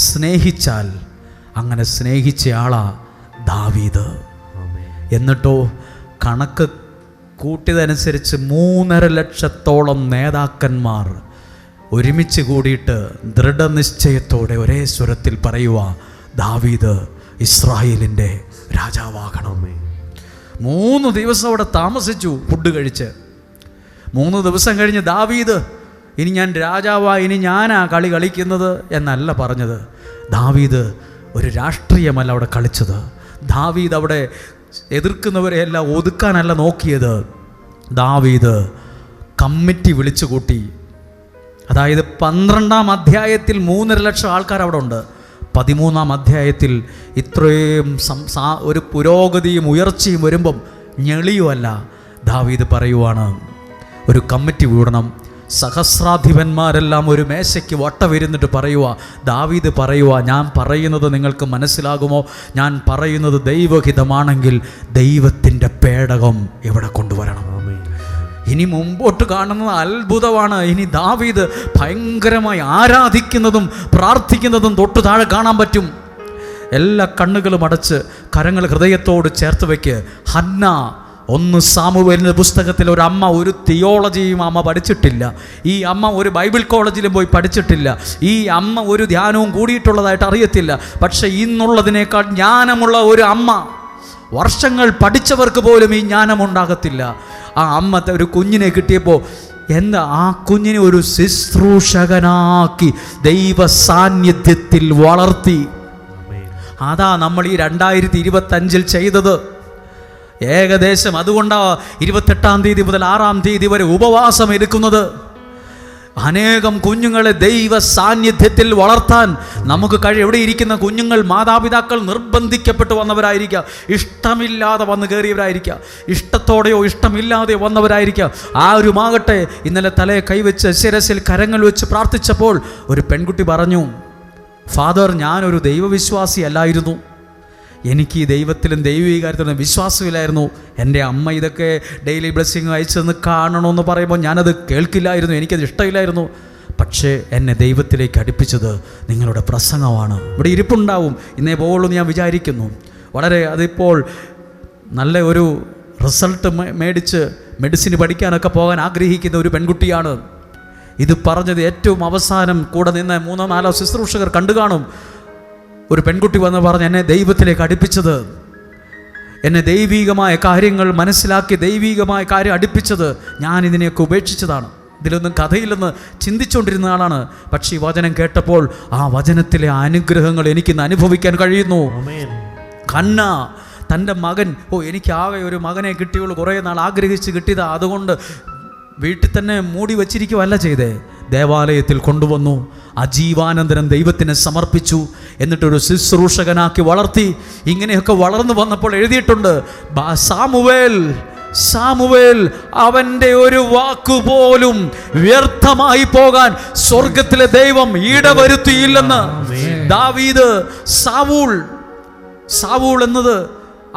സ്നേഹിച്ചാൽ, അങ്ങനെ സ്നേഹിച്ചയാളാ ദാവീദ്. എന്നിട്ടോ കണക്ക് കൂട്ടിയതനുസരിച്ച് 3.5 ലക്ഷത്തോളം നേതാക്കന്മാർ ഒരുമിച്ച് കൂടിയിട്ട് ദൃഢനിശ്ചയത്തോടെ ഒരേ സ്വരത്തിൽ പറയുക, ദാവീദ് ഇസ്രായേലിൻ്റെ രാജാവാകണം. 3 ദിവസം അവിടെ താമസിച്ചു ഫുഡ് കഴിച്ച്. 3 ദിവസം കഴിഞ്ഞ് ദാവീദ്, ഇനി ഞാൻ രാജാവായി, ഇനി ഞാനാ കളി കളിക്കുന്നത് എന്നല്ല പറഞ്ഞത്. ദാവീദ് ഒരു രാഷ്ട്രീയമല്ല അവിടെ കളിച്ചത്. ദാവീദ് അവിടെ എതിർക്കുന്നവരെയെല്ലാം ഒതുക്കാനല്ല നോക്കിയത്. ദാവീദ് കമ്മിറ്റി വിളിച്ചു കൂട്ടി. അതായത് 12-ാം അധ്യായത്തിൽ 3.5 ലക്ഷം ആൾക്കാർ അവിടെ ഉണ്ട്. 13-ാം അധ്യായത്തിൽ ഇത്രയും ഒരു പുരോഗതിയും ഉയർച്ചയും വരുമ്പം ഞെളിയുമല്ല, ദാവീദ് പറയുവാണ്, ഒരു കമ്മിറ്റി കൂടണം. സഹസ്രാധിപന്മാരെല്ലാം ഒരു മേശയ്ക്ക് വട്ടമിരുന്നിട്ട് പറയുക, ദാവീദ് പറയുക, ഞാൻ പറയുന്നത് നിങ്ങൾക്ക് മനസ്സിലാകുമോ? ഞാൻ പറയുന്നത് ദൈവഹിതമാണെങ്കിൽ ദൈവത്തിൻ്റെ പേടകം ഇവിടെ കൊണ്ടുവരണം. ഇനി മുമ്പോട്ട് കാണുന്നത് അത്ഭുതമാണ്. ഇനി ദാവീദ് ഭയങ്കരമായി ആരാധിക്കുന്നതും പ്രാർത്ഥിക്കുന്നതും തൊട്ട് താഴെ കാണാൻ പറ്റും. എല്ലാ കണ്ണുകളും അടച്ച് കരങ്ങൾ ഹൃദയത്തോട് ചേർത്ത് വയ്ക്ക്. ഹന്ന 1 സാമുവേലിൻ്റെ പുസ്തകത്തിൽ ഒരു അമ്മ ഒരു തിയോളജിയും അമ്മ പഠിച്ചിട്ടില്ല. ഈ അമ്മ ഒരു ബൈബിൾ കോളേജിലും പോയി പഠിച്ചിട്ടില്ല. ഈ അമ്മ ഒരു ധ്യാനവും കൂടിയിട്ടുള്ളതായിട്ട് അറിയത്തില്ല. പക്ഷേ ഇന്നുള്ളതിനേക്കാൾ ജ്ഞാനമുള്ള ഒരു അമ്മ, വർഷങ്ങൾ പഠിച്ചവർക്ക് പോലും ഈ ജ്ഞാനമുണ്ടാകത്തില്ല. ആ അമ്മ ഒരു കുഞ്ഞിനെ കിട്ടിയപ്പോൾ എന്താ, ആ കുഞ്ഞിനെ ഒരു ശുശ്രൂഷകനാക്കി ദൈവ സാന്നിധ്യത്തിൽ വളർത്തി. അതാ നമ്മൾ ഈ 2025 ചെയ്തത്. ഏകദേശം അതുകൊണ്ടാണ് 28-ാം തീയതി മുതൽ 6-ാം തീയതി വരെ ഉപവാസം എടുക്കുന്നത്. അനേകം കുഞ്ഞുങ്ങളെ ദൈവ സാന്നിധ്യത്തിൽ വളർത്താൻ നമുക്ക് എവിടെ ഇരിക്കുന്ന കുഞ്ഞുങ്ങൾ മാതാപിതാക്കൾ നിർബന്ധിക്കപ്പെട്ട് വന്നവരായിരിക്കാം, ഇഷ്ടമില്ലാതെ വന്ന് കയറിയവരായിരിക്കാം, ഇഷ്ടത്തോടെയോ ഇഷ്ടമില്ലാതെയോ വന്നവരായിരിക്കാം. ആരുമാകട്ടെ, ഇന്നലെ തലയെ കൈവച്ച് ശിരസിൽ കരങ്ങൾ വെച്ച് പ്രാർത്ഥിച്ചപ്പോൾ ഒരു പെൺകുട്ടി പറഞ്ഞു, ഫാദർ, ഞാനൊരു ദൈവവിശ്വാസി അല്ലായിരുന്നു, എനിക്ക് ഈ ദൈവത്തിലും ദൈവീകാര്യത്തിലും വിശ്വാസമില്ലായിരുന്നു. എൻ്റെ അമ്മ ഇതൊക്കെ ഡെയിലി ബ്ലെസ്സിങ് അയച്ചെന്ന് കാണണമെന്ന് പറയുമ്പോൾ ഞാനത് കേൾക്കില്ലായിരുന്നു, എനിക്കത് ഇഷ്ടമില്ലായിരുന്നു. പക്ഷേ എന്നെ ദൈവത്തിലേക്ക് അടുപ്പിച്ചത് നിങ്ങളുടെ പ്രസംഗമാണ്. ഇവിടെ ഇരിപ്പുണ്ടാവും ഇന്നേ പോകുള്ളൂ ഞാൻ വിചാരിക്കുന്നു. വളരെ അതിപ്പോൾ നല്ല ഒരു റിസൾട്ട് മേടിച്ച് മെഡിസിൻ പഠിക്കാനൊക്കെ പോകാൻ ആഗ്രഹിക്കുന്ന ഒരു പെൺകുട്ടിയാണ്. ഇത് പറഞ്ഞത് ഏറ്റവും അവസാനം കൂടെ നിന്ന് 3-4 ശുശ്രൂഷകർ കണ്ടു കാണും. ഒരു പെൺകുട്ടി വന്ന് പറഞ്ഞ്, എന്നെ ദൈവത്തിലേക്ക് അടുപ്പിച്ചത്, എന്നെ ദൈവീകമായ കാര്യങ്ങൾ മനസ്സിലാക്കി ദൈവീകമായ കാര്യം അടുപ്പിച്ചത്, ഞാൻ ഇതിനെയൊക്കെ ഉപേക്ഷിച്ചതാണ്, ഇതിലൊന്നും കഥയില്ലെന്ന് ചിന്തിച്ചുകൊണ്ടിരുന്ന ആളാണ്. പക്ഷേ ഈ വചനം കേട്ടപ്പോൾ ആ വചനത്തിലെ അനുഗ്രഹങ്ങൾ എനിക്കിന്ന് അനുഭവിക്കാൻ കഴിയുന്നു. ഹന്ന തൻ്റെ മകൻ, എനിക്കാകെ ഒരു മകനെ കിട്ടിയുള്ളൂ, കുറേ നാൾ ആഗ്രഹിച്ച് കിട്ടിയതാ, അതുകൊണ്ട് വീട്ടിൽ തന്നെ മൂടി വച്ചിരിക്കുകയല്ല ചെയ്തേ, ദേവാലയത്തിൽ കൊണ്ടുവന്നു, അജീവാനന്തരം ദൈവത്തിന് സമർപ്പിച്ചു, എന്നിട്ടൊരു ശുശ്രൂഷകനാക്കി വളർത്തി. ഇങ്ങനെയൊക്കെ വളർന്നു വന്നപ്പോൾ എഴുതിയിട്ടുണ്ട്, സാമുവേൽ അവൻ്റെ ഒരു വാക്കുപോലും വ്യർത്ഥമായി പോകാൻ സ്വർഗത്തിലെ ദൈവം ഇടവരുത്തിയില്ലെന്ന്. ദാവീദ് സാവൂൾ എന്നത്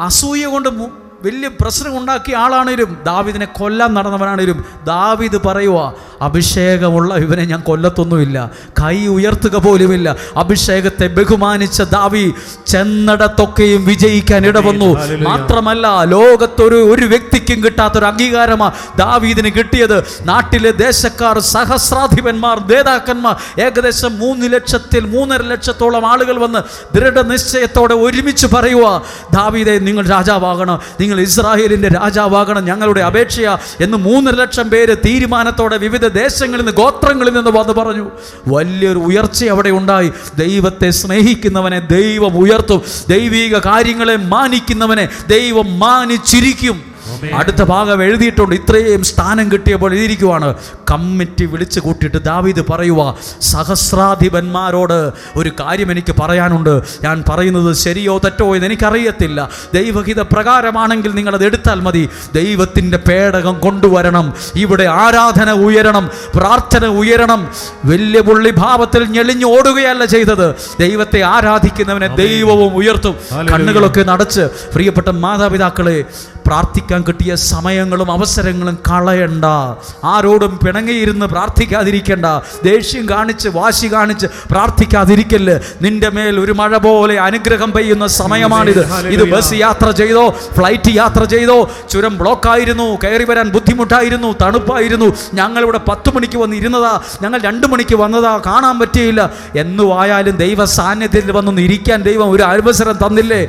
അസൂയ കൊണ്ട് വലിയ പ്രശ്നം ഉണ്ടാക്കിയ ആളാണേലും, ദാവീദിനെ കൊല്ലാൻ നടന്നവനാണേലും ദാവീദ് പറയുക, അഭിഷേകമുള്ള ഇവനെ ഞാൻ കൊല്ലത്തൊന്നുമില്ല, കൈ ഉയർത്തുക പോലുമില്ല. അഭിഷേകത്തെ ബഹുമാനിച്ച ദാവീദ് ചെന്നിടത്തൊക്കെയും വിജയിക്കാൻ ഇടവന്നു. മാത്രമല്ല, ലോകത്തൊരു വ്യക്തിക്കും കിട്ടാത്തൊരു അംഗീകാരമാണ് ദാവീദിന് കിട്ടിയത്. നാട്ടിലെ ദേശക്കാർ, സഹസ്രാധിപന്മാർ, നേതാക്കന്മാർ, ഏകദേശം 3 ലക്ഷത്തോളം ആളുകൾ വന്ന് ദൃഢനിശ്ചയത്തോടെ ഒരുമിച്ച് പറയുക, ദാവീദേ നിങ്ങൾ രാജാവാകണം, നിങ്ങൾ ഇസ്രായേലിൻ്റെ രാജാവാകണം, ഞങ്ങളുടെ അപേക്ഷയാ എന്ന് 3 ലക്ഷം പേര് തീരുമാനത്തോടെ വിവിധ ദേശങ്ങളിൽ നിന്ന്, ഗോത്രങ്ങളിൽ നിന്ന് വന്ന് പറഞ്ഞു. വലിയൊരു ഉയർച്ച അവിടെ ഉണ്ടായി. ദൈവത്തെ സ്നേഹിക്കുന്നവനെ ദൈവം ഉയർത്തും, ദൈവിക കാര്യങ്ങളെ മാനിക്കുന്നവനെ ദൈവം മാനിച്ചിരിക്കും. അടുത്ത ഭാഗം എഴുതിയിട്ടുണ്ട്. ഇത്രയും സ്ഥാനം കിട്ടിയപ്പോൾ എഴുതിയിരിക്കുവാണ്, കമ്മിറ്റി വിളിച്ചു കൂട്ടിയിട്ട് ദാവീദ് പറയുക, സഹസ്രാധിപന്മാരോട് ഒരു കാര്യം എനിക്ക് പറയാനുണ്ട്. ഞാൻ പറയുന്നത് ശരിയോ തെറ്റോ എന്ന് എനിക്കറിയത്തില്ല. ദൈവഹിത പ്രകാരമാണെങ്കിൽ നിങ്ങളത് എടുത്താൽ മതി. ദൈവത്തിൻ്റെ പേടകം കൊണ്ടുവരണം, ഇവിടെ ആരാധന ഉയരണം, പ്രാർത്ഥന ഉയരണം. വലിയ പുള്ളി ഭാവത്തിൽ ഞെളിഞ്ഞു ഓടുകയല്ല ചെയ്തത്. ദൈവത്തെ ആരാധിക്കുന്നവനെ ദൈവവും ഉയർത്തും. കണ്ണുകളൊക്കെ നടച്ച് പ്രിയപ്പെട്ട മാതാപിതാക്കളെ, പ്രാർത്ഥിക്കാൻ കിട്ടിയ സമയങ്ങളും അവസരങ്ങളും കളയണ്ട. ആരോടും പിണങ്ങിയിരുന്ന് പ്രാർത്ഥിക്കാതിരിക്കണ്ട. ദേഷ്യം കാണിച്ച്, വാശി കാണിച്ച് പ്രാർത്ഥിക്കാതിരിക്കല്ല്. നിന്റെ മേൽ ഒരു മഴ പോലെ അനുഗ്രഹം പെയ്യുന്ന സമയമാണിത്. ഇത് ബസ് യാത്ര ചെയ്തോ, ഫ്ലൈറ്റ് യാത്ര ചെയ്തോ, ചുരം ബ്ലോക്കായിരുന്നു, കയറി വരാൻ ബുദ്ധിമുട്ടായിരുന്നു, തണുപ്പായിരുന്നു, ഞങ്ങളിവിടെ 10 മണിക്ക് വന്ന് ഇരുന്നതാ, ഞങ്ങൾ 2 മണിക്ക് വന്നതാ, കാണാൻ പറ്റിയില്ല എന്നുവായാലും ദൈവ സാന്നിധ്യത്തിൽ വന്നൊന്ന് ഇരിക്കാൻ ദൈവം ഒരു അവസരം തന്നില്ലേ?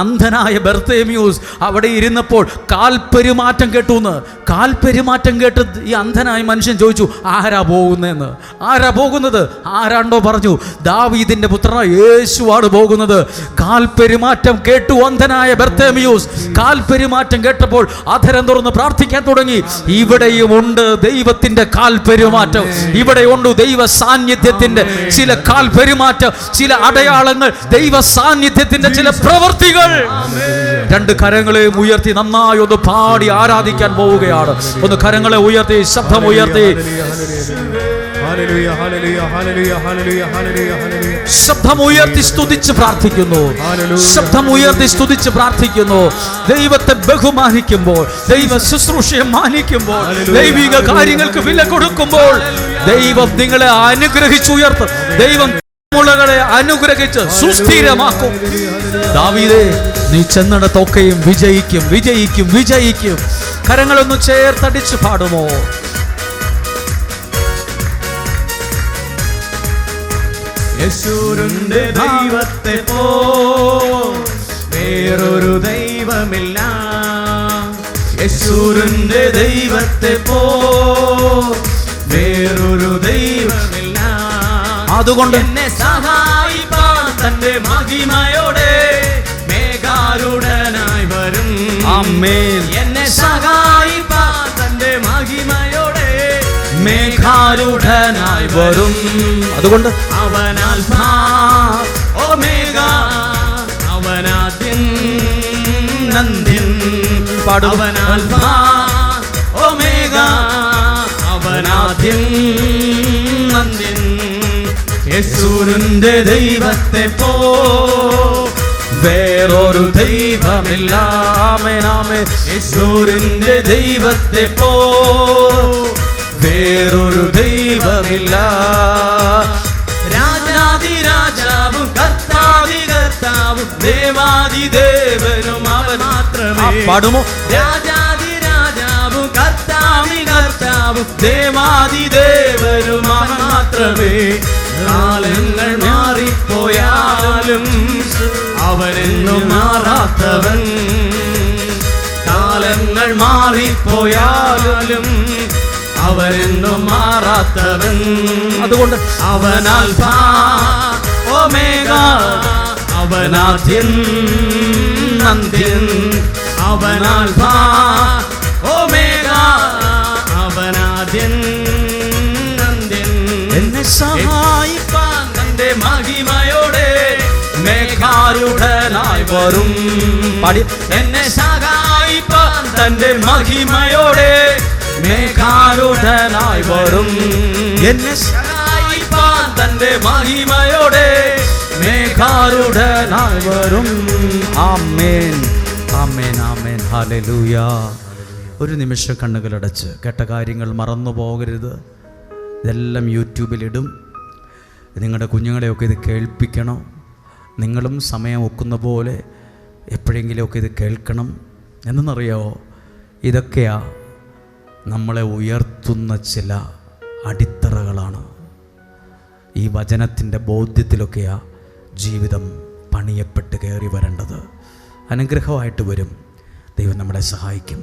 അന്ധനായ ബർത്തേമ്യൂസ് അവിടെ ഇരുന്നപ്പോൾ കാൽപെരുമാറ്റം കേട്ടുന്ന്. കാൽപെരുമാറ്റം കേട്ട് ഈ അന്ധനായ മനുഷ്യൻ ചോദിച്ചു, ആരാ പോകുന്നതെന്ന്. ആരാ പോകുന്നത്? ആരാണ്ടോ പറഞ്ഞു, ദാവീദിന്റെ പുത്രനായ യേശുവാണ് പോകുന്നത്. കാൽപെരുമാറ്റം കേട്ടു അന്ധനായ ബർത്തേമ്യൂസ്. കാൽപെരുമാറ്റം കേട്ടപ്പോൾ അധരം തുറന്ന് പ്രാർത്ഥിക്കാൻ തുടങ്ങി. ഇവിടെയും ഉണ്ട് ദൈവത്തിന്റെ കാൽപെരുമാറ്റം, ഇവിടെയുണ്ട് ദൈവ സാന്നിധ്യത്തിന്റെ ചില കാൽപെരുമാറ്റം, ചില അടയാളങ്ങൾ, ദൈവ സാന്നിധ്യത്തിന്റെ ചില പ്രവൃത്തികൾ. 2 കരങ്ങളെയും ഉയർത്തി നന്നായി ഒന്ന് പാടി ആരാധിക്കാൻ പോവുകയാണ്. ഒന്ന് കരങ്ങളെ ഉയർത്തി, ശബ്ദം ഉയർത്തി, ശബ്ദം ഉയർത്തി സ്തുതിച്ച് പ്രാർത്ഥിക്കുന്നു. ശബ്ദം ഉയർത്തി സ്തുതിച്ച് പ്രാർത്ഥിക്കുന്നു. ദൈവത്തെ ബഹുമാനിക്കുമ്പോൾ, ദൈവ ശുശ്രൂഷയെ മാനിക്കുമ്പോൾ, ദൈവിക കാര്യങ്ങൾക്ക് വില കൊടുക്കുമ്പോൾ ദൈവം നിങ്ങളെ അനുഗ്രഹിച്ചുയർത്തും. ദൈവം മുളകളെ അനുഗ്രഹിച്ച് സുസ്ഥിരമാക്കും. ദാവീദേ, നീ ചെന്നിടത്തൊക്കെയും വിജയിക്കും, വിജയിക്കും, വിജയിക്കും. കരങ്ങളൊന്ന് ചേർത്തടിച്ച് പാടുമോ? യേശുവിന്റെ ദൈവത്തെ പോ വേറൊരു ദൈവമില്ല. യേശുവിന്റെ ദൈവത്തെ പോ വേറൊരു ദൈവമില്ല. അതുകൊണ്ട് എന്നെ സഹായിപ്പാൻ തന്റെ മഹിമയോടെ മേഘാരൂഢനായി വരും. ആമേൻ. എന്നെ സഹായിപ്പാൻ തന്റെ മഹിമയോടെ മേഘാരൂഢനായി വരും. അതുകൊണ്ട് അവൻ ആൽഫാ ഒമേഗ, അവനാദ്യൻ നന്ദ്യൻ. അവൻ ആൽഫാ ഒമേഗ, അവനാദ്യൻ നന്ദ്യൻ. യേശുവിന്റെ ദൈവത്തെ പോ വേറൊരു ദൈവമില്ല. യേശുവിന്റെ ദൈവത്തെ പോ വേറൊരു ദൈവമില്ല. രാജാതിരാജാവും കർത്താതികർത്താവും ദേവാദിദേവനും അവൻ മാത്രമേ. പാടുമോ? രാജാതിരാജാവും കർത്താതികർത്താവും ദേവാദിദേവനും അവൻ മാത്രമേ. കാലങ്ങൾ മാറിപ്പോയാലും അവനെന്നും മാറാത്തവൻ. കാലങ്ങൾ മാറിപ്പോയാലും അവനെന്നും മാറാത്തവൻ. അതുകൊണ്ട് അവൻ ആൽഫാ ഒമേഗ, അവനാദ്യൻ നന്ദ്യൻ. അവൻ ആൽഫാ ഒമേഗ, അവനാദ്യൻ നന്ദ്യൻ. എന്നെ സഹായിപ്പാൻ തന്റെ മഹിമയോടെ മേഘാരൂഢനായി വരും. പാടി. എന്നെ സഹായിപ്പാൻ തന്റെ മഹിമയോടെ മേഘാരൂഢനായി വരും. എന്നെ സഹായിപ്പാൻ തന്റെ മഹിമയോടെ മേഘാരൂഢനായി വരും. ആമേൻ. ആമേൻ ആമേൻ ഹല്ലേലൂയ. ഒരു നിമിഷം കണ്ണുകളടച്ച് കേട്ട കാര്യങ്ങൾ മറന്നു പോകരുത്. ഇതെല്ലാം യൂട്യൂബിലിടും. നിങ്ങളുടെ കുഞ്ഞുങ്ങളെയൊക്കെ ഇത് കേൾപ്പിക്കണം. നിങ്ങളും സമയം ഒക്കുന്ന പോലെ എപ്പോഴെങ്കിലുമൊക്കെ ഇത് കേൾക്കണം. എന്തെന്നറിയാമോ? ഇതൊക്കെയാ നമ്മളെ ഉയർത്തുന്ന ചില അടിത്തറകളാണ്. ഈ വചനത്തിൻ്റെ ബോധ്യത്തിലൊക്കെയാ ജീവിതം പണിയപ്പെട്ട് കയറി വരേണ്ടത്. അനുഗ്രഹമായിട്ട് വരും. ദൈവം നമ്മളെ സഹായിക്കും.